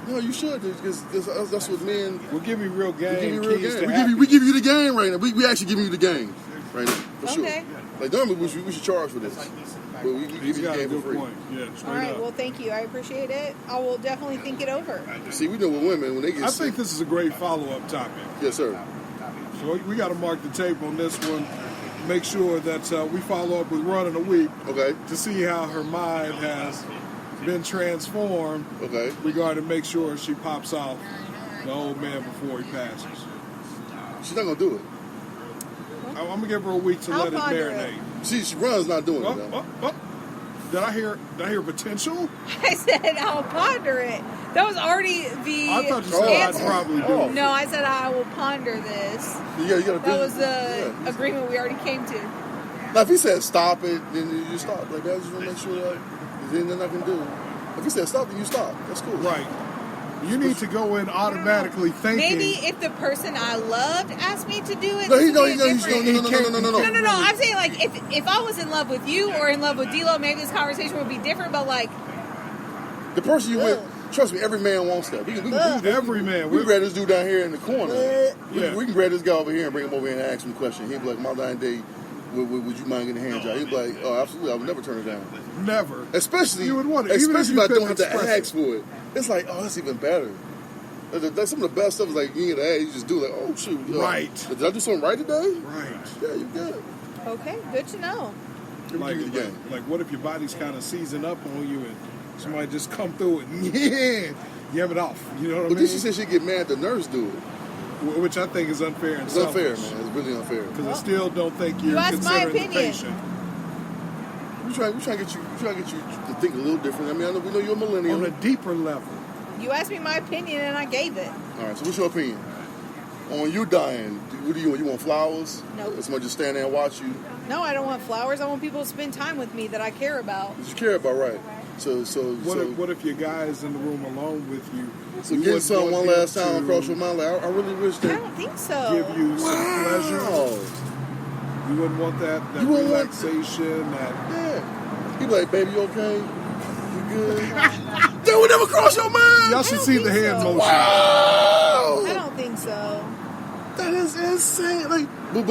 No, you should. Because that's what men. We'll give you real game. We give you real keys game. to We give you the game right now. We actually giving you the game right now for sure. Okay. Like normally we should charge for this, but we give He's you the got a game for good free. point. Yeah, All straight right, up. well, thank you. I appreciate it. I will definitely think it over. See, we know with women when they get I sick. think this is a great follow-up topic. Yes, sir. So we got to mark the tape on this one. Make sure that we follow up with Ron in a week Okay. to see how her mind has been transformed Okay. regarding make sure she pops off the old man before he passes. She's not gonna do it. I'm going to give her a week to I'll let it ponder it. marinate. She runs not doing it. Oh, though. oh, oh. Did I hear potential? I said I'll ponder it. That was already the I thought you said I'd answer. probably do Oh. it. No, I said I will ponder this. You gotta That was the yeah. agreement we already came to. Now, if he said stop it, then you stop. Like that, I just want to make sure that there's anything I can do. If he said stop, then you stop. That's cool. Right. You need to go in automatically thinking. Maybe if the person I loved asked me to do it, No, this he would no, be he a no, he's different- no. No. I'm saying like if I was in love with you or in love with D-Lo, maybe this conversation would be different. But like, The person you Ugh. with, trust me, every man wants that. We can Every man. we can grab this dude down here in the corner. Yeah. We can grab this guy over here and bring him over here and ask him a question. He'd be like, "My dying day, would you mind getting a hand job?" He'd be like, "Oh, absolutely, I would never turn it down." Never. Especially, You would want it, even if especially you if I don't couldn't have to express ask for it. It's like, oh, that's even better. That's some of the best stuff is like you ain't gotta ask, you just do like, oh shoot, Right. Did I do something right today? Right. Yeah, you good. okay, good to know. Like, give you the game. like, what if your body's kind of seizing up on you and somebody just come through it and you have it off? You know what But I then she mean? said she'd get mad the nurse do it. Which I think is unfair and It's unfair, selfish. man. It's really unfair. Because I still don't think you're You asked my considering the opinion. patient. We try to get you to think a little different. I mean, we know you're a millennial. On a deeper level. You asked me my opinion and I gave it. All right, so what's your opinion? On you dying, what do you want? You want flowers? Nope. Or somebody just stand there and watch you? No, I don't want flowers. I want people to spend time with me that I care about. That you care about, right? So What if your guy is in the room alone with you? so You getting would something want one him last time to across your mind, like I really wish I that. don't think so. give you some pleasure. Wow. You wouldn't want that You wouldn't want- relaxation, that Yeah. He be like, baby, you okay? You good? That would never cross your mind. y'all should don't see the think hand so. motion. Wow. I don't think so. That is insane. Like, but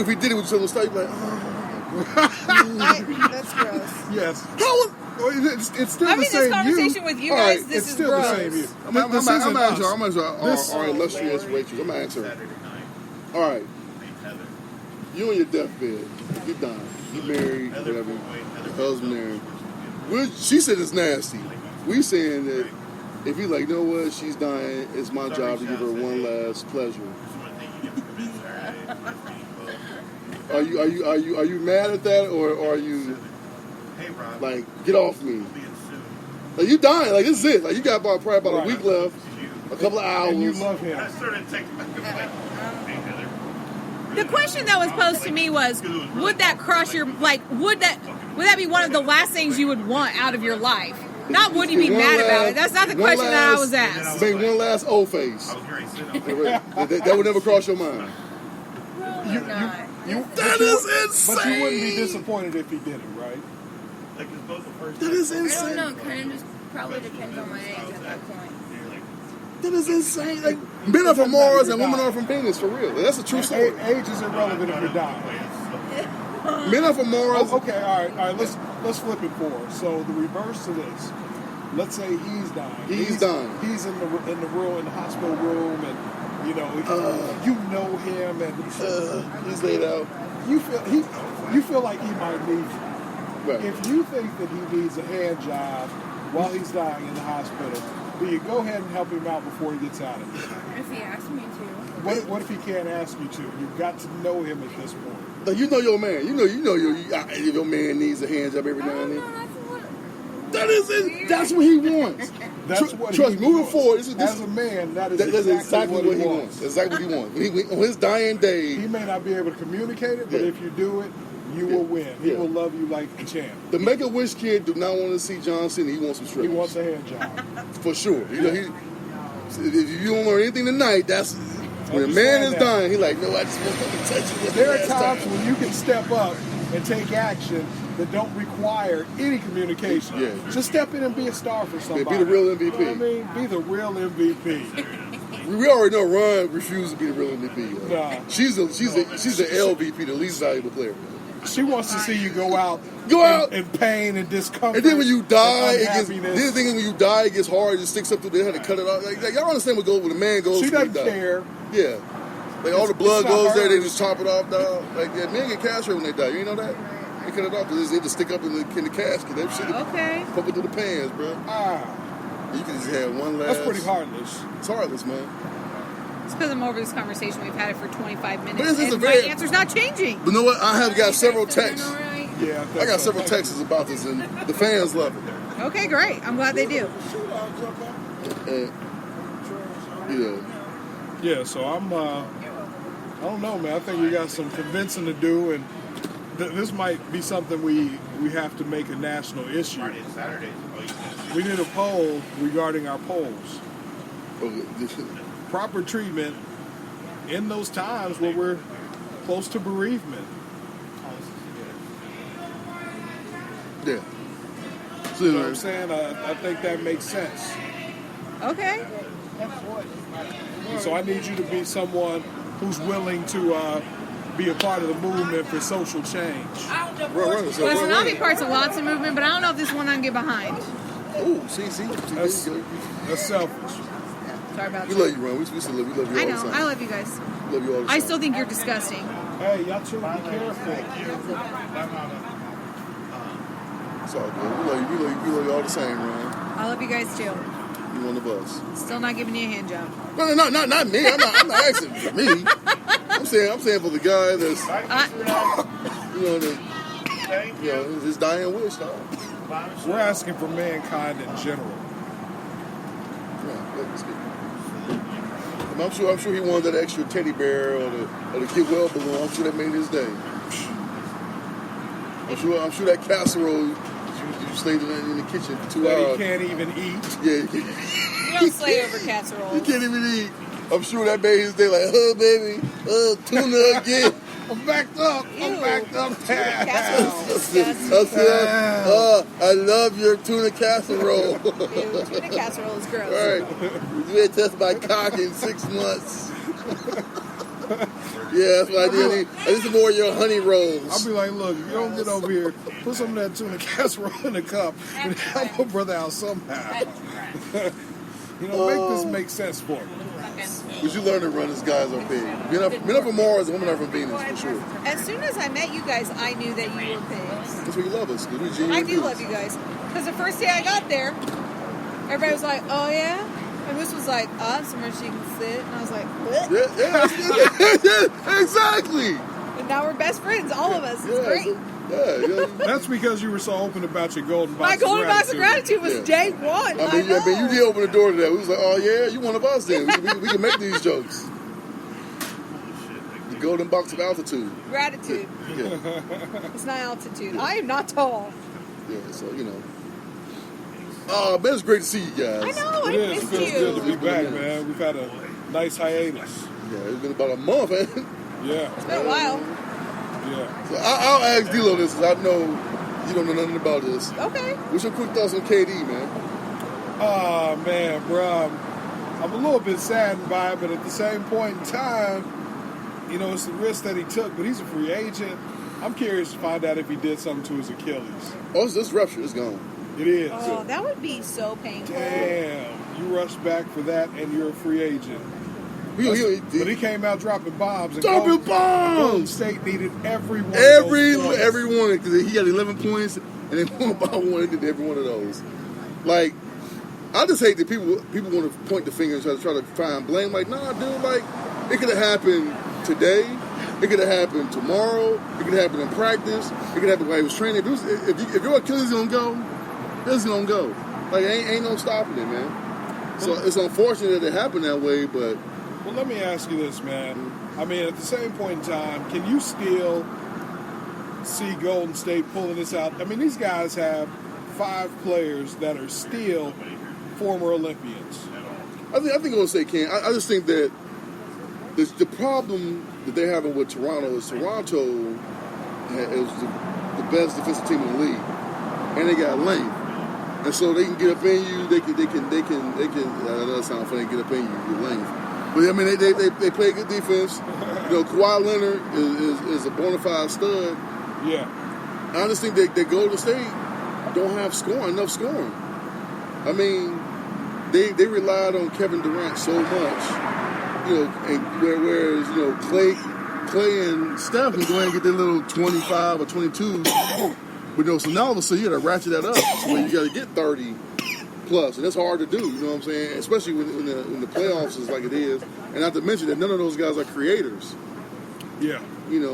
if he did it with someone, you'd be like, oh. That's gross. Yes. How was? It's still I'm the in same this conversation you. with you All guys. right, This it's is still gross. the same you. I'm This asking isn't our, us. This- our illustrious Rachel. I'm gonna answer her. All right, you on your deathbed, you dying, you married, whatever, your husband there. She said it's nasty. We saying that if you like, you know what, she's dying, it's my job to give her one last pleasure. Are you mad at that, or are you like, get off me? Like, you dying? Like, this is it? Like, you got probably about a week left, a couple of hours. And you love him. The question that was posed to me was, would that cross your, like, would that be one of the last things you would want out of your life? Not would you be mad about it. That's not the question that I was asked. Make one last old face. That would never cross your mind. That is insane. But you wouldn't be disappointed if he did it, right? That is I don't insane. know. Kind of just probably depends on my age at that point. That is insane. Like, men are from Mars and women are from Venus, for real. That's a true story. Age is irrelevant if you're dying. Men are from Mars. Okay, all right. Let's flip it forward. So the reverse to this. Let's say he's dying. He's dying. He's in the room, in the hospital room, and you know him, and He's laid out. you feel like he might need you. Right. If you think that he needs a hand job while he's dying in the hospital, do you go ahead and help him out before he gets out of there? If he asked me to. What if he can't ask you to? You've got to know him at this point. Like, you know your man. You know your man needs a hand job every now and then. That's what he wants. That's what Trust he me, moving wants. forward, As a man, that's exactly what he wants. Exactly what he wants. On his dying day, He may not be able to communicate it, but Yeah. if you do it, you will win. He Yeah. will love you like a champ. the Make-A-Wish kid do not want to see John Cena. He wants some He strippers. wants a hand job. For sure. You know, if you don't learn anything tonight, that's when a man Understand is that. dying. He like, no, I just want to touch you. With There the are last times time. when you can step up and take action that don't require any communication. Yeah. Just step in and be a star for somebody. be the real MVP. You know what I mean? Be the real MVP. We already know Ron refused to be the real MVP. Nah. She's the LVP, the least valuable player. She wants to see you go out in pain and discomfort. And then when you die, and it gets. unhappiness. Then the thing is, when you die, it gets hard. It just sticks up through. They had to cut it off. Like y'all understand what goes when a man goes. She when he doesn't die. care. Yeah, like all the blood it's not goes there. They hers. just chop it off, dog. Like men get castrated when they die. You know that? They cut it off because they just stick up in the casket. That shit Okay. pump it through the pans, bro. You can just have one last. That's pretty heartless. It's heartless, man. It's because I'm over this conversation. We've had it for 25 minutes. But this is and a very- my answer's not changing. But you know what? I have got several texts. Yeah, I got several texts about this, and the fans love it. Okay, great. I'm glad they do. And, you know, Yeah, so I'm. I don't know, man. I think we got some convincing to do, and this might be something we have to make a national issue. We need a poll regarding our polls. Proper treatment in those times where we're close to bereavement. yeah. So, You know what I'm saying? I think that makes sense. Okay. So I need you to be someone who's willing to be a part of the movement for social change. Listen, I'll be parts of lots of movement, but I don't know if this one I can get behind. Ooh, see, That's selfish. Sorry about we that. love you, Ron. We still love you. We love you I all know. the I time. love you guys. We love you all the time. I still think you're disgusting. Hey, y'all two, be careful. It's all good. We love you. We love you all the same, Ron. I love you guys too. You one of us. Still not giving you a hand job. No, not me. I'm not asking for me. I'm saying for the guy that's his dying wish, dog. We're asking for mankind in general. Yeah, let's get- I'm sure he wanted that extra teddy bear or the get well balloon. I'm sure that made his day. I'm sure that casserole you stayed in the kitchen for 2 That hours. he can't even eat. Yeah, You don't slay over casserole. he can't even eat. I'm sure that made his day like, oh baby, tuna again. I'm backed up. I'm Ew. backed up. Casserole. I said, I love your tuna casserole. Ew, tuna casserole is gross. All right, you had to test my cock in 6 months. Yeah, that's what I did. This is more your honey rolls. I'll be like, look, if you don't get over here, put some of that tuna casserole in a cup and help a brother out somehow. Make this make sense for me. But you learn to run as guys are big. Men are from Mars and women are from Venus, for sure. As soon as I met you guys, I knew that you were pigs. That's why you love us, because we're genuine I do dudes. love you guys. Because the first day I got there, everybody was like, oh yeah? And Moose was like, somewhere she can sit. And I was like, what? Yeah. Yeah, exactly. And now we're best friends, all of us. It's great. Yeah. That's because you were so open about your golden box. My golden box of gratitude was Yeah. day one. I mean, you did open the door to that. We was like, oh yeah, you one of us then. We can make these jokes. The golden box of altitude. Gratitude. Yeah. It's not altitude. I am not tall. Yeah, so oh, man, it's great to see you guys. I know. It I is. It missed feels good to you. be back, man. We've had a nice hiatus. Yeah, it's been about a month, man. Yeah. It's been a while. Yeah. So I'll ask D-Lo this, because I know you don't know nothing about this. Okay. What's your quick thoughts on KD, man? Oh, man, bro. I'm a little bit saddened by it, but at the same point in time, it's the risk that he took, but he's a free agent. I'm curious to find out if he did something to his Achilles. Oh, it's ruptured. It's gone. It is. Oh, that would be so painful. Damn. You rush back for that, and you're a free agent. But he came out dropping bombs. And Dropping Golden bombs! State needed every one of Every those one, because he got 11 points, and they won by one. He did every one of those. Like, I just hate that people want to point the finger and try to find blame. Like, nah, dude, like, it could have happened today. It could have happened tomorrow. It could have happened in practice. It could happen while he was training. If your Achilles gonna go, it's gonna go. Like, ain't no stopping it, man. So it's unfortunate that it happened that way, but. Well, let me ask you this, man. I mean, at the same point in time, can you still see Golden State pulling this out? I mean, these guys have 5 players that are still former Olympians. I think Golden State can. I just think that the problem that they're having with Toronto is Toronto is the best defensive team in the league, and they got length, and so they can get up in you. They can. That does sound funny. Get up in you, your length. But I mean, they play good defense. Kawhi Leonard is a bona fide stud. Yeah. I just think that Golden State don't have enough scoring. I mean, they relied on Kevin Durant so much, and whereas Clay and Steph can go ahead and get their little 25 or 22. But so now all of a sudden you got to ratchet that up. So you got to get 30 plus, and that's hard to do. You know what I'm saying? Especially when the playoffs is like it is, and not to mention that none of those guys are creators. Yeah.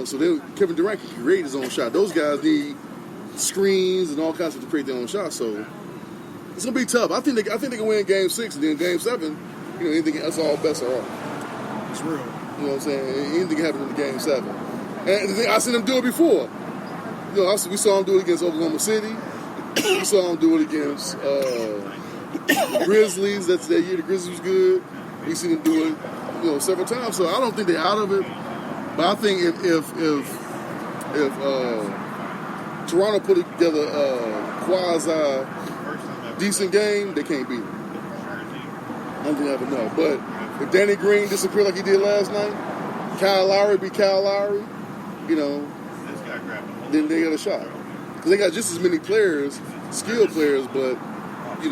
So Kevin Durant can create his own shot. Those guys need screens and all kinds of stuff to create their own shot. So it's gonna be tough. I think they can win Game 6, and then Game 7. Anything that's all bets are off. It's real. You know what I'm saying? Anything can happen in the Game 7. And the thing, I seen them do it before. We saw them do it against Oklahoma City. We saw them do it against the Grizzlies. That's that year the Grizzlies was good. We seen them do it, several times. So I don't think they're out of it. But I think if Toronto put together a quasi decent game, they can't beat them. I don't think they have enough. But if Danny Green disappeared like he did last night, Kyle Lowry be Kyle Lowry, then they got a shot. Because they got just as many players, skilled players, but the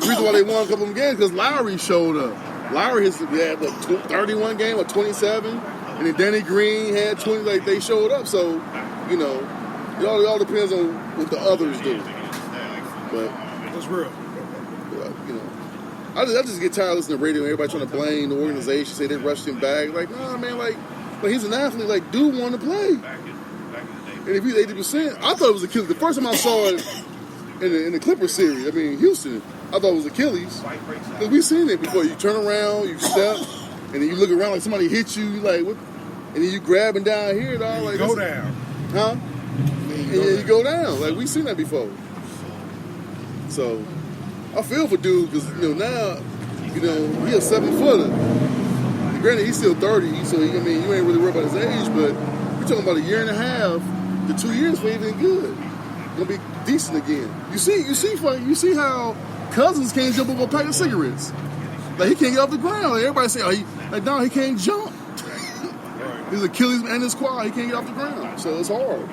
reason why they won a couple of games because Lowry showed up. Lowry had 31 game or 27, and then Danny Green had 20. Like they showed up, so it all depends on what the others do. But That's real. I just get tired of listening to radio. Everybody trying to blame the organization, say they rushed him back. Like, nah, man, but he's an athlete. Like, dude wanted to play. And if he's 80%, I thought it was Achilles. The first time I saw it in the Clippers series, Houston, I thought it was Achilles. Because we've seen it before. You turn around, you step, and then you look around like somebody hit you. Like, what? And then you grabbing down here, dog. Like, go down. Huh? And you go down. Like, we've seen that before. So, I feel for dude because, now, he a 7-footer. Granted, he's still 30, so, you ain't really worried about his age, but we're talking about a year and a half to 2 years for anything good. Gonna be decent again. You see how Cousins can't jump over a pack of cigarettes. Like, he can't get off the ground. Like, everybody say, he can't jump. His Achilles and his quad, he can't get off the ground. So it's hard.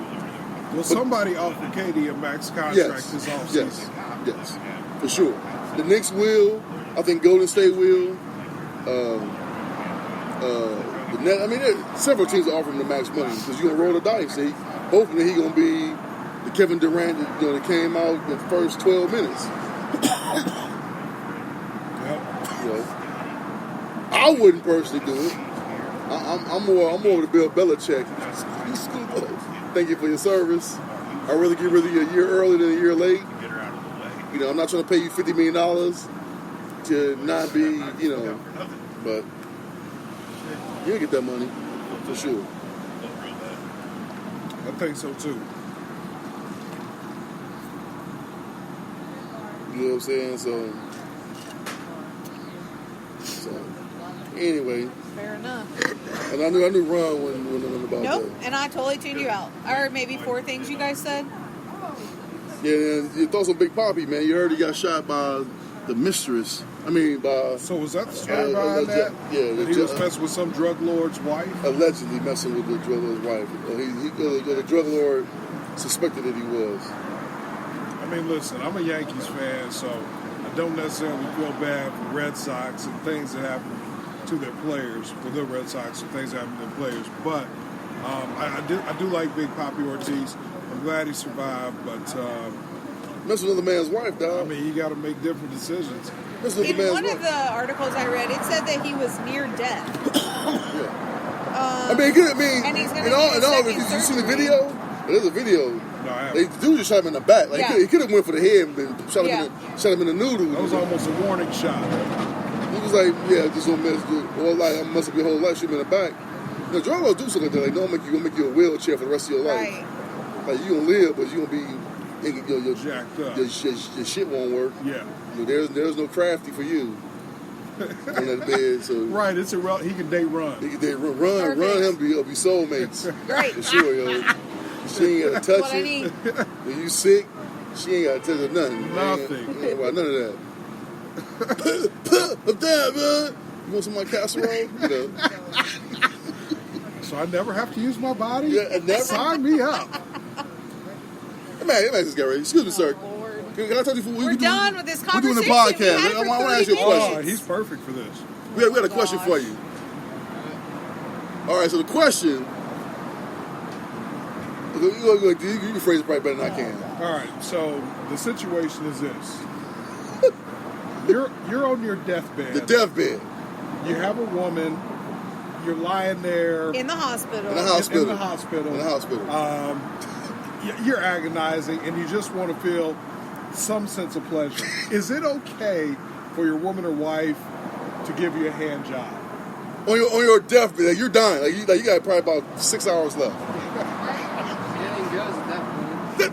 Well, somebody offered KD a max contract this offseason. Yes, for sure. The Knicks will. I think Golden State will. The Nets. There's several teams are offering the max money because you're gonna roll the dice. Hopefully, he's gonna be the Kevin Durant that came out the first 12 minutes. Yep. I wouldn't personally do it. I'm more with Bill Belichick. Thank you for your service. I'd rather get rid of you a year early than a year late. You know, I'm not trying to pay you $50 million to not be, you know, but you'll get that money for sure. I think so too. You know what I'm saying? So anyway. Fair enough. And I knew Ron when about Nope, that. and I totally tuned you out. I heard maybe 4 things you guys said. Yeah, and you thought some Big Papi, man. You heard he got shot by the mistress. I mean, by So was that the story behind that? yeah, That he was messing with some drug lord's wife? allegedly messing with the drug lord's wife. The drug lord suspected that he was. I mean, listen, I'm a Yankees fan, so I don't necessarily feel bad for Red Sox and things that happen to their players, for the Red Sox and things that happen to their players. But I do like Big Papi Ortiz. I'm glad he survived, but Messing with another man's wife, dog. I mean, you got to make different decisions. Messing with In the man's one wife. of the articles I read, it said that he was near death. Yeah. I mean, and he's gonna in all, need in a all, second did you see the surgery. video? There's a video. No, I They haven't. dude just shot him in the back. Like Yeah. he could have went for the head and shot him, Yeah. shot him in the noodle. That was almost a warning shot. He was like, yeah, just don't mess with, or like I must have been whole life shoot him in the back. You know, drug lords do something like that. Like, no, gonna make you a wheelchair for the rest of your life. Right. Like you gonna live, but you gonna be your Jacked up. your shit won't work. Yeah. You know, there's no crafty for you on that bed. So Right, it's he can date run. they run him be soulmates. Great. For sure, yo. She ain't gotta touch What I it. need. When you sick, she ain't gotta touch it nothing. Nothing. Ain't about none of that. I'm down, man. You want some of my casserole? You know. So I never have to use my body? Yeah, and never. Sign me up. Man, just get ready. Excuse me, sir. Oh, Lord. Can I talk to you? We're done with this We're doing the conversation. We podcast. had it I for want to 30 ask you a minutes. question. Oh, he's perfect for this. We got a question for you. All right, so the question. You can phrase it probably better than I can. All right, so the situation is this. You're on your deathbed. The deathbed. You have a woman. You're lying there In the hospital. In the hospital. in the hospital. In the hospital. You're agonizing, and you just want to feel some sense of pleasure. Is it okay for your woman or wife to give you a hand job? On your deathbed, like you're dying. Like you got probably about 6 hours left.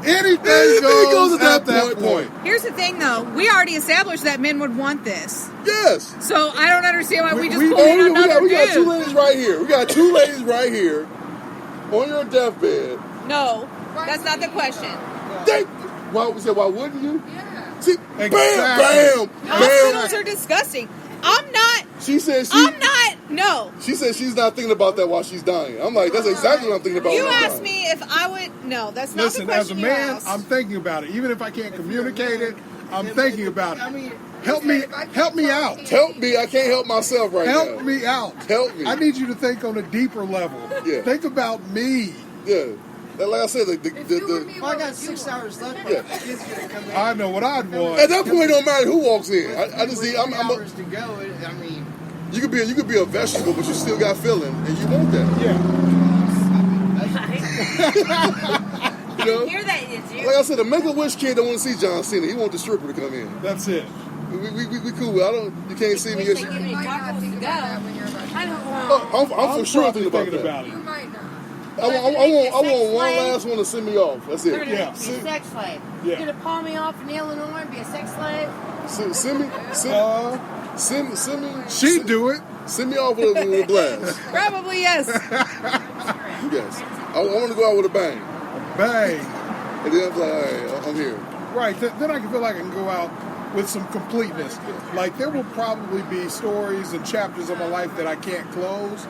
Anything goes at that point. Here's the thing, though. We already established that men would want this. Yes. So I don't understand why we just we- pulled in another we got two dude. ladies right here. We got two ladies right here on your deathbed. No, that's not the question. Why wouldn't you? Yeah. See, Exactly. bam, Hospitals bam. are disgusting. I'm not. She said No. She said she's not thinking about that while she's dying. I'm like, that's exactly what I'm thinking about. You when I'm asked dying. me if I would. No, that's not Listen, the as a question you man, asked. I'm thinking about it. Even if I can't communicate it, I'm thinking about it. I mean, Help me out. Help me! I can't help myself right now. Help me out. Help me. I need you to think on a deeper level. Yeah. Think about me. Yeah, like I said, I got 6 hours left. Yeah. Kid's gonna come in. I know what I'd want. at that point, it don't matter who walks in. I just need. I'm a, hours to go. I mean, you could be a vegetable, but you still got feeling, and you want that. Yeah. You know. Hear that, did you? Like I said, the Make-A-Wish kid don't want to see John Cena. He want the stripper to come in. That's it. We cool. You can't see me. Wish Yes, they give me might not tacos think to about go. that when you're about to I go. don't want. I'm for sure probably thinking about that. You might not. I want one last one to send me off. That's They're it. gonna Yeah. make me a sex slave. Yeah. You're gonna pawn me off in Illinois and be a sex slave? Send me. She'd do it. Send me off with a blast. Probably yes. Yes. I want to go out with a bang. Bang. And then I'm like, all right, I'm here. Right. Then I can feel like I can go out with some completeness. Like there will probably be stories and chapters of my life that I can't close,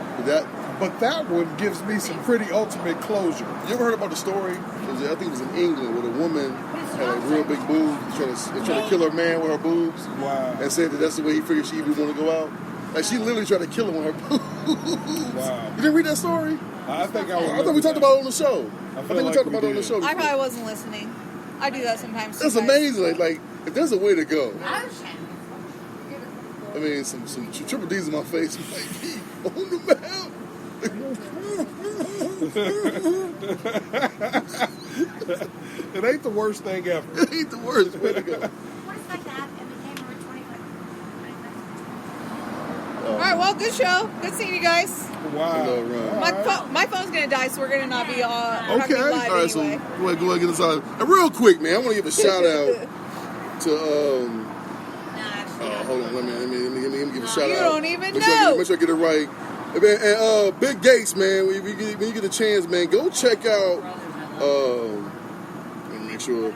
but that one gives me some pretty ultimate closure. You ever heard about the story? I think it was in England where a woman had like real big boobs, trying to kill her man with her boobs, Wow. and said that that's the way he figured she would want to go out. Like she literally tried to kill him with her boobs. Wow. You didn't read that story? I think I I thought we talked about it on the show. I think we like talked we about it on the did. show. I before. probably wasn't listening. I do that sometimes. That's too, guys. amazing. Like if there's a way to go. I mean, some triple D's in my face might be on the map. It ain't the worst thing ever. It ain't the worst. Way to go. What is like that? It became over 25. All right, well, good show. Good seeing you guys. Wow. Hello, Ron. My phone's gonna die, so we're gonna not be Okay. talking live All right. So anyway. go ahead, get this out. And real quick, man, I want to give a shout out to hold on. Let me give a shout You out. don't even Make sure I know. make sure I get it right. And, man, and Big Gates, man. When you get a chance, man, go check out. Let me make sure.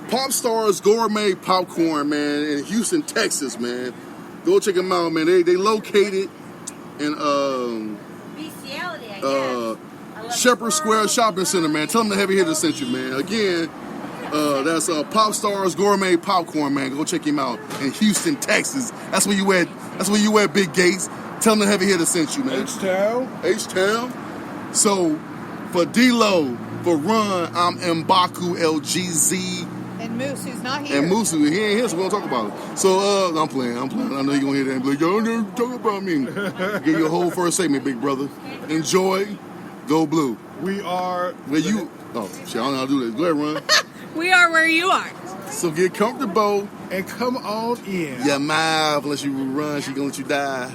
Pop Stars Gourmet Popcorn, man, in Houston, Texas, man. Go check them out, man. They located in Bestiality, I guess. I love Shepherd Square squirrels. Shopping Center, man. Tell them the Heavy Hitter sent you, man. Again, that's Pop Stars Gourmet Popcorn, man. Go check him out in Houston, Texas. That's where you at. That's where you at, Big Gates. Tell them the Heavy Hitter sent you, man. H-Town. H-Town. So for D-Lo, for Run, I'm Mbaku LGZ. And Moose, who's not here. And Musu, he ain't here, so we don't talk about it. So, I'm playing. I know you're going to hear that and be like, y'all never talk about me. Give your whole first segment, big brother. Enjoy. Go Blue. We are. Where you... Oh, shit, I don't know how to do this. Go ahead, Run. We are where you are. So get comfortable. And come on in. Your mouth, unless you run, she going to let you die.